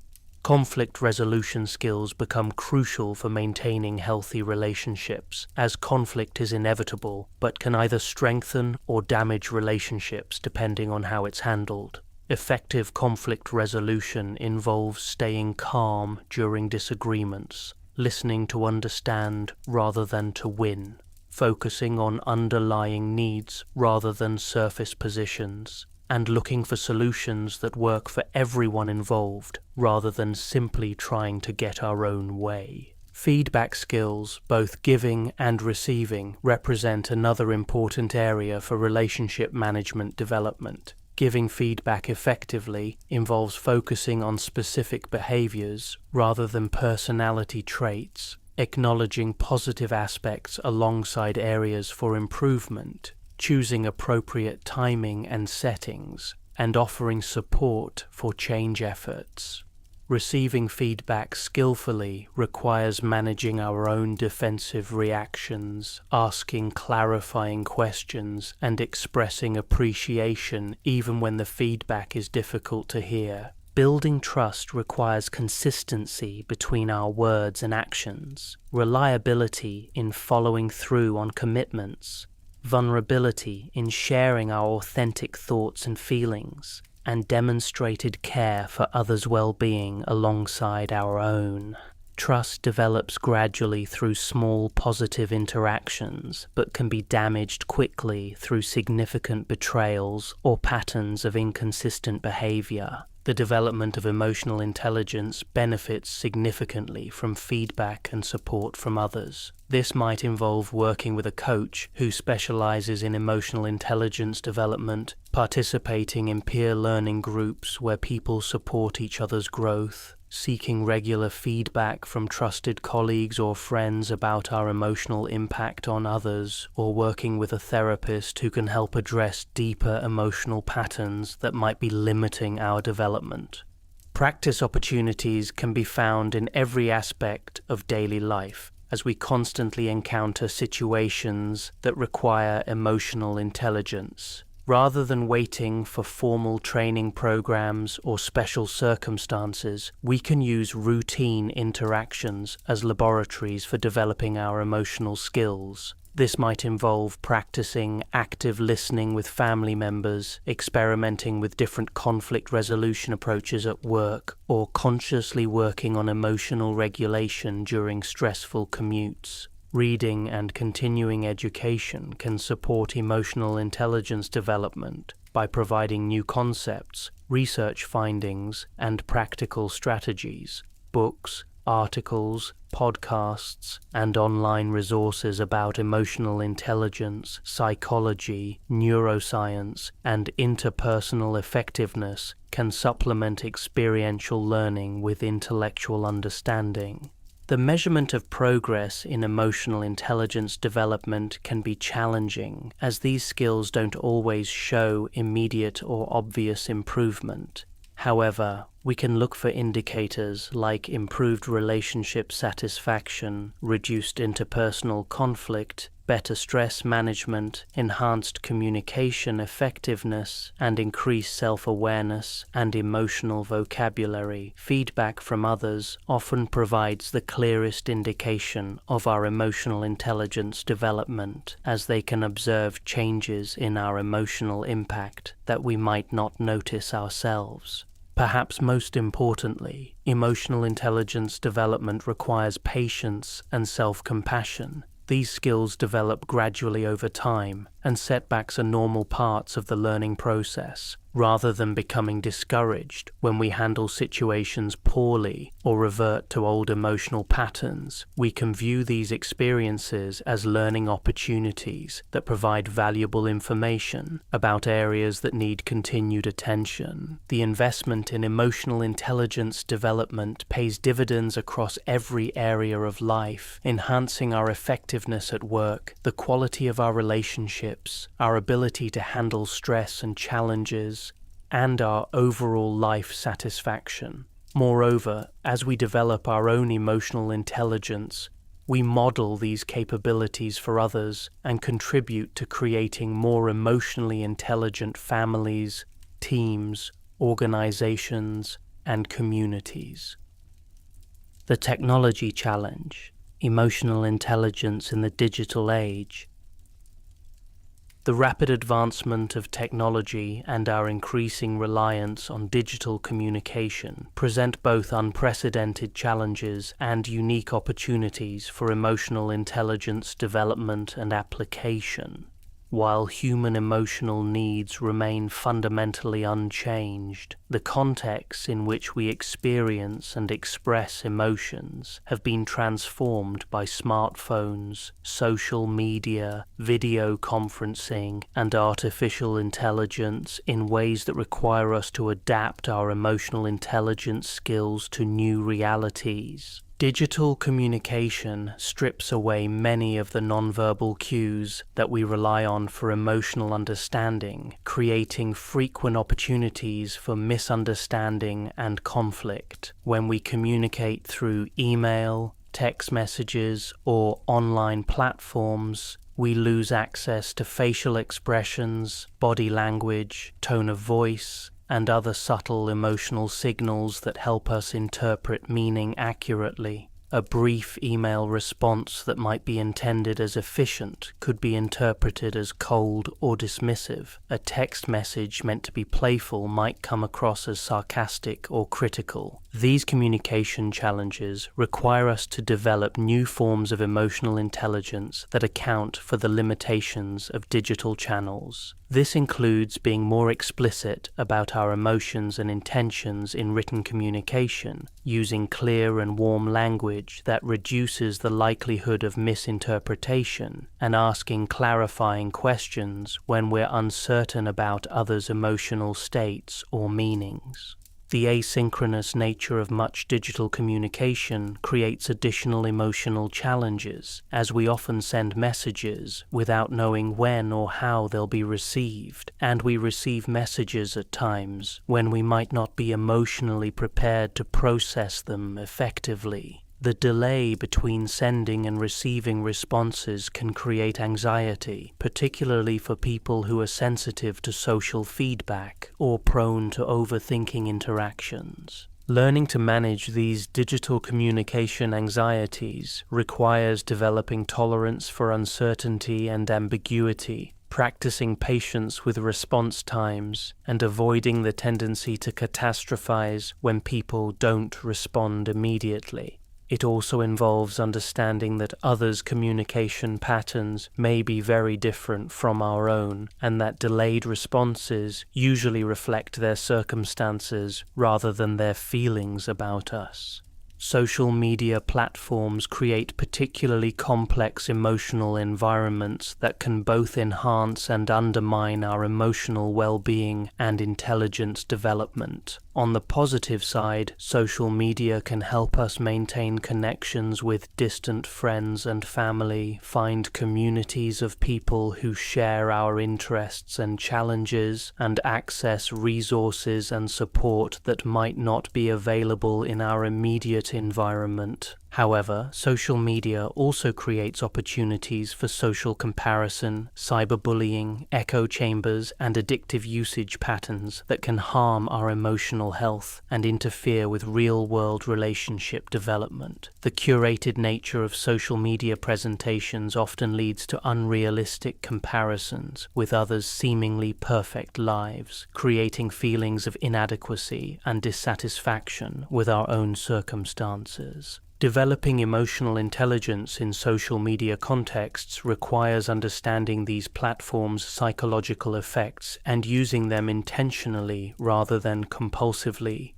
Conflict resolution skills become crucial for maintaining healthy relationships, as conflict is inevitable, but can either strengthen or damage relationships depending on how it's handled. Effective conflict resolution involves staying calm during disagreements, listening to understand rather than to win, focusing on underlying needs rather than surface positions, and looking for solutions that work for everyone involved rather than simply trying to get our own way. Feedback skills, both giving and receiving, represent another important area for relationship management development. Giving feedback effectively involves focusing on specific behaviors rather than personality traits, acknowledging positive aspects alongside areas for improvement, choosing appropriate timing and settings, and offering support for change efforts. Receiving feedback skillfully requires managing our own defensive reactions, asking clarifying questions, and expressing appreciation even when the feedback is difficult to hear. Building trust requires consistency between our words and actions, reliability in following through on commitments, vulnerability in sharing our authentic thoughts and feelings, and demonstrated care for others' well-being alongside our own. Trust develops gradually through small positive interactions, but can be damaged quickly through significant betrayals or patterns of inconsistent behavior. The development of emotional intelligence benefits significantly from feedback and support from others. This might involve working with a coach who specializes in emotional intelligence development, participating in peer learning groups where people support each other's growth, seeking regular feedback from trusted colleagues or friends about our emotional impact on others, or working with a therapist who can help address deeper emotional patterns that might be limiting our development. Practice opportunities can be found in every aspect of daily life, as we constantly encounter situations that require emotional intelligence. Rather than waiting for formal training programs or special circumstances, we can use routine interactions as laboratories for developing our emotional skills. This might involve practicing active listening with family members, experimenting with different conflict resolution approaches at work, or consciously working on emotional regulation during stressful commutes. Reading and continuing education can support emotional intelligence development by providing new concepts, research findings, and practical strategies. Books, articles, podcasts, and online resources about emotional intelligence, psychology, neuroscience, and interpersonal effectiveness can supplement experiential learning with intellectual understanding. The measurement of progress in emotional intelligence development can be challenging, as these skills don't always show immediate or obvious improvement. However, we can look for indicators like improved relationship satisfaction, reduced interpersonal conflict, better stress management, enhanced communication effectiveness, and increased self-awareness and emotional vocabulary. Feedback from others often provides the clearest indication of our emotional intelligence development, as they can observe changes in our emotional impact that we might not notice ourselves. Perhaps most importantly, emotional intelligence development requires patience and self-compassion. These skills develop gradually over time, and setbacks are normal parts of the learning process. Rather than becoming discouraged when we handle situations poorly or revert to old emotional patterns, we can view these experiences as learning opportunities that provide valuable information about areas that need continued attention. The investment in emotional intelligence development pays dividends across every area of life, enhancing our effectiveness at work, the quality of our relationships, our ability to handle stress and challenges, and our overall life satisfaction. Moreover, as we develop our own emotional intelligence, we model these capabilities for others and contribute to creating more emotionally intelligent families, teams, organizations, and communities. The technology challenge, emotional intelligence in the digital age. The rapid advancement of technology and our increasing reliance on digital communication present both unprecedented challenges and unique opportunities for emotional intelligence development and application. While human emotional needs remain fundamentally unchanged, the contexts in which we experience and express emotions have been transformed by smartphones, social media, video conferencing, and artificial intelligence in ways that require us to adapt our emotional intelligence skills to new realities. Digital communication strips away many of the nonverbal cues that we rely on for emotional understanding, creating frequent opportunities for misunderstanding and conflict. When we communicate through email, text messages, or online platforms, we lose access to facial expressions, body language, tone of voice, and other subtle emotional signals that help us interpret meaning accurately. A brief email response that might be intended as efficient could be interpreted as cold or dismissive. A text message meant to be playful might come across as sarcastic or critical. These communication challenges require us to develop new forms of emotional intelligence that account for the limitations of digital channels. This includes being more explicit about our emotions and intentions in written communication, using clear and warm language that reduces the likelihood of misinterpretation, and asking clarifying questions when we're uncertain about others' emotional states or meanings. The asynchronous nature of much digital communication creates additional emotional challenges, as we often send messages without knowing when or how they'll be received, and we receive messages at times when we might not be emotionally prepared to process them effectively. The delay between sending and receiving responses can create anxiety, particularly for people who are sensitive to social feedback or prone to overthinking interactions. Learning to manage these digital communication anxieties requires developing tolerance for uncertainty and ambiguity, practicing patience with response times, and avoiding the tendency to catastrophize when people don't respond immediately. It also involves understanding that others' communication patterns may be very different from our own, and that delayed responses usually reflect their circumstances rather than their feelings about us. Social media platforms create particularly complex emotional environments that can both enhance and undermine our emotional well-being and intelligence development. On the positive side, social media can help us maintain connections with distant friends and family, find communities of people who share our interests and challenges, and access resources and support that might not be available in our immediate environment. However, social media also creates opportunities for social comparison, cyberbullying, echo chambers, and addictive usage patterns that can harm our emotional health and interfere with real-world relationship development. The curated nature of social media presentations often leads to unrealistic comparisons with others' seemingly perfect lives, creating feelings of inadequacy and dissatisfaction with our own circumstances. Developing emotional intelligence in social media contexts requires understanding these platforms' psychological effects and using them intentionally rather than compulsively.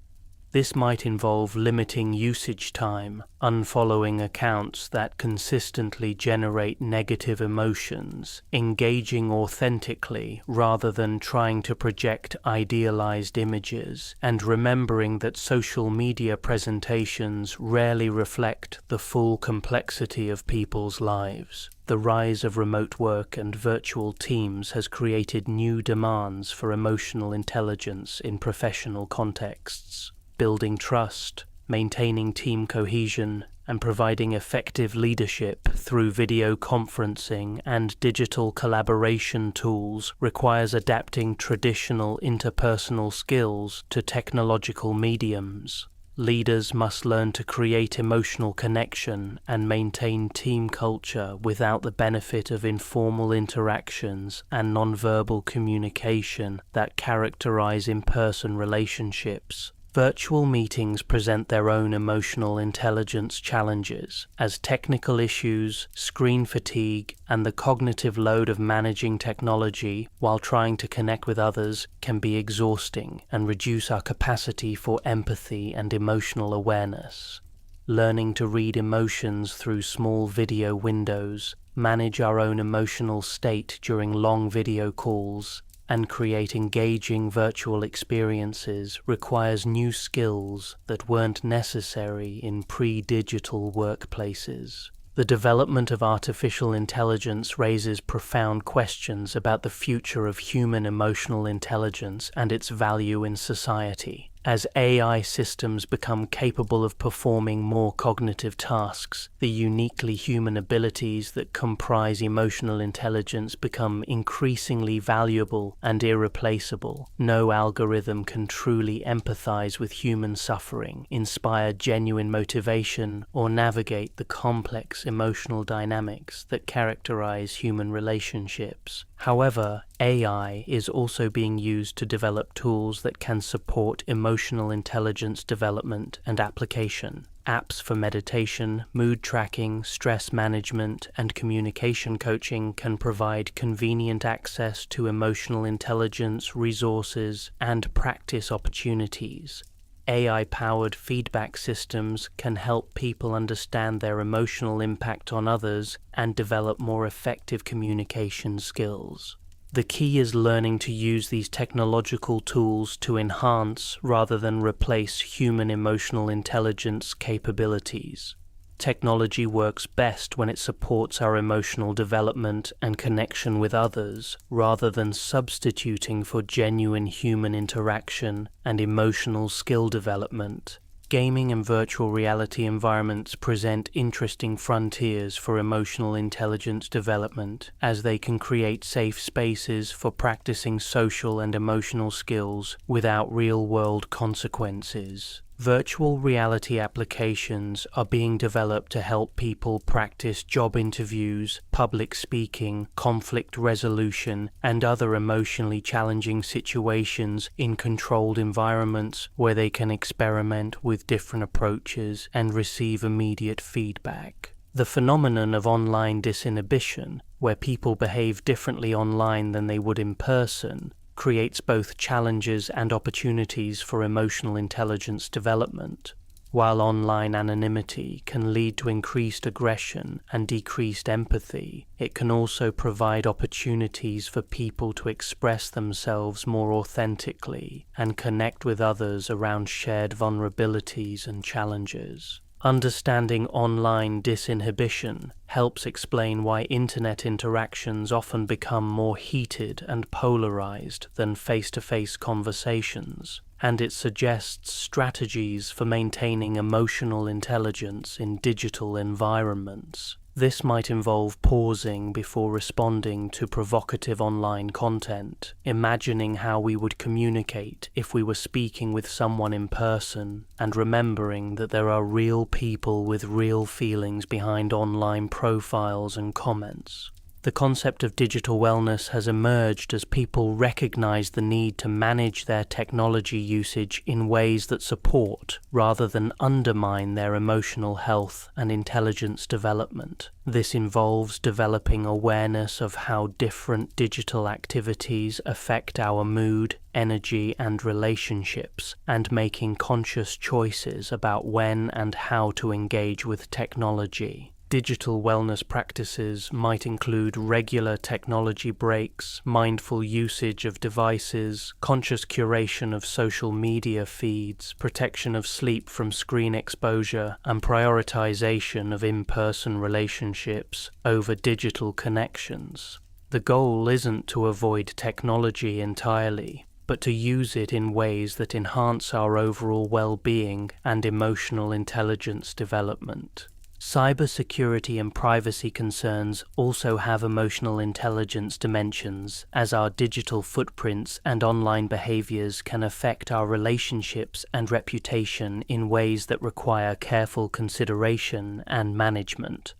This might involve limiting usage time, unfollowing accounts that consistently generate negative emotions, engaging authentically rather than trying to project idealized images, and remembering that social media presentations rarely reflect the full complexity of people's lives. The rise of remote work and virtual teams has created new demands for emotional intelligence in professional contexts. Building trust, maintaining team cohesion, and providing effective leadership through video conferencing and digital collaboration tools requires adapting traditional interpersonal skills to technological mediums. Leaders must learn to create emotional connection and maintain team culture without the benefit of informal interactions and nonverbal communication that characterize in-person relationships. Virtual meetings present their own emotional intelligence challenges, as technical issues, screen fatigue, and the cognitive load of managing technology while trying to connect with others can be exhausting and reduce our capacity for empathy and emotional awareness. Learning to read emotions through small video windows, manage our own emotional state during long video calls, and create engaging virtual experiences requires new skills that weren't necessary in pre-digital workplaces. The development of artificial intelligence raises profound questions about the future of human emotional intelligence and its value in society. As AI systems become capable of performing more cognitive tasks, the uniquely human abilities that comprise emotional intelligence become increasingly valuable and irreplaceable. No algorithm can truly empathize with human suffering, inspire genuine motivation, or navigate the complex emotional dynamics that characterize human relationships. However, AI is also being used to develop tools that can support emotional intelligence development and application. Apps for meditation, mood tracking, stress management, and communication coaching can provide convenient access to emotional intelligence resources and practice opportunities. AI-powered feedback systems can help people understand their emotional impact on others and develop more effective communication skills. The key is learning to use these technological tools to enhance rather than replace human emotional intelligence capabilities. Technology works best when it supports our emotional development and connection with others, rather than substituting for genuine human interaction and emotional skill development. Gaming and virtual reality environments present interesting frontiers for emotional intelligence development, as they can create safe spaces for practicing social and emotional skills without real-world consequences. Virtual reality applications are being developed to help people practice job interviews, public speaking, conflict resolution, and other emotionally challenging situations in controlled environments where they can experiment with different approaches and receive immediate feedback. The phenomenon of online disinhibition, where people behave differently online than they would in person, creates both challenges and opportunities for emotional intelligence development. While online anonymity can lead to increased aggression and decreased empathy, it can also provide opportunities for people to express themselves more authentically and connect with others around shared vulnerabilities and challenges. Understanding online disinhibition helps explain why internet interactions often become more heated and polarized than face-to-face conversations, and it suggests strategies for maintaining emotional intelligence in digital environments. This might involve pausing before responding to provocative online content, imagining how we would communicate if we were speaking with someone in person, and remembering that there are real people with real feelings behind online profiles and comments. The concept of digital wellness has emerged as people recognize the need to manage their technology usage in ways that support rather than undermine their emotional health and intelligence development. This involves developing awareness of how different digital activities affect our mood, energy, and relationships, and making conscious choices about when and how to engage with technology. Digital wellness practices might include regular technology breaks, mindful usage of devices, conscious curation of social media feeds, protection of sleep from screen exposure, and prioritization of in-person relationships over digital connections. The goal isn't to avoid technology entirely, but to use it in ways that enhance our overall well-being and emotional intelligence development. Cybersecurity and privacy concerns also have emotional intelligence dimensions, as our digital footprints and online behaviors can affect our relationships and reputation in ways that require careful consideration and management.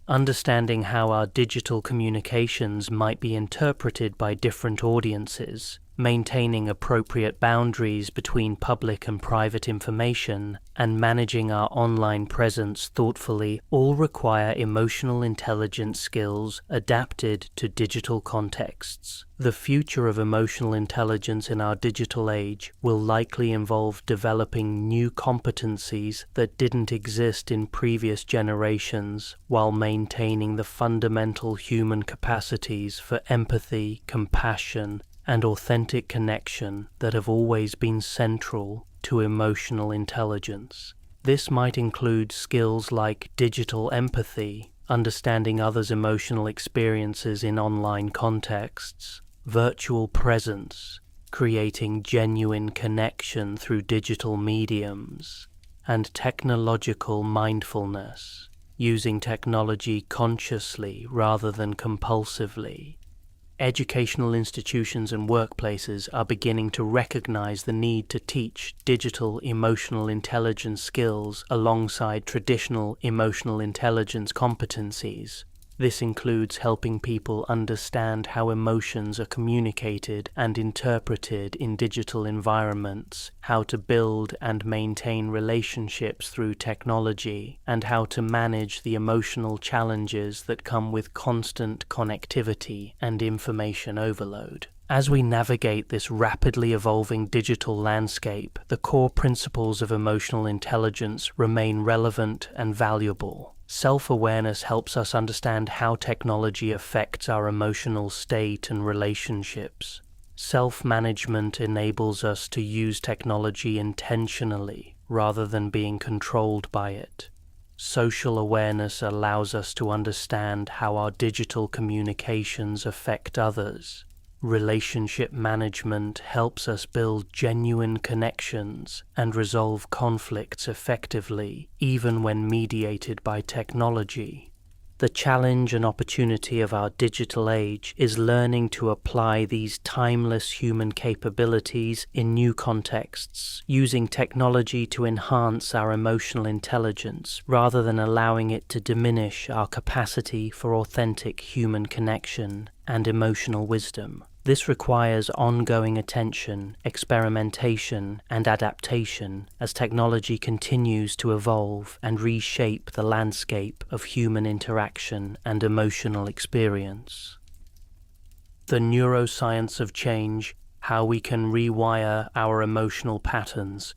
Understanding how our digital communications might be interpreted by different audiences Maintaining appropriate boundaries between public and private information, and managing our online presence thoughtfully all require emotional intelligence skills adapted to digital contexts. The future of emotional intelligence in our digital age will likely involve developing new competencies that didn't exist in previous generations, while maintaining the fundamental human capacities for empathy, compassion, and authentic connection that have always been central to emotional intelligence. This might include skills like digital empathy, understanding others' emotional experiences in online contexts, virtual presence, creating genuine connection through digital mediums, and technological mindfulness, using technology consciously rather than compulsively. Educational institutions and workplaces are beginning to recognize the need to teach digital emotional intelligence skills alongside traditional emotional intelligence competencies. This includes helping people understand how emotions are communicated and interpreted in digital environments, how to build and maintain relationships through technology, and how to manage the emotional challenges that come with constant connectivity and information overload. As we navigate this rapidly evolving digital landscape, the core principles of emotional intelligence remain relevant and valuable. Self-awareness helps us understand how technology affects our emotional state and relationships. Self-management enables us to use technology intentionally rather than being controlled by it. Social awareness allows us to understand how our digital communications affect others. Relationship management helps us build genuine connections and resolve conflicts effectively, even when mediated by technology. The challenge and opportunity of our digital age is learning to apply these timeless human capabilities in new contexts, using technology to enhance our emotional intelligence rather than allowing it to diminish our capacity for authentic human connection and emotional wisdom. This requires ongoing attention, experimentation, and adaptation as technology continues to evolve and reshape the landscape of human interaction and emotional experience. The neuroscience of change: how we can rewire our emotional patterns.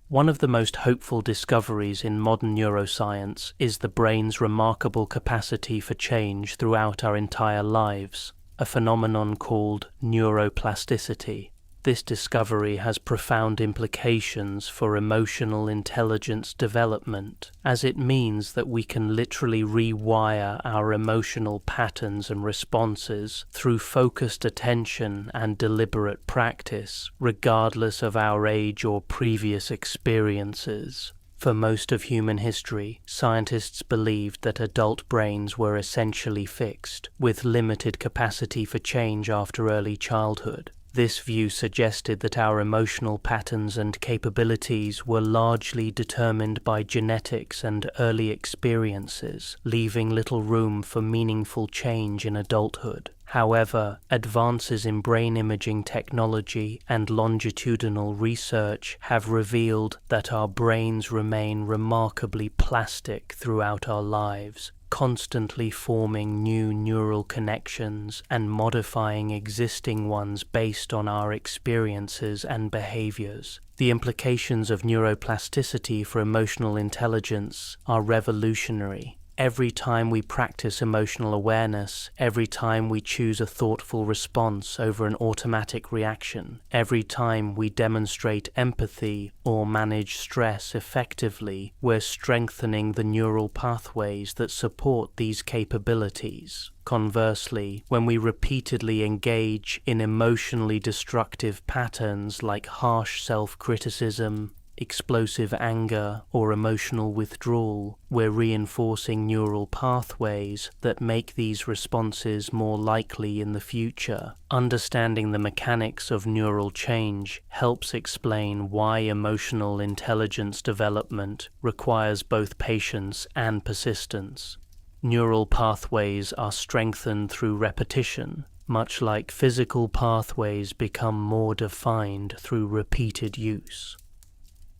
One of the most hopeful discoveries in modern neuroscience is the brain's remarkable capacity for change throughout our entire lives, a phenomenon called neuroplasticity. This discovery has profound implications for emotional intelligence development, as it means that we can literally rewire our emotional patterns and responses through focused attention and deliberate practice, regardless of our age or previous experiences. For most of human history, scientists believed that adult brains were essentially fixed, with limited capacity for change after early childhood. This view suggested that our emotional patterns and capabilities were largely determined by genetics and early experiences, leaving little room for meaningful change in adulthood. However, advances in brain imaging technology and longitudinal research have revealed that our brains remain remarkably plastic throughout our lives, constantly forming new neural connections and modifying existing ones based on our experiences and behaviors. The implications of neuroplasticity for emotional intelligence are revolutionary. Every time we practice emotional awareness, every time we choose a thoughtful response over an automatic reaction, every time we demonstrate empathy or manage stress effectively, we're strengthening the neural pathways that support these capabilities. Conversely, when we repeatedly engage in emotionally destructive patterns like harsh self-criticism, explosive anger, or emotional withdrawal, we're reinforcing neural pathways that make these responses more likely in the future. Understanding the mechanics of neural change helps explain why emotional intelligence development requires both patience and persistence. Neural pathways are strengthened through repetition. much like physical pathways become more defined through repeated use.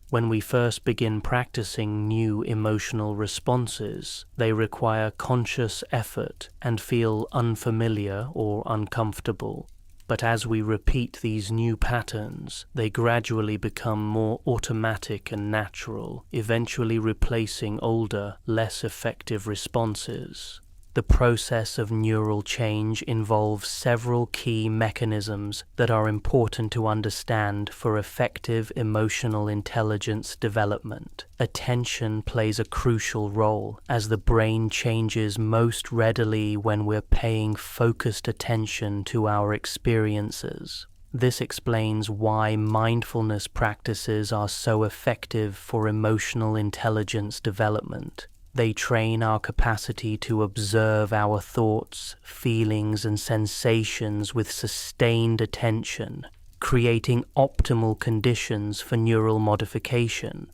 When we first begin practicing new emotional responses, they require conscious effort and feel unfamiliar or uncomfortable. But as we repeat these new patterns, they gradually become more automatic and natural, eventually replacing older, less effective responses. The process of neural change involves several key mechanisms that are important to understand for effective emotional intelligence development. Attention plays a crucial role, as the brain changes most readily when we're paying focused attention to our experiences. This explains why mindfulness practices are so effective for emotional intelligence development. They train our capacity to observe our thoughts, feelings, and sensations with sustained attention, creating optimal conditions for neural modification.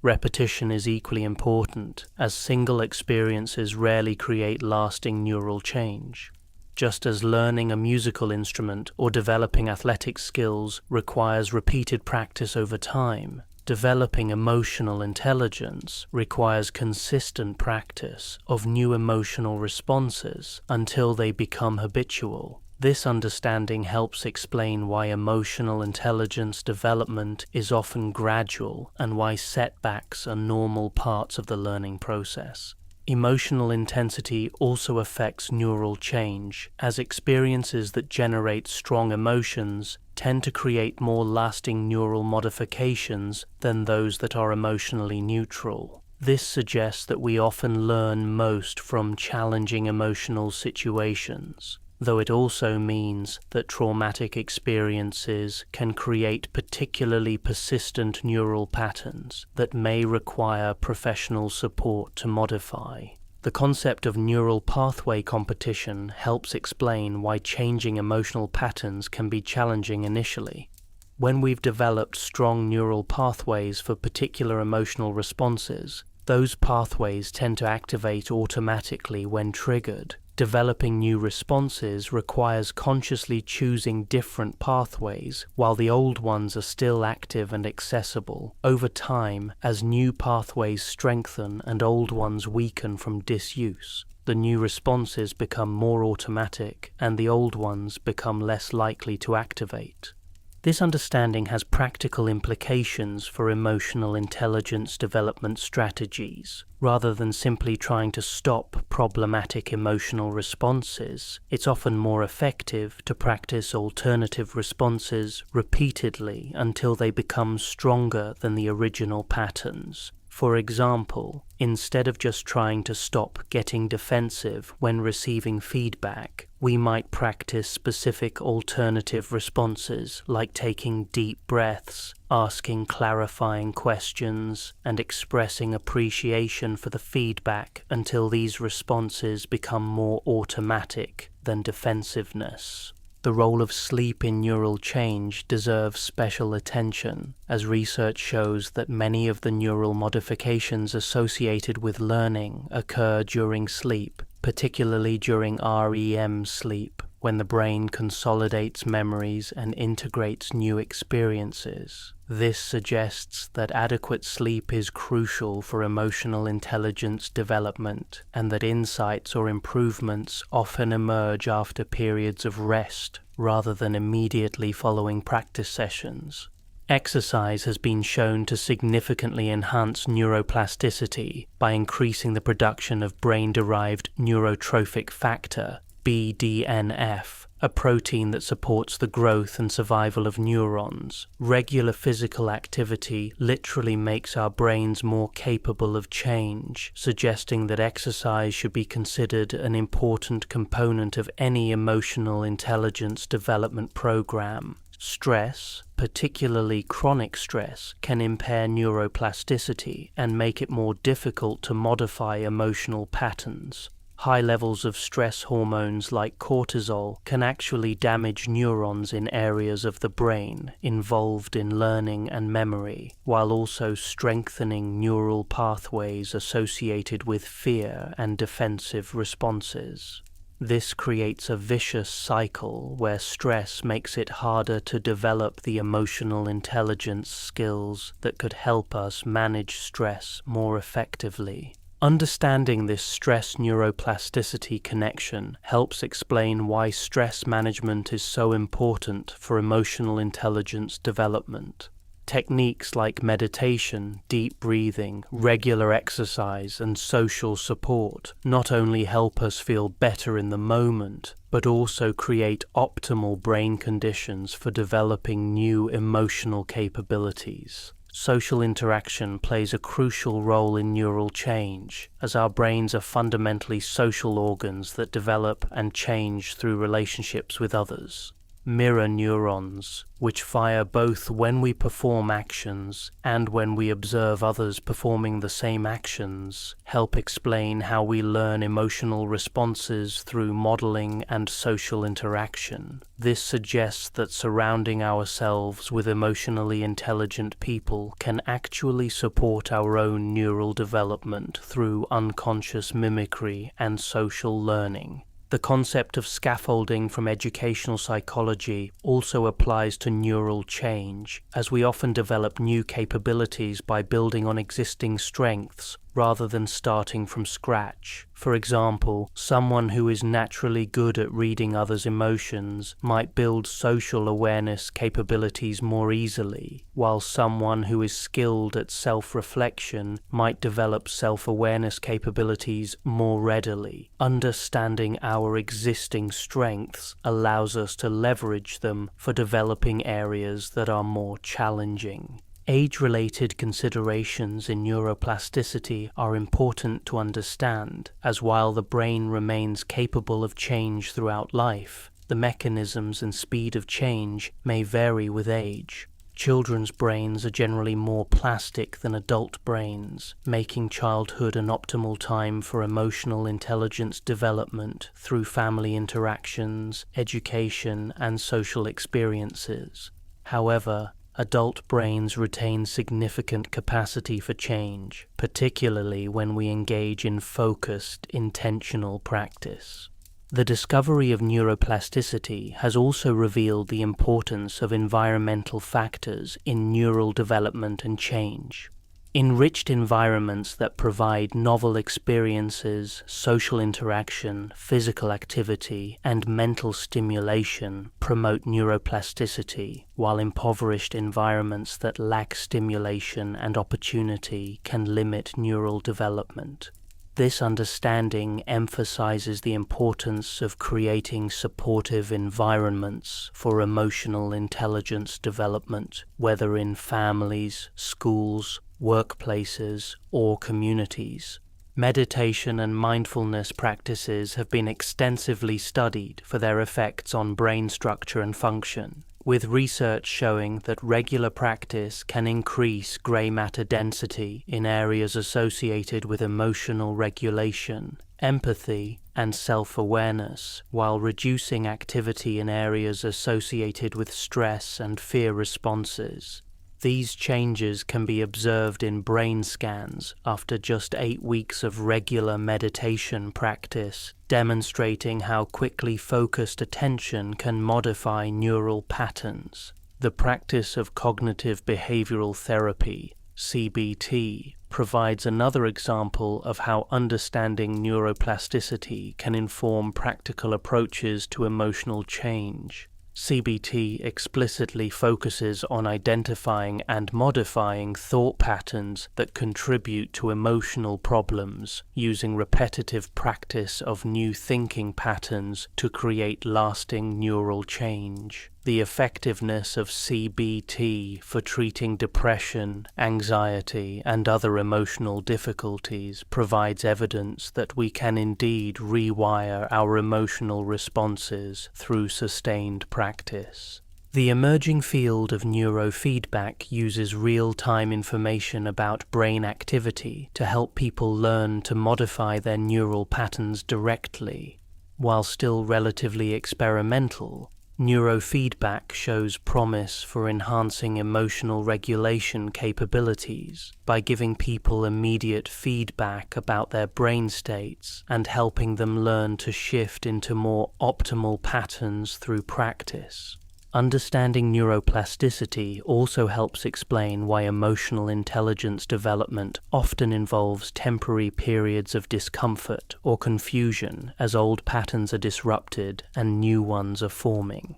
Repetition is equally important, as single experiences rarely create lasting neural change. Just as learning a musical instrument or developing athletic skills requires repeated practice over time, developing emotional intelligence requires consistent practice of new emotional responses until they become habitual. This understanding helps explain why emotional intelligence development is often gradual and why setbacks are normal parts of the learning process. Emotional intensity also affects neural change, as experiences that generate strong emotions tend to create more lasting neural modifications than those that are emotionally neutral. This suggests that we often learn most from challenging emotional situations, though it also means that traumatic experiences can create particularly persistent neural patterns that may require professional support to modify. The concept of neural pathway competition helps explain why changing emotional patterns can be challenging initially. When we've developed strong neural pathways for particular emotional responses, those pathways tend to activate automatically when triggered. Developing new responses requires consciously choosing different pathways while the old ones are still active and accessible. Over time, as new pathways strengthen and old ones weaken from disuse, the new responses become more automatic and the old ones become less likely to activate. This understanding has practical implications for emotional intelligence development strategies. Rather than simply trying to stop problematic emotional responses, it's often more effective to practice alternative responses repeatedly until they become stronger than the original patterns. For example, instead of just trying to stop getting defensive when receiving feedback, we might practice specific alternative responses like taking deep breaths, asking clarifying questions, and expressing appreciation for the feedback until these responses become more automatic than defensiveness. The role of sleep in neural change deserves special attention, as research shows that many of the neural modifications associated with learning occur during sleep, particularly during REM sleep, when the brain consolidates memories and integrates new experiences. This suggests that adequate sleep is crucial for emotional intelligence development, and that insights or improvements often emerge after periods of rest rather than immediately following practice sessions. Exercise has been shown to significantly enhance neuroplasticity by increasing the production of brain-derived neurotrophic factor, BDNF, a protein that supports the growth and survival of neurons. Regular physical activity literally makes our brains more capable of change, suggesting that exercise should be considered an important component of any emotional intelligence development program. Stress, particularly chronic stress, can impair neuroplasticity and make it more difficult to modify emotional patterns. High levels of stress hormones like cortisol can actually damage neurons in areas of the brain involved in learning and memory, while also strengthening neural pathways associated with fear and defensive responses. This creates a vicious cycle where stress makes it harder to develop the emotional intelligence skills that could help us manage stress more effectively. Understanding this stress neuroplasticity connection helps explain why stress management is so important for emotional intelligence development. Techniques like meditation, deep breathing, regular exercise, and social support not only help us feel better in the moment, but also create optimal brain conditions for developing new emotional capabilities. Social interaction plays a crucial role in neural change, as our brains are fundamentally social organs that develop and change through relationships with others. Mirror neurons, which fire both when we perform actions and when we observe others performing the same actions, help explain how we learn emotional responses through modeling and social interaction. This suggests that surrounding ourselves with emotionally intelligent people can actually support our own neural development through unconscious mimicry and social learning. The concept of scaffolding from educational psychology also applies to neural change, as we often develop new capabilities by building on existing strengths rather than starting from scratch. For example, someone who is naturally good at reading others' emotions might build social awareness capabilities more easily, while someone who is skilled at self-reflection might develop self-awareness capabilities more readily. Understanding our existing strengths allows us to leverage them for developing areas that are more challenging. Age-related considerations in neuroplasticity are important to understand, as while the brain remains capable of change throughout life, the mechanisms and speed of change may vary with age. Children's brains are generally more plastic than adult brains, making childhood an optimal time for emotional intelligence development through family interactions, education, and social experiences. However, adult brains retain significant capacity for change, particularly when we engage in focused, intentional practice. The discovery of neuroplasticity has also revealed the importance of environmental factors in neural development and change. Enriched environments that provide novel experiences, social interaction, physical activity, and mental stimulation promote neuroplasticity, while impoverished environments that lack stimulation and opportunity can limit neural development. This understanding emphasizes the importance of creating supportive environments for emotional intelligence development, whether in families, schools, workplaces, or communities. Meditation and mindfulness practices have been extensively studied for their effects on brain structure and function, with research showing that regular practice can increase gray matter density in areas associated with emotional regulation, empathy, and self-awareness, while reducing activity in areas associated with stress and fear responses. These changes can be observed in brain scans after just 8 weeks of regular meditation practice, demonstrating how quickly focused attention can modify neural patterns. The practice of cognitive behavioral therapy, CBT, provides another example of how understanding neuroplasticity can inform practical approaches to emotional change. CBT explicitly focuses on identifying and modifying thought patterns that contribute to emotional problems, using repetitive practice of new thinking patterns to create lasting neural change. The effectiveness of CBT for treating depression, anxiety, and other emotional difficulties provides evidence that we can indeed rewire our emotional responses through sustained practice. The emerging field of neurofeedback uses real-time information about brain activity to help people learn to modify their neural patterns directly. While still relatively experimental, Neurofeedback shows promise for enhancing emotional regulation capabilities by giving people immediate feedback about their brain states and helping them learn to shift into more optimal patterns through practice. Understanding neuroplasticity also helps explain why emotional intelligence development often involves temporary periods of discomfort or confusion as old patterns are disrupted and new ones are forming.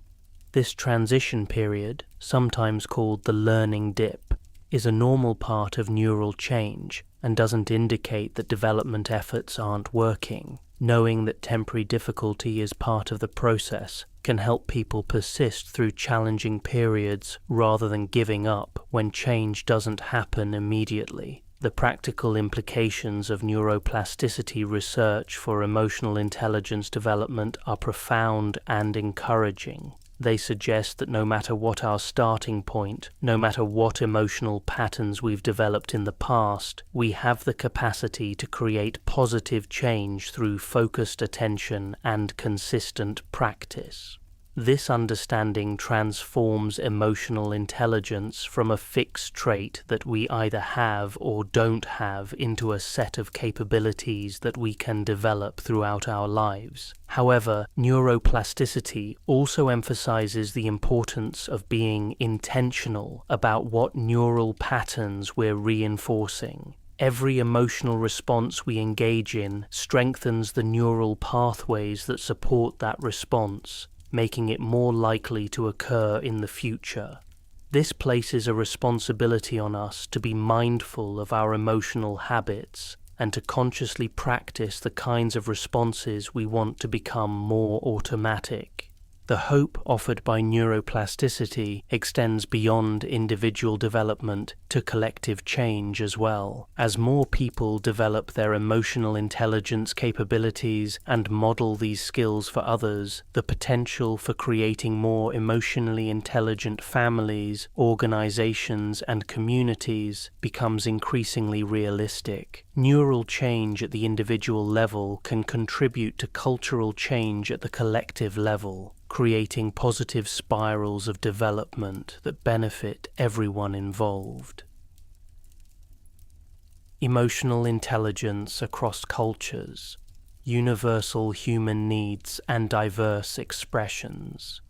This transition period, sometimes called the learning dip, is a normal part of neural change and doesn't indicate that development efforts aren't working. Knowing that temporary difficulty is part of the process can help people persist through challenging periods rather than giving up when change doesn't happen immediately. The practical implications of neuroplasticity research for emotional intelligence development are profound and encouraging. They suggest that no matter what our starting point, no matter what emotional patterns we've developed in the past, we have the capacity to create positive change through focused attention and consistent practice. This understanding transforms emotional intelligence from a fixed trait that we either have or don't have into a set of capabilities that we can develop throughout our lives. However, neuroplasticity also emphasizes the importance of being intentional about what neural patterns we're reinforcing. Every emotional response we engage in strengthens the neural pathways that support that response, making it more likely to occur in the future. This places a responsibility on us to be mindful of our emotional habits and to consciously practice the kinds of responses we want to become more automatic. The hope offered by neuroplasticity extends beyond individual development to collective change as well. As more people develop their emotional intelligence capabilities and model these skills for others, the potential for creating more emotionally intelligent families, organizations, and communities becomes increasingly realistic. Neural change at the individual level can contribute to cultural change at the collective level, creating positive spirals of development that benefit everyone involved. Emotional intelligence across cultures, universal human needs and diverse expressions.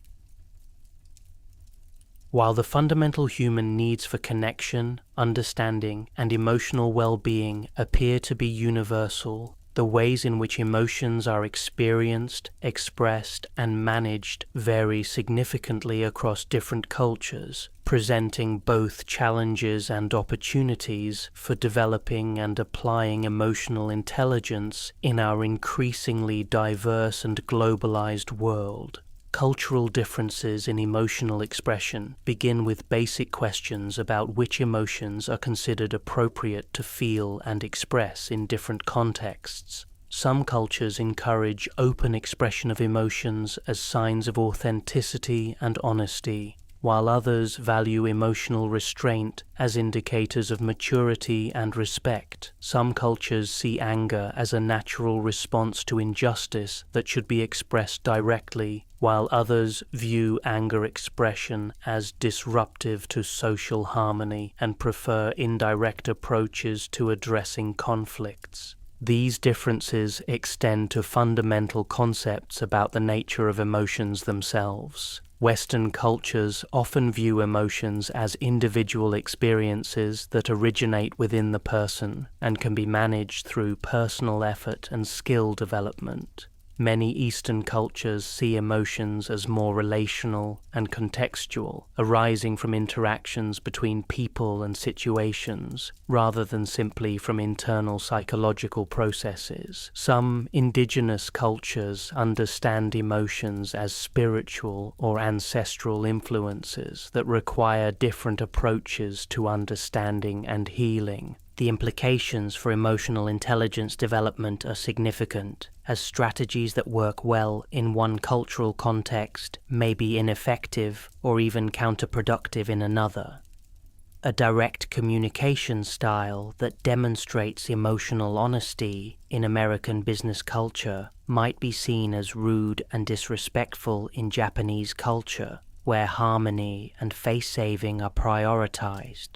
While the fundamental human needs for connection, understanding, and emotional well-being appear to be universal, the ways in which emotions are experienced, expressed, and managed vary significantly across different cultures, presenting both challenges and opportunities for developing and applying emotional intelligence in our increasingly diverse and globalized world. Cultural differences in emotional expression begin with basic questions about which emotions are considered appropriate to feel and express in different contexts. Some cultures encourage open expression of emotions as signs of authenticity and honesty, while others value emotional restraint as indicators of maturity and respect. Some cultures see anger as a natural response to injustice that should be expressed directly, while others view anger expression as disruptive to social harmony and prefer indirect approaches to addressing conflicts. These differences extend to fundamental concepts about the nature of emotions themselves. Western cultures often view emotions as individual experiences that originate within the person and can be managed through personal effort and skill development. Many Eastern cultures see emotions as more relational and contextual, arising from interactions between people and situations, rather than simply from internal psychological processes. Some indigenous cultures understand emotions as spiritual or ancestral influences that require different approaches to understanding and healing. The implications for emotional intelligence development are significant, as strategies that work well in one cultural context may be ineffective or even counterproductive in another. A direct communication style that demonstrates emotional honesty in American business culture might be seen as rude and disrespectful in Japanese culture, where harmony and face-saving are prioritized.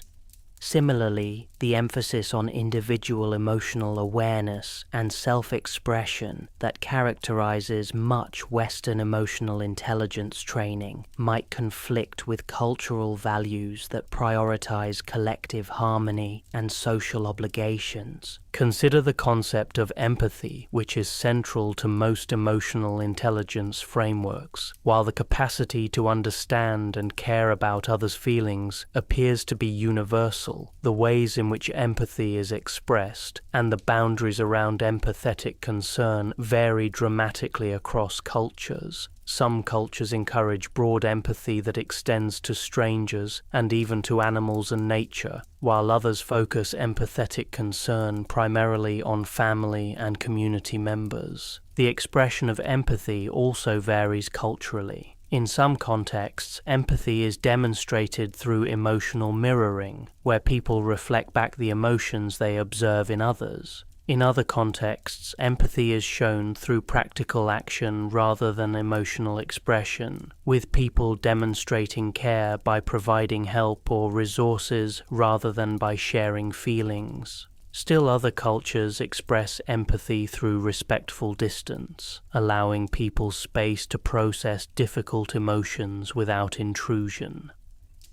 Similarly, the emphasis on individual emotional awareness and self-expression that characterizes much Western emotional intelligence training might conflict with cultural values that prioritize collective harmony and social obligations. Consider the concept of empathy, which is central to most emotional intelligence frameworks. While the capacity to understand and care about others' feelings appears to be universal, the ways in which empathy is expressed and the boundaries around empathetic concern vary dramatically across cultures. Some cultures encourage broad empathy that extends to strangers and even to animals and nature, while others focus empathetic concern primarily on family and community members. The expression of empathy also varies culturally. In some contexts, empathy is demonstrated through emotional mirroring, where people reflect back the emotions they observe in others. In other contexts, empathy is shown through practical action rather than emotional expression, with people demonstrating care by providing help or resources rather than by sharing feelings. Still, other cultures express empathy through respectful distance, allowing people space to process difficult emotions without intrusion.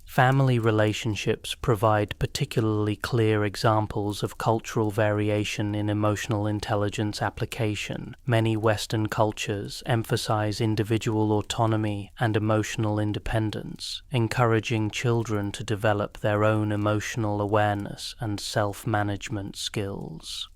Family relationships provide particularly clear examples of cultural variation in emotional intelligence application. Many Western cultures emphasize individual autonomy and emotional independence, encouraging children to develop their own emotional awareness and self-management skills.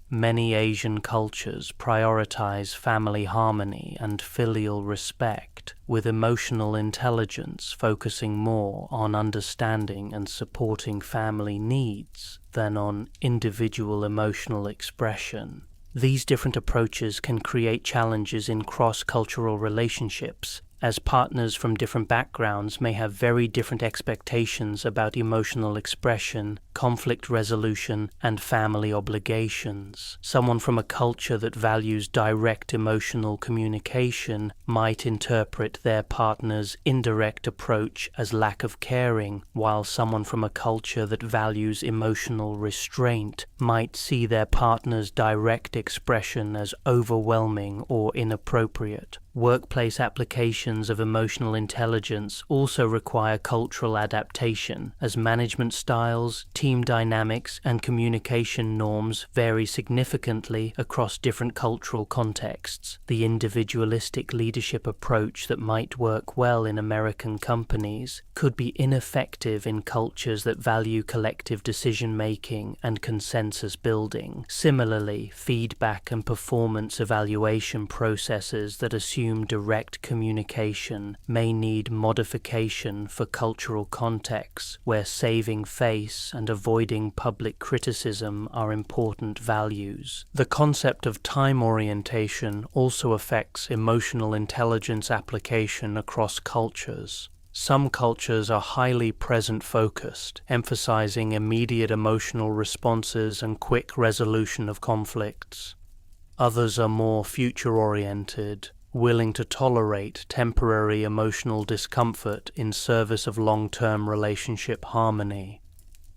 Many Asian cultures prioritize family harmony and filial respect, with emotional intelligence focusing more on understanding and supporting family needs than on individual emotional expression. These different approaches can create challenges in cross-cultural relationships, as partners from different backgrounds may have very different expectations about emotional expression, conflict resolution, and family obligations. Someone from a culture that values direct emotional communication might interpret their partner's indirect approach as lack of caring, while someone from a culture that values emotional restraint might see their partner's direct expression as overwhelming or inappropriate. Workplace applications of emotional intelligence also require cultural adaptation, as management styles, team dynamics, and communication norms vary significantly across different cultural contexts. The individualistic leadership approach that might work well in American companies could be ineffective in cultures that value collective decision-making and consensus building. Similarly, feedback and performance evaluation processes that assume direct communication may need modification for cultural contexts where saving face and avoiding public criticism are important values. The concept of time orientation also affects emotional intelligence application across cultures. Some cultures are highly present-focused, emphasizing immediate emotional responses and quick resolution of conflicts. Others are more future-oriented, willing to tolerate temporary emotional discomfort in service of long-term relationship harmony.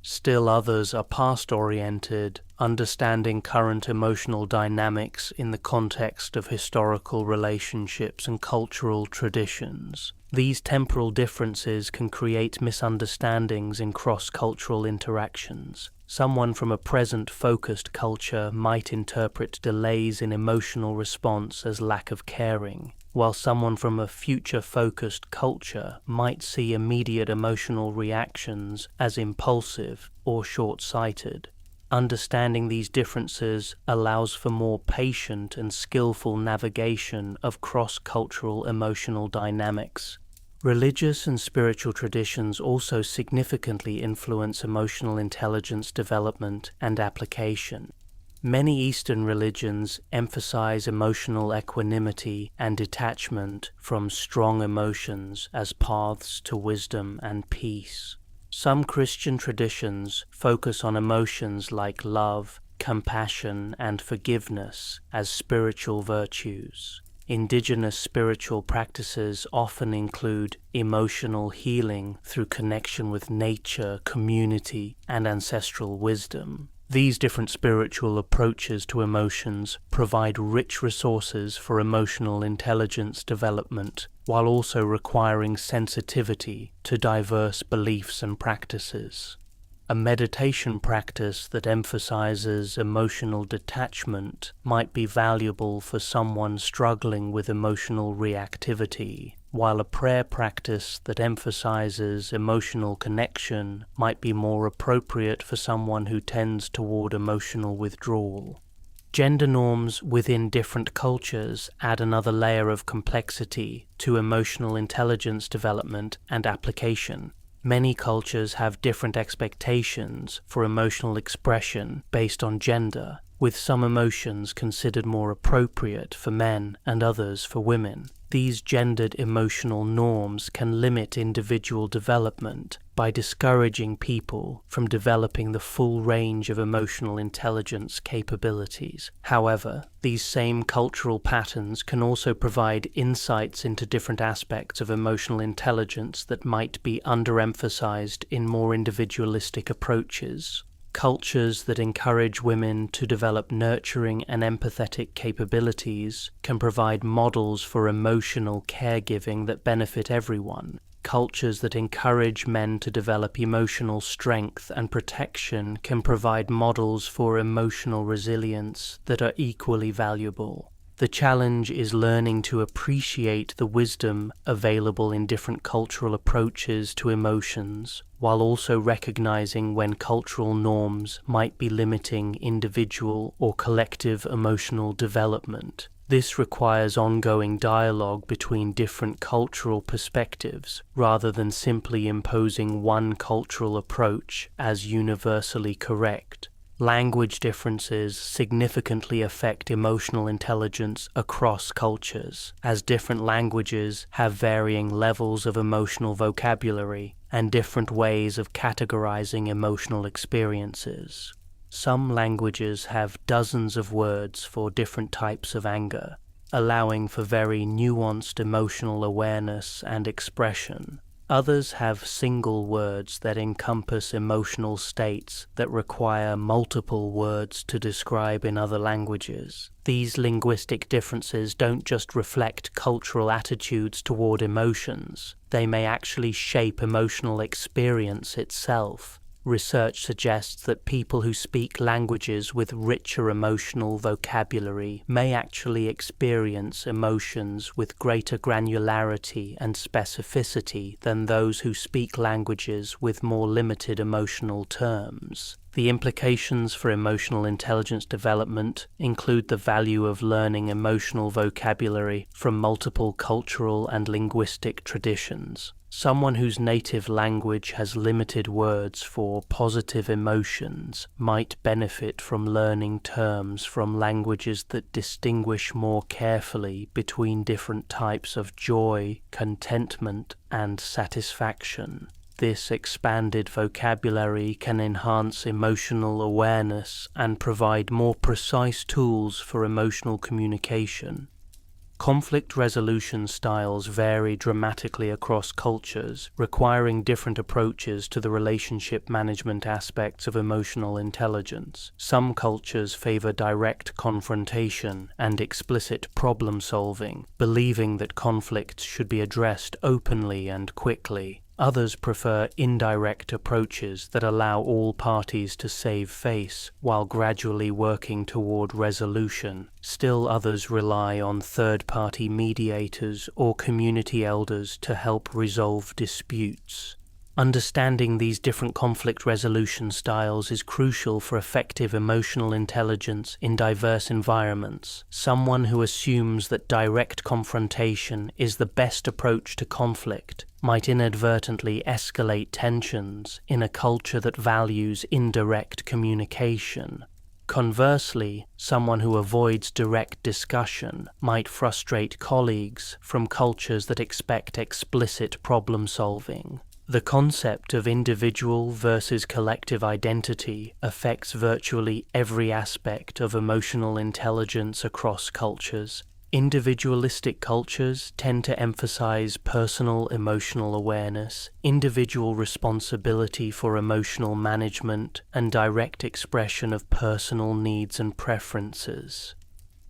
Still others are past-oriented, understanding current emotional dynamics in the context of historical relationships and cultural traditions. These temporal differences can create misunderstandings in cross-cultural interactions. Someone from a present-focused culture might interpret delays in emotional response as lack of caring, while someone from a future-focused culture might see immediate emotional reactions as impulsive or short-sighted. Understanding these differences allows for more patient and skillful navigation of cross-cultural emotional dynamics. Religious and spiritual traditions also significantly influence emotional intelligence development and application. Many Eastern religions emphasize emotional equanimity and detachment from strong emotions as paths to wisdom and peace. Some Christian traditions focus on emotions like love, compassion, and forgiveness as spiritual virtues. Indigenous spiritual practices often include emotional healing through connection with nature, community, and ancestral wisdom. These different spiritual approaches to emotions provide rich resources for emotional intelligence development, while also requiring sensitivity to diverse beliefs and practices. A meditation practice that emphasizes emotional detachment might be valuable for someone struggling with emotional reactivity, while a prayer practice that emphasizes emotional connection might be more appropriate for someone who tends toward emotional withdrawal. Gender norms within different cultures add another layer of complexity to emotional intelligence development and application. Many cultures have different expectations for emotional expression based on gender, with some emotions considered more appropriate for men and others for women. These gendered emotional norms can limit individual development by discouraging people from developing the full range of emotional intelligence capabilities. However, these same cultural patterns can also provide insights into different aspects of emotional intelligence that might be underemphasized in more individualistic approaches. Cultures that encourage women to develop nurturing and empathetic capabilities can provide models for emotional caregiving that benefit everyone. Cultures that encourage men to develop emotional strength and protection can provide models for emotional resilience that are equally valuable. The challenge is learning to appreciate the wisdom available in different cultural approaches to emotions, while also recognizing when cultural norms might be limiting individual or collective emotional development. This requires ongoing dialogue between different cultural perspectives, rather than simply imposing one cultural approach as universally correct. Language differences significantly affect emotional intelligence across cultures, as different languages have varying levels of emotional vocabulary and different ways of categorizing emotional experiences. Some languages have dozens of words for different types of anger, allowing for very nuanced emotional awareness and expression. Others have single words that encompass emotional states that require multiple words to describe in other languages. These linguistic differences don't just reflect cultural attitudes toward emotions, they may actually shape emotional experience itself. Research suggests that people who speak languages with richer emotional vocabulary may actually experience emotions with greater granularity and specificity than those who speak languages with more limited emotional terms. The implications for emotional intelligence development include the value of learning emotional vocabulary from multiple cultural and linguistic traditions. Someone whose native language has limited words for positive emotions might benefit from learning terms from languages that distinguish more carefully between different types of joy, contentment, and satisfaction. This expanded vocabulary can enhance emotional awareness and provide more precise tools for emotional communication. Conflict resolution styles vary dramatically across cultures, requiring different approaches to the relationship management aspects of emotional intelligence. Some cultures favor direct confrontation and explicit problem solving, believing that conflicts should be addressed openly and quickly. Others prefer indirect approaches that allow all parties to save face while gradually working toward resolution. Still others rely on third-party mediators or community elders to help resolve disputes. Understanding these different conflict resolution styles is crucial for effective emotional intelligence in diverse environments. Someone who assumes that direct confrontation is the best approach to conflict might inadvertently escalate tensions in a culture that values indirect communication. Conversely, someone who avoids direct discussion might frustrate colleagues from cultures that expect explicit problem solving. The concept of individual versus collective identity affects virtually every aspect of emotional intelligence across cultures. Individualistic cultures tend to emphasize personal emotional awareness, individual responsibility for emotional management, and direct expression of personal needs and preferences.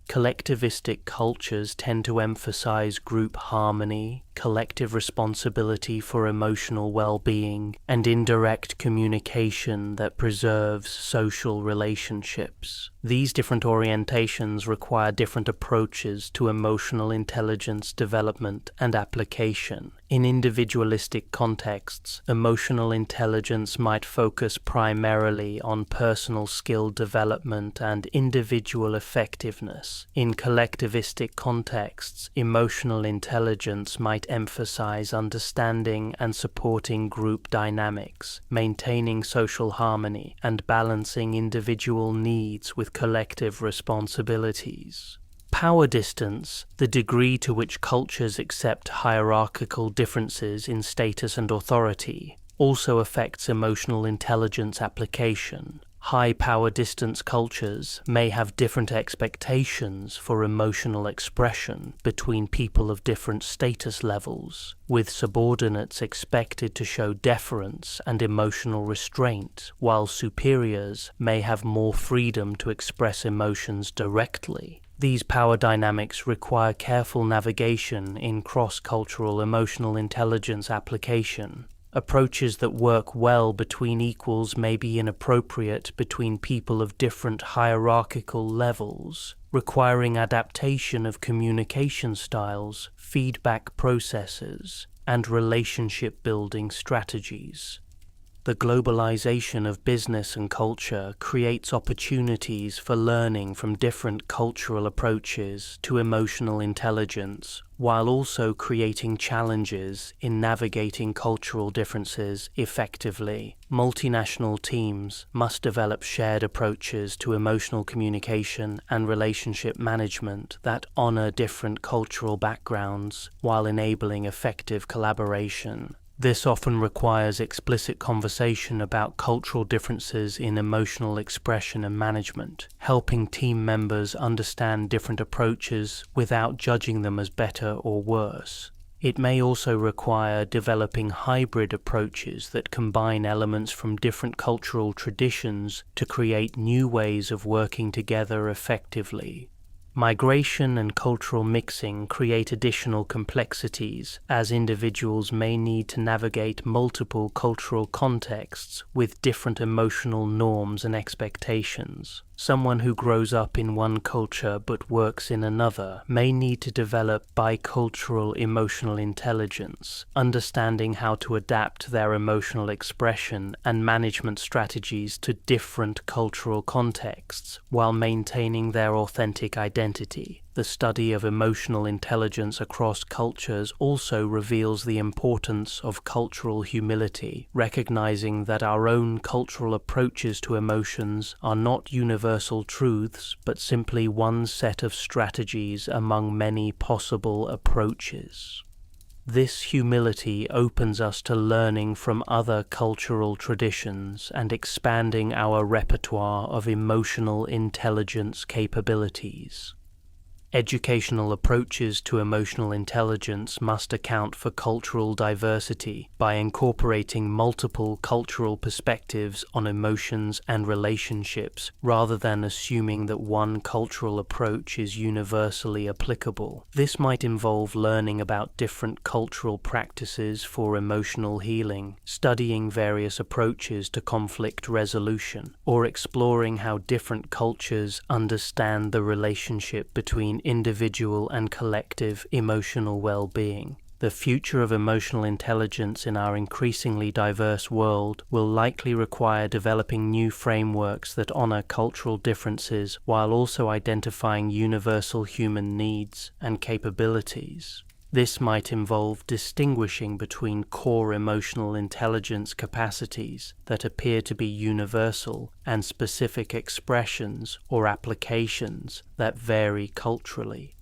Collectivistic cultures tend to emphasize group harmony, collective responsibility for emotional well-being, and indirect communication that preserves social relationships. These different orientations require different approaches to emotional intelligence development and application. In individualistic contexts, emotional intelligence might focus primarily on personal skill development and individual effectiveness. In collectivistic contexts, emotional intelligence might emphasize understanding and supporting group dynamics, maintaining social harmony, and balancing individual needs with collective responsibilities. Power distance, the degree to which cultures accept hierarchical differences in status and authority, also affects emotional intelligence application. High power distance cultures may have different expectations for emotional expression between people of different status levels, with subordinates expected to show deference and emotional restraint, while superiors may have more freedom to express emotions directly. These power dynamics require careful navigation in cross-cultural emotional intelligence application. Approaches that work well between equals may be inappropriate between people of different hierarchical levels, requiring adaptation of communication styles, feedback processes, and relationship-building strategies. The globalization of business and culture creates opportunities for learning from different cultural approaches to emotional intelligence, while also creating challenges in navigating cultural differences effectively. Multinational teams must develop shared approaches to emotional communication and relationship management that honor different cultural backgrounds while enabling effective collaboration. This often requires explicit conversation about cultural differences in emotional expression and management, helping team members understand different approaches without judging them as better or worse. It may also require developing hybrid approaches that combine elements from different cultural traditions to create new ways of working together effectively. Migration and cultural mixing create additional complexities, as individuals may need to navigate multiple cultural contexts with different emotional norms and expectations. Someone who grows up in one culture but works in another may need to develop bicultural emotional intelligence, understanding how to adapt their emotional expression and management strategies to different cultural contexts while maintaining their authentic identity. The study of emotional intelligence across cultures also reveals the importance of cultural humility, recognizing that our own cultural approaches to emotions are not universal truths, but simply one set of strategies among many possible approaches. This humility opens us to learning from other cultural traditions and expanding our repertoire of emotional intelligence capabilities. Educational approaches to emotional intelligence must account for cultural diversity by incorporating multiple cultural perspectives on emotions and relationships, rather than assuming that one cultural approach is universally applicable. This might involve learning about different cultural practices for emotional healing, studying various approaches to conflict resolution, or exploring how different cultures understand the relationship between individual and collective emotional well-being. The future of emotional intelligence in our increasingly diverse world will likely require developing new frameworks that honor cultural differences while also identifying universal human needs and capabilities. This might involve distinguishing between core emotional intelligence capacities that appear to be universal and specific expressions or applications that vary culturally.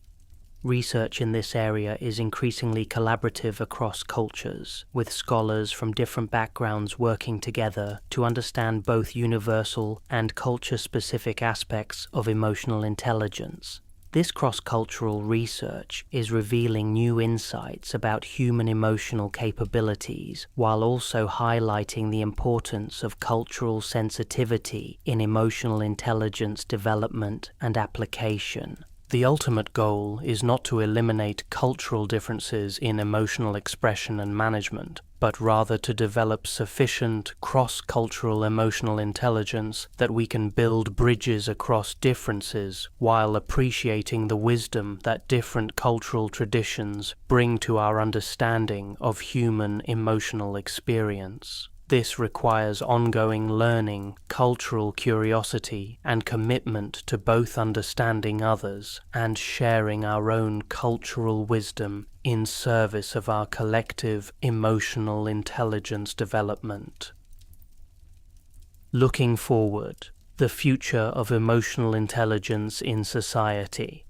Research in this area is increasingly collaborative across cultures, with scholars from different backgrounds working together to understand both universal and culture-specific aspects of emotional intelligence. This cross-cultural research is revealing new insights about human emotional capabilities while also highlighting the importance of cultural sensitivity in emotional intelligence development and application. The ultimate goal is not to eliminate cultural differences in emotional expression and management, but rather to develop sufficient cross-cultural emotional intelligence that we can build bridges across differences while appreciating the wisdom that different cultural traditions bring to our understanding of human emotional experience. This requires ongoing learning, cultural curiosity, and commitment to both understanding others and sharing our own cultural wisdom in service of our collective emotional intelligence development. Looking forward, the future of emotional intelligence in society.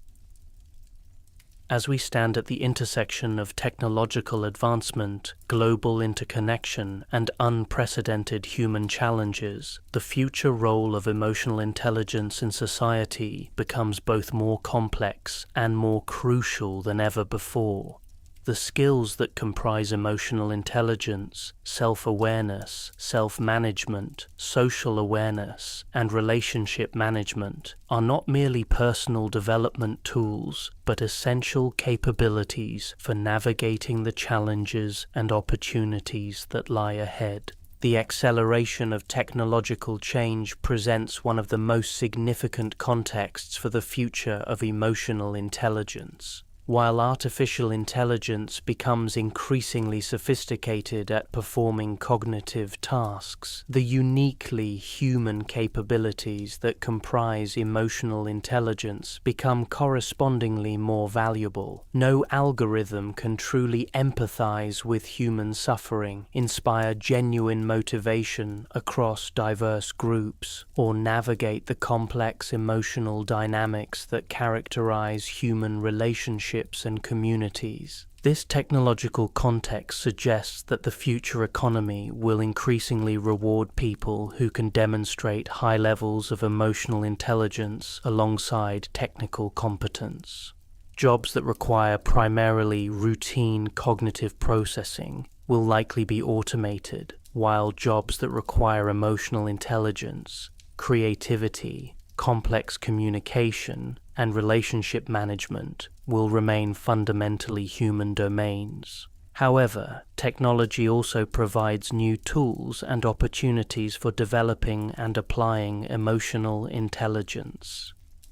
As we stand at the intersection of technological advancement, global interconnection, and unprecedented human challenges, the future role of emotional intelligence in society becomes both more complex and more crucial than ever before. The skills that comprise emotional intelligence, self-awareness, self-management, social awareness, and relationship management are not merely personal development tools, but essential capabilities for navigating the challenges and opportunities that lie ahead. The acceleration of technological change presents one of the most significant contexts for the future of emotional intelligence. While artificial intelligence becomes increasingly sophisticated at performing cognitive tasks, the uniquely human capabilities that comprise emotional intelligence become correspondingly more valuable. No algorithm can truly empathize with human suffering, inspire genuine motivation across diverse groups, or navigate the complex emotional dynamics that characterize human relationships and communities. This technological context suggests that the future economy will increasingly reward people who can demonstrate high levels of emotional intelligence alongside technical competence. Jobs that require primarily routine cognitive processing will likely be automated, while jobs that require emotional intelligence, creativity, complex communication, and relationship management will remain fundamentally human domains. However, technology also provides new tools and opportunities for developing and applying emotional intelligence.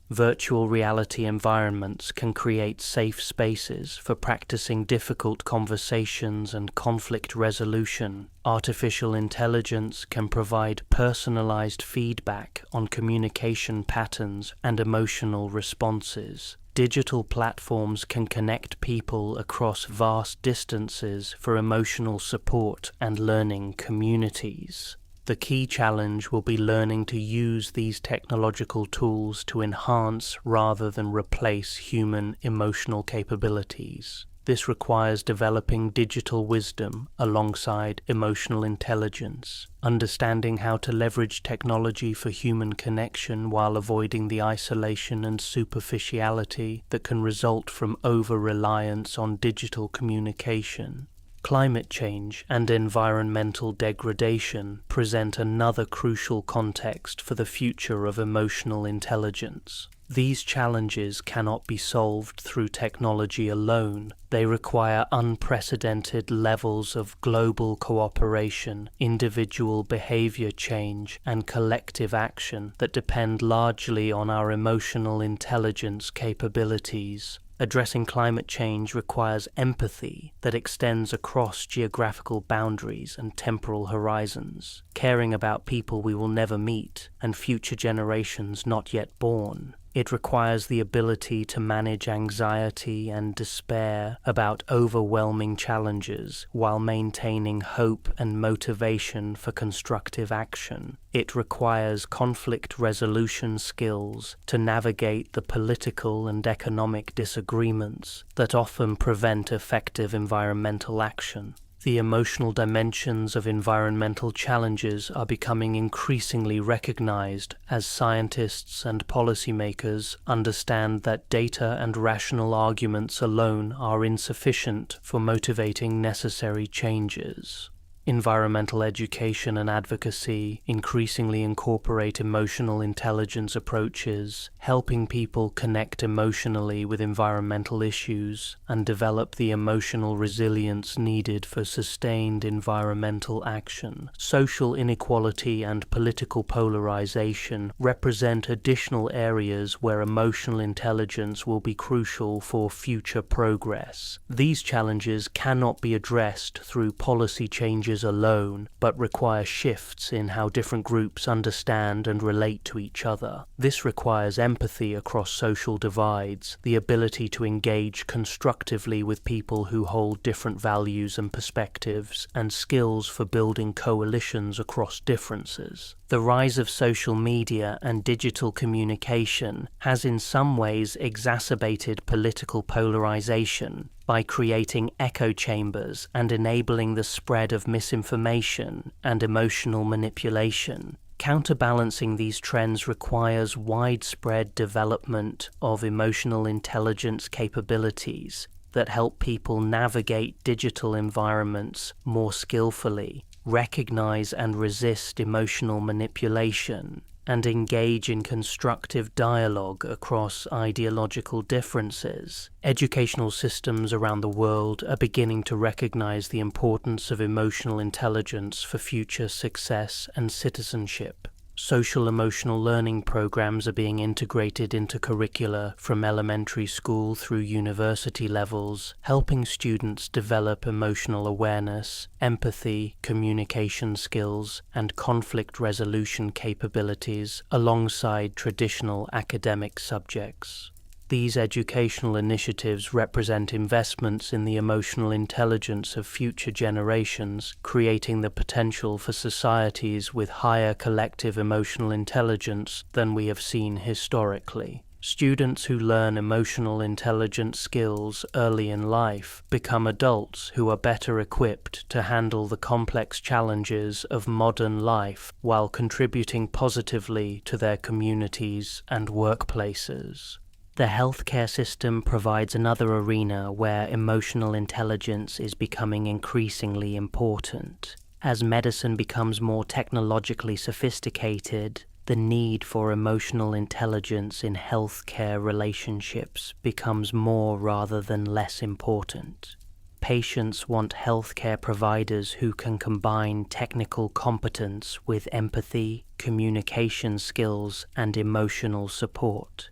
Virtual reality environments can create safe spaces for practicing difficult conversations and conflict resolution. Artificial intelligence can provide personalized feedback on communication patterns and emotional responses. Digital platforms can connect people across vast distances for emotional support and learning communities. The key challenge will be learning to use these technological tools to enhance rather than replace human emotional capabilities. This requires developing digital wisdom alongside emotional intelligence, understanding how to leverage technology for human connection while avoiding the isolation and superficiality that can result from over-reliance on digital communication. Climate change and environmental degradation present another crucial context for the future of emotional intelligence. These challenges cannot be solved through technology alone. They require unprecedented levels of global cooperation, individual behavior change, and collective action that depend largely on our emotional intelligence capabilities. Addressing climate change requires empathy that extends across geographical boundaries and temporal horizons, caring about people we will never meet and future generations not yet born. It requires the ability to manage anxiety and despair about overwhelming challenges while maintaining hope and motivation for constructive action. It requires conflict resolution skills to navigate the political and economic disagreements that often prevent effective environmental action. The emotional dimensions of environmental challenges are becoming increasingly recognized as scientists and policymakers understand that data and rational arguments alone are insufficient for motivating necessary changes. Environmental education and advocacy increasingly incorporate emotional intelligence approaches, helping people connect emotionally with environmental issues and develop the emotional resilience needed for sustained environmental action. Social inequality and political polarization represent additional areas where emotional intelligence will be crucial for future progress. These challenges cannot be addressed through policy changes alone, but require shifts in how different groups understand and relate to each other. This requires empathy across social divides, the ability to engage constructively with people who hold different values and perspectives, and skills for building coalitions across differences. The rise of social media and digital communication has in some ways exacerbated political polarization by creating echo chambers and enabling the spread of misinformation and emotional manipulation. Counterbalancing these trends requires widespread development of emotional intelligence capabilities that help people navigate digital environments more skillfully, recognize and resist emotional manipulation, and engage in constructive dialogue across ideological differences. Educational systems around the world are beginning to recognize the importance of emotional intelligence for future success and citizenship. Social emotional learning programs are being integrated into curricula from elementary school through university levels, helping students develop emotional awareness, empathy, communication skills, and conflict resolution capabilities alongside traditional academic subjects. These educational initiatives represent investments in the emotional intelligence of future generations, creating the potential for societies with higher collective emotional intelligence than we have seen historically. Students who learn emotional intelligence skills early in life become adults who are better equipped to handle the complex challenges of modern life while contributing positively to their communities and workplaces. The healthcare system provides another arena where emotional intelligence is becoming increasingly important. As medicine becomes more technologically sophisticated, the need for emotional intelligence in healthcare relationships becomes more rather than less important. Patients want healthcare providers who can combine technical competence with empathy, communication skills, and emotional support.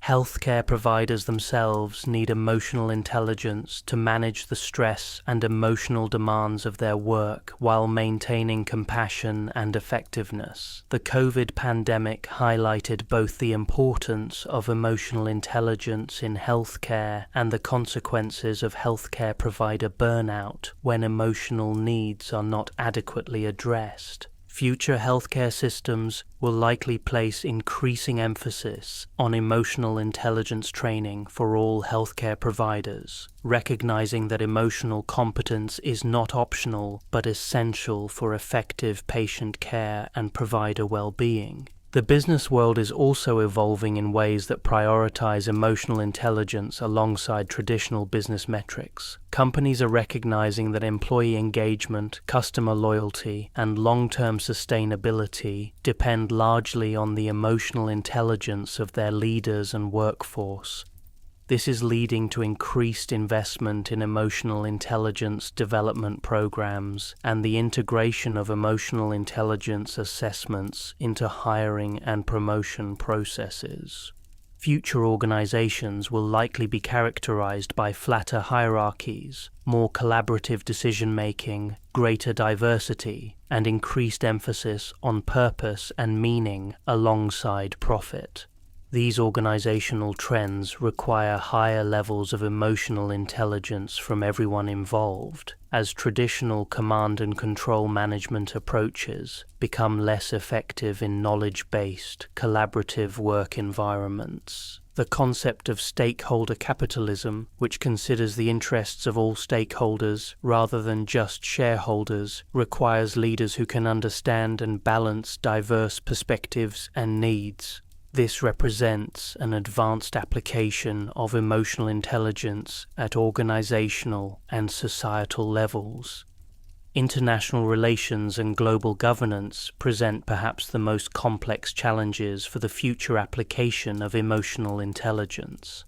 Healthcare providers themselves need emotional intelligence to manage the stress and emotional demands of their work while maintaining compassion and effectiveness. The COVID pandemic highlighted both the importance of emotional intelligence in healthcare and the consequences of healthcare provider burnout when emotional needs are not adequately addressed. Future healthcare systems will likely place increasing emphasis on emotional intelligence training for all healthcare providers, recognizing that emotional competence is not optional but essential for effective patient care and provider well-being. The business world is also evolving in ways that prioritize emotional intelligence alongside traditional business metrics. Companies are recognizing that employee engagement, customer loyalty, and long-term sustainability depend largely on the emotional intelligence of their leaders and workforce. This is leading to increased investment in emotional intelligence development programs and the integration of emotional intelligence assessments into hiring and promotion processes. Future organizations will likely be characterized by flatter hierarchies, more collaborative decision-making, greater diversity, and increased emphasis on purpose and meaning alongside profit. These organizational trends require higher levels of emotional intelligence from everyone involved, as traditional command and control management approaches become less effective in knowledge-based, collaborative work environments. The concept of stakeholder capitalism, which considers the interests of all stakeholders rather than just shareholders, requires leaders who can understand and balance diverse perspectives and needs. This represents an advanced application of emotional intelligence at organizational and societal levels. International relations and global governance present perhaps the most complex challenges for the future application of emotional intelligence.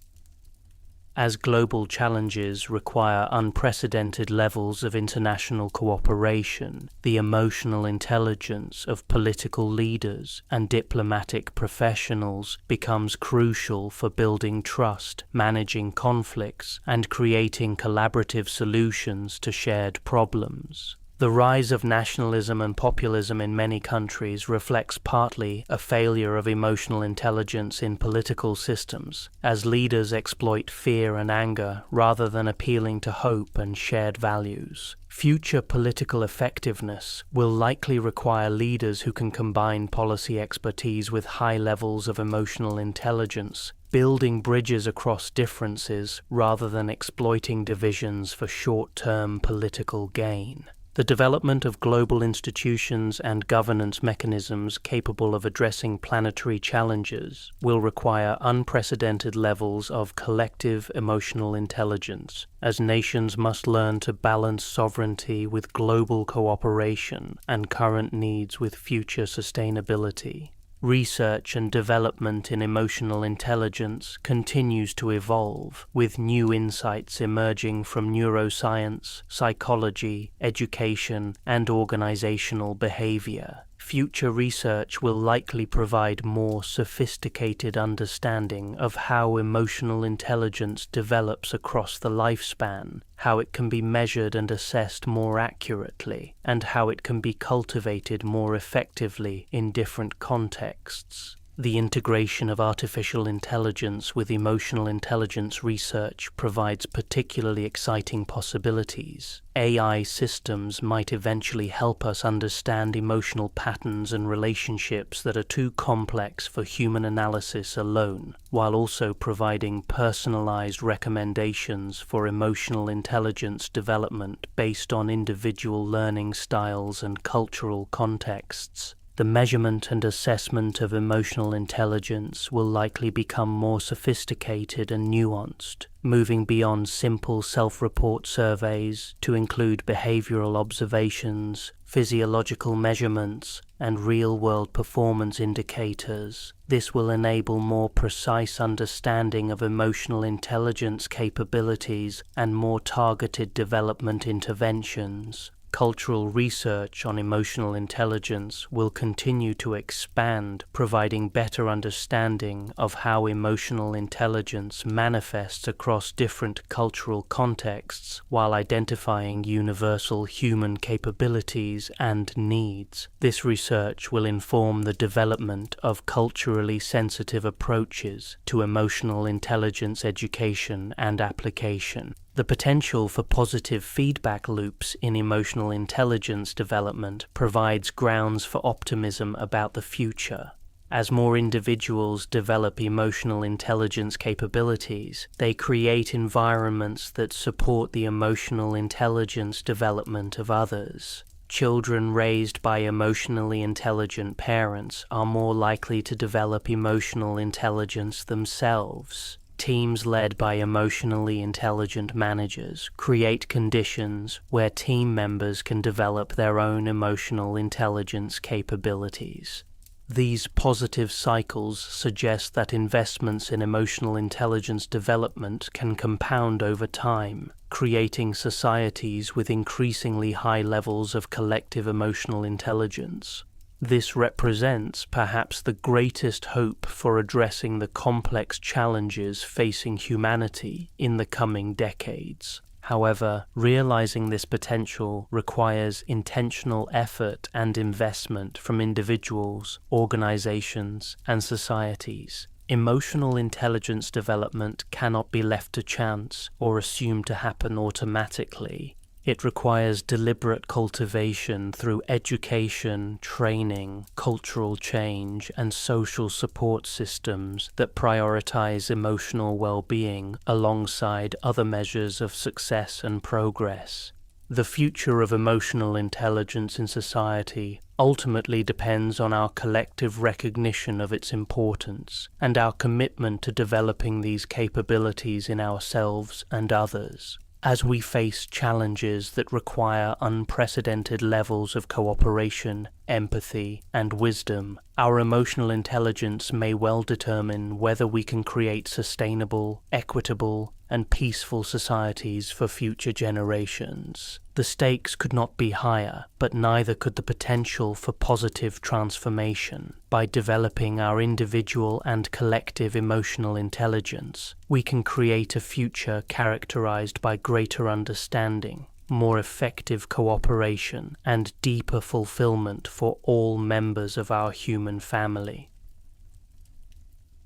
As global challenges require unprecedented levels of international cooperation, the emotional intelligence of political leaders and diplomatic professionals becomes crucial for building trust, managing conflicts, and creating collaborative solutions to shared problems. The rise of nationalism and populism in many countries reflects partly a failure of emotional intelligence in political systems, as leaders exploit fear and anger rather than appealing to hope and shared values. Future political effectiveness will likely require leaders who can combine policy expertise with high levels of emotional intelligence, building bridges across differences rather than exploiting divisions for short-term political gain. The development of global institutions and governance mechanisms capable of addressing planetary challenges will require unprecedented levels of collective emotional intelligence, as nations must learn to balance sovereignty with global cooperation and current needs with future sustainability. Research and development in emotional intelligence continues to evolve, with new insights emerging from neuroscience, psychology, education, and organizational behavior. Future research will likely provide more sophisticated understanding of how emotional intelligence develops across the lifespan, how it can be measured and assessed more accurately, and how it can be cultivated more effectively in different contexts. The integration of artificial intelligence with emotional intelligence research provides particularly exciting possibilities. AI systems might eventually help us understand emotional patterns and relationships that are too complex for human analysis alone, while also providing personalized recommendations for emotional intelligence development based on individual learning styles and cultural contexts. The measurement and assessment of emotional intelligence will likely become more sophisticated and nuanced, moving beyond simple self-report surveys to include behavioral observations, physiological measurements, and real-world performance indicators. This will enable more precise understanding of emotional intelligence capabilities and more targeted development interventions. Cultural research on emotional intelligence will continue to expand, providing better understanding of how emotional intelligence manifests across different cultural contexts while identifying universal human capabilities and needs. This research will inform the development of culturally sensitive approaches to emotional intelligence education and application. The potential for positive feedback loops in emotional intelligence development provides grounds for optimism about the future. As more individuals develop emotional intelligence capabilities, they create environments that support the emotional intelligence development of others. Children raised by emotionally intelligent parents are more likely to develop emotional intelligence themselves. Teams led by emotionally intelligent managers create conditions where team members can develop their own emotional intelligence capabilities. These positive cycles suggest that investments in emotional intelligence development can compound over time, creating societies with increasingly high levels of collective emotional intelligence. This represents perhaps the greatest hope for addressing the complex challenges facing humanity in the coming decades. However, realizing this potential requires intentional effort and investment from individuals, organizations, and societies. Emotional intelligence development cannot be left to chance or assumed to happen automatically. It requires deliberate cultivation through education, training, cultural change, and social support systems that prioritize emotional well-being alongside other measures of success and progress. The future of emotional intelligence in society ultimately depends on our collective recognition of its importance and our commitment to developing these capabilities in ourselves and others. As we face challenges that require unprecedented levels of cooperation, empathy, and wisdom, our emotional intelligence may well determine whether we can create sustainable, equitable, and peaceful societies for future generations. The stakes could not be higher, but neither could the potential for positive transformation. By developing our individual and collective emotional intelligence, we can create a future characterized by greater understanding, more effective cooperation, and deeper fulfillment for all members of our human family.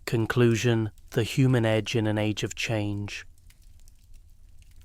Conclusion: the human edge in an age of change.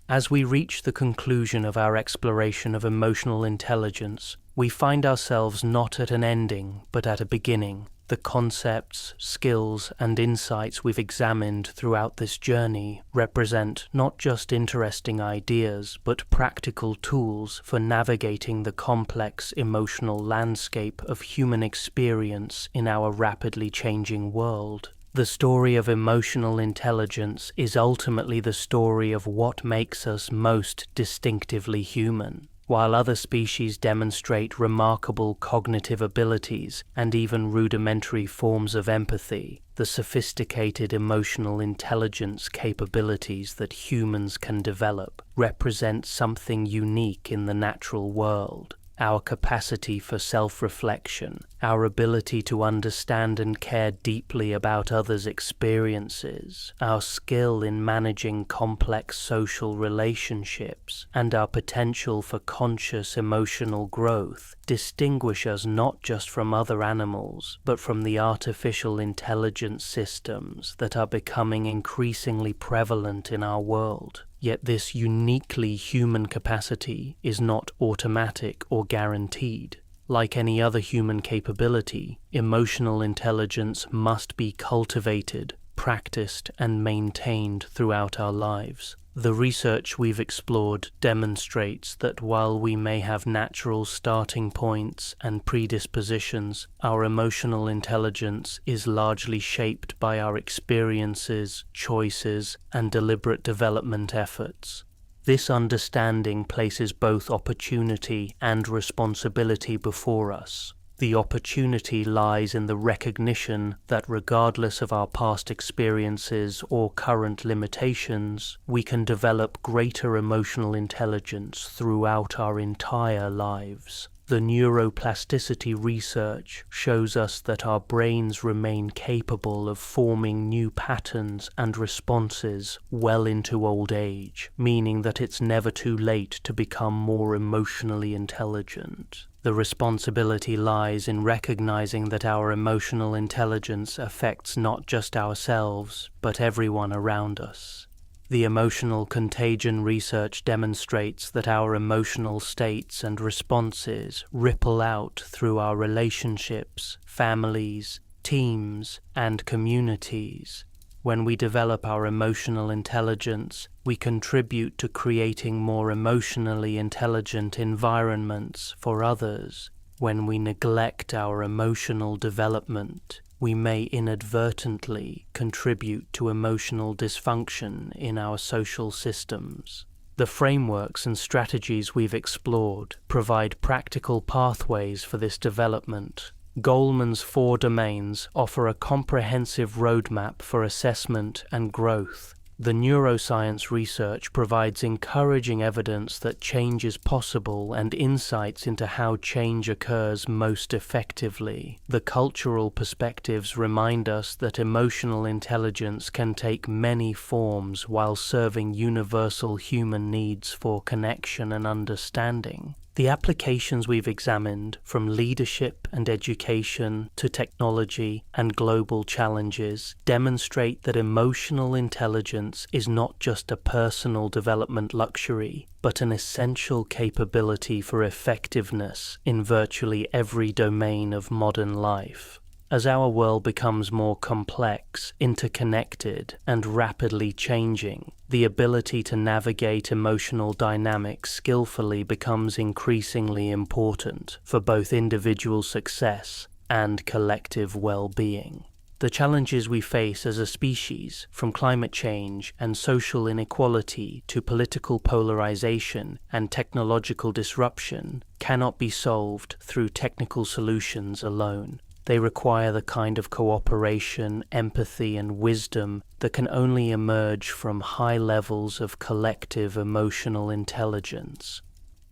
As we reach the conclusion of our exploration of emotional intelligence, we find ourselves not at an ending, but at a beginning. The concepts, skills, and insights we've examined throughout this journey represent not just interesting ideas, but practical tools for navigating the complex emotional landscape of human experience in our rapidly changing world. The story of emotional intelligence is ultimately the story of what makes us most distinctively human. While other species demonstrate remarkable cognitive abilities and even rudimentary forms of empathy, the sophisticated emotional intelligence capabilities that humans can develop represent something unique in the natural world. Our capacity for self-reflection, our ability to understand and care deeply about others' experiences, our skill in managing complex social relationships, and our potential for conscious emotional growth distinguish us not just from other animals, but from the artificial intelligence systems that are becoming increasingly prevalent in our world. Yet this uniquely human capacity is not automatic or guaranteed. Like any other human capability, emotional intelligence must be cultivated, practiced, and maintained throughout our lives. The research we've explored demonstrates that while we may have natural starting points and predispositions, our emotional intelligence is largely shaped by our experiences, choices, and deliberate development efforts. This understanding places both opportunity and responsibility before us. The opportunity lies in the recognition that regardless of our past experiences or current limitations, we can develop greater emotional intelligence throughout our entire lives. The neuroplasticity research shows us that our brains remain capable of forming new patterns and responses well into old age, meaning that it's never too late to become more emotionally intelligent. The responsibility lies in recognizing that our emotional intelligence affects not just ourselves, but everyone around us. The emotional contagion research demonstrates that our emotional states and responses ripple out through our relationships, families, teams, and communities. When we develop our emotional intelligence, we contribute to creating more emotionally intelligent environments for others. When we neglect our emotional development, we may inadvertently contribute to emotional dysfunction in our social systems. The frameworks and strategies we've explored provide practical pathways for this development. Goleman's 4 domains offer a comprehensive roadmap for assessment and growth. The neuroscience research provides encouraging evidence that change is possible and insights into how change occurs most effectively. The cultural perspectives remind us that emotional intelligence can take many forms while serving universal human needs for connection and understanding. The applications we've examined, from leadership and education to technology and global challenges, demonstrate that emotional intelligence is not just a personal development luxury, but an essential capability for effectiveness in virtually every domain of modern life. As our world becomes more complex, interconnected, and rapidly changing, the ability to navigate emotional dynamics skillfully becomes increasingly important for both individual success and collective well-being. The challenges we face as a species, from climate change and social inequality to political polarization and technological disruption, cannot be solved through technical solutions alone. They require the kind of cooperation, empathy, and wisdom that can only emerge from high levels of collective emotional intelligence.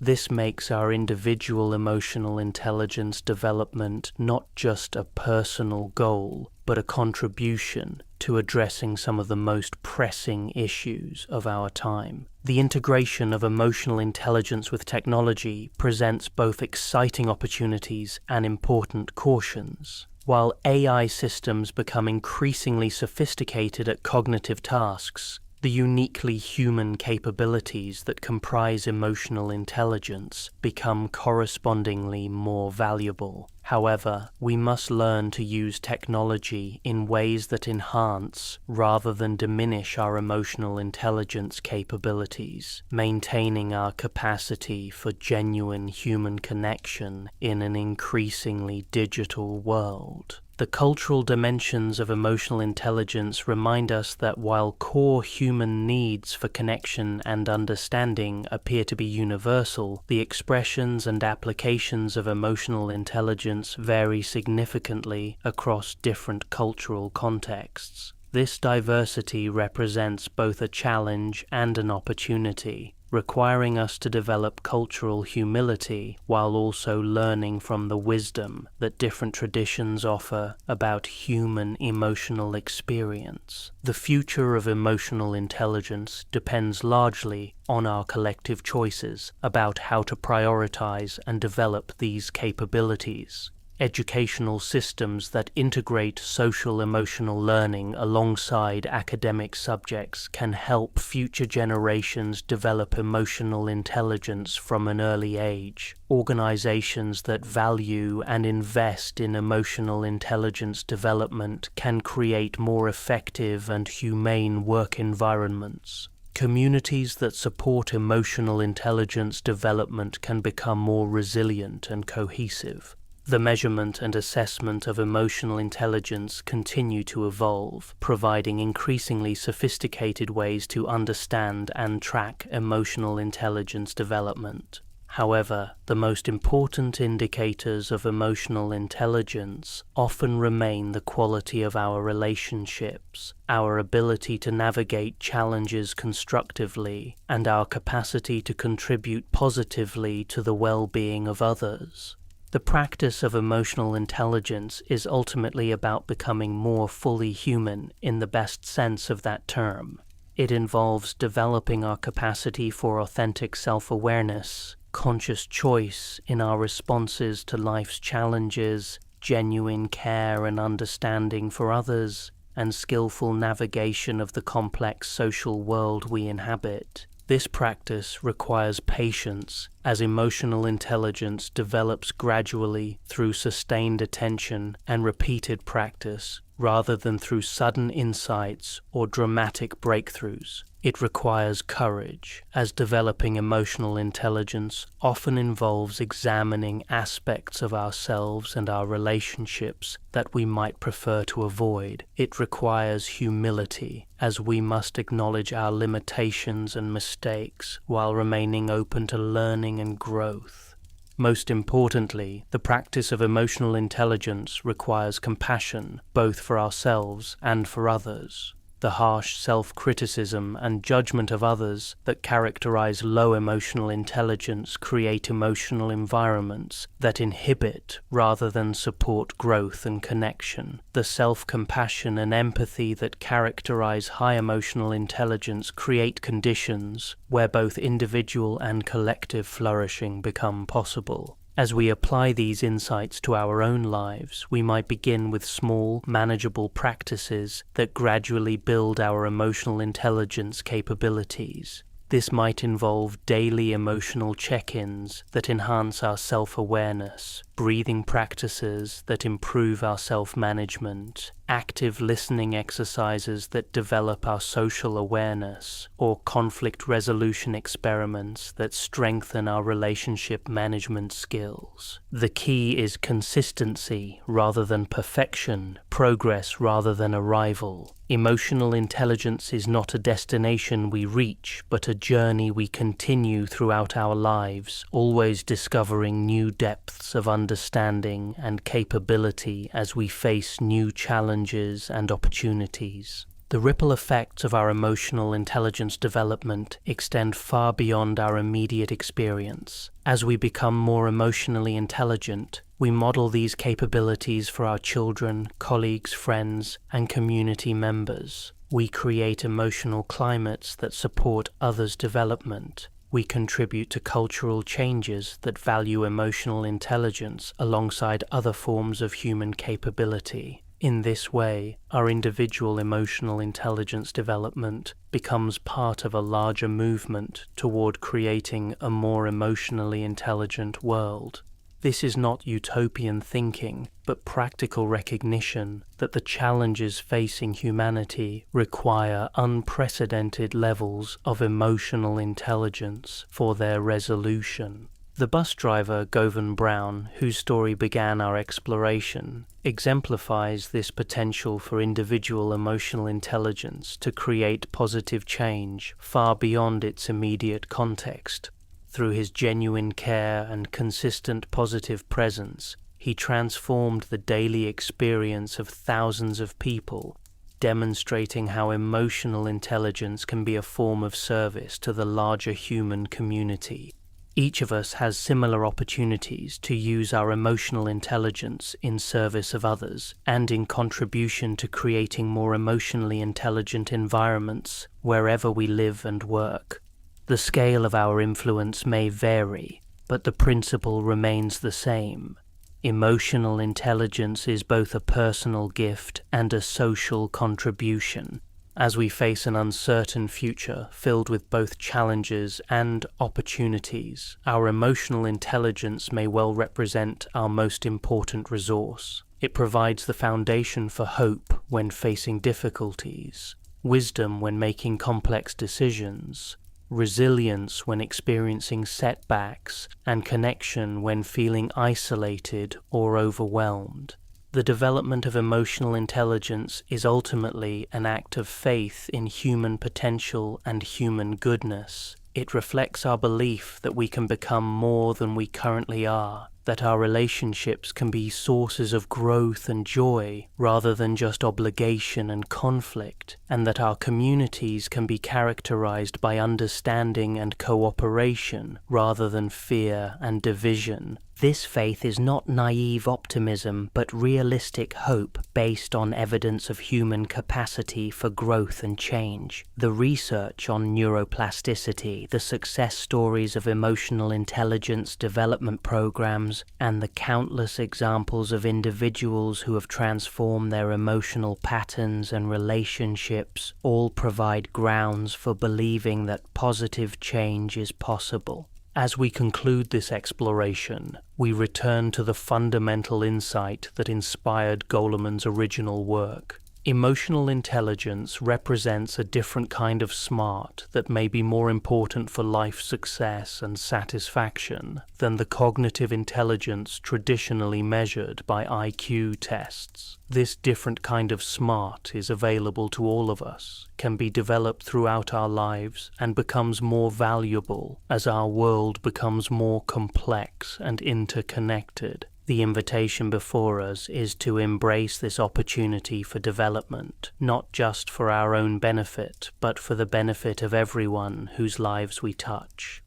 This makes our individual emotional intelligence development not just a personal goal, but a contribution to addressing some of the most pressing issues of our time. The integration of emotional intelligence with technology presents both exciting opportunities and important cautions. While AI systems become increasingly sophisticated at cognitive tasks, the uniquely human capabilities that comprise emotional intelligence become correspondingly more valuable. However, we must learn to use technology in ways that enhance rather than diminish our emotional intelligence capabilities, maintaining our capacity for genuine human connection in an increasingly digital world. The cultural dimensions of emotional intelligence remind us that while core human needs for connection and understanding appear to be universal, the expressions and applications of emotional intelligence vary significantly across different cultural contexts. This diversity represents both a challenge and an opportunity, requiring us to develop cultural humility while also learning from the wisdom that different traditions offer about human emotional experience. The future of emotional intelligence depends largely on our collective choices about how to prioritize and develop these capabilities. Educational systems that integrate social emotional learning alongside academic subjects can help future generations develop emotional intelligence from an early age. Organizations that value and invest in emotional intelligence development can create more effective and humane work environments. Communities that support emotional intelligence development can become more resilient and cohesive. The measurement and assessment of emotional intelligence continue to evolve, providing increasingly sophisticated ways to understand and track emotional intelligence development. However, the most important indicators of emotional intelligence often remain the quality of our relationships, our ability to navigate challenges constructively, and our capacity to contribute positively to the well-being of others. The practice of emotional intelligence is ultimately about becoming more fully human in the best sense of that term. It involves developing our capacity for authentic self-awareness, conscious choice in our responses to life's challenges, genuine care and understanding for others, and skillful navigation of the complex social world we inhabit. This practice requires patience, as emotional intelligence develops gradually through sustained attention and repeated practice, rather than through sudden insights or dramatic breakthroughs. It requires courage, as developing emotional intelligence often involves examining aspects of ourselves and our relationships that we might prefer to avoid. It requires humility, as we must acknowledge our limitations and mistakes while remaining open to learning and growth. Most importantly, the practice of emotional intelligence requires compassion, both for ourselves and for others. The harsh self-criticism and judgment of others that characterize low emotional intelligence create emotional environments that inhibit rather than support growth and connection. The self-compassion and empathy that characterize high emotional intelligence create conditions where both individual and collective flourishing become possible. As we apply these insights to our own lives, we might begin with small, manageable practices that gradually build our emotional intelligence capabilities. This might involve daily emotional check-ins that enhance our self-awareness, breathing practices that improve our self-management, active listening exercises that develop our social awareness, or conflict resolution experiments that strengthen our relationship management skills. The key is consistency rather than perfection, progress rather than arrival. Emotional intelligence is not a destination we reach, but a journey we continue throughout our lives, always discovering new depths of understanding and capability as we face new challenges and opportunities. The ripple effects of our emotional intelligence development extend far beyond our immediate experience. As we become more emotionally intelligent, we model these capabilities for our children, colleagues, friends, and community members. We create emotional climates that support others' development. We contribute to cultural changes that value emotional intelligence alongside other forms of human capability. In this way, our individual emotional intelligence development becomes part of a larger movement toward creating a more emotionally intelligent world. This is not utopian thinking, but practical recognition that the challenges facing humanity require unprecedented levels of emotional intelligence for their resolution. The bus driver Govan Brown, whose story began our exploration, exemplifies this potential for individual emotional intelligence to create positive change far beyond its immediate context. Through his genuine care and consistent positive presence, he transformed the daily experience of thousands of people, demonstrating how emotional intelligence can be a form of service to the larger human community. Each of us has similar opportunities to use our emotional intelligence in service of others and in contribution to creating more emotionally intelligent environments wherever we live and work. The scale of our influence may vary, but the principle remains the same. Emotional intelligence is both a personal gift and a social contribution. As we face an uncertain future filled with both challenges and opportunities, our emotional intelligence may well represent our most important resource. It provides the foundation for hope when facing difficulties, wisdom when making complex decisions, resilience when experiencing setbacks, and connection when feeling isolated or overwhelmed. The development of emotional intelligence is ultimately an act of faith in human potential and human goodness. It reflects our belief that we can become more than we currently are, that our relationships can be sources of growth and joy rather than just obligation and conflict, and that our communities can be characterized by understanding and cooperation rather than fear and division. This faith is not naive optimism, but realistic hope based on evidence of human capacity for growth and change. The research on neuroplasticity, the success stories of emotional intelligence development programs, and the countless examples of individuals who have transformed their emotional patterns and relationships all provide grounds for believing that positive change is possible. As we conclude this exploration, we return to the fundamental insight that inspired Goleman's original work. Emotional intelligence represents a different kind of smart that may be more important for life success and satisfaction than the cognitive intelligence traditionally measured by IQ tests. This different kind of smart is available to all of us, can be developed throughout our lives, and becomes more valuable as our world becomes more complex and interconnected. The invitation before us is to embrace this opportunity for development, not just for our own benefit, but for the benefit of everyone whose lives we touch.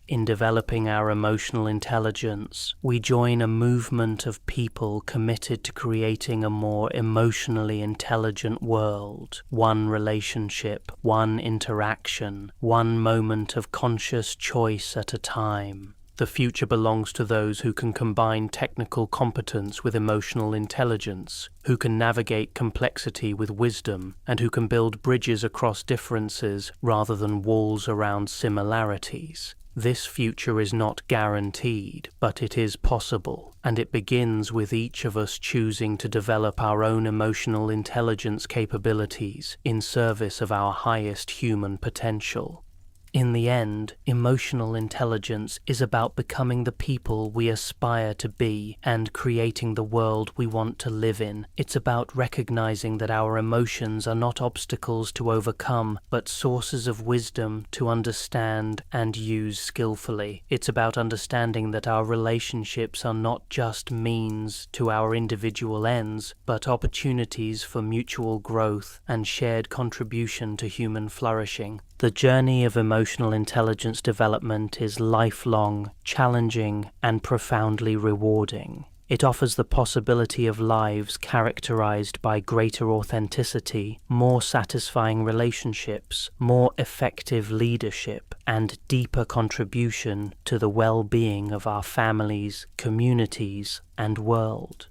In developing our emotional intelligence, we join a movement of people committed to creating a more emotionally intelligent world, one relationship, one interaction, one moment of conscious choice at a time. The future belongs to those who can combine technical competence with emotional intelligence, who can navigate complexity with wisdom, and who can build bridges across differences rather than walls around similarities. This future is not guaranteed, but it is possible, and it begins with each of us choosing to develop our own emotional intelligence capabilities in service of our highest human potential. In the end, emotional intelligence is about becoming the people we aspire to be and creating the world we want to live in. It's about recognizing that our emotions are not obstacles to overcome, but sources of wisdom to understand and use skillfully. It's about understanding that our relationships are not just means to our individual ends, but opportunities for mutual growth and shared contribution to human flourishing. The journey of emotional intelligence development is lifelong, challenging, and profoundly rewarding. It offers the possibility of lives characterized by greater authenticity, more satisfying relationships, more effective leadership, and deeper contribution to the well-being of our families, communities, and world.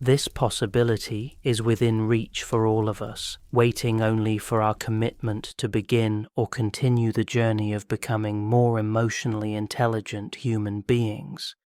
This possibility is within reach for all of us, waiting only for our commitment to begin or continue the journey of becoming more emotionally intelligent human beings.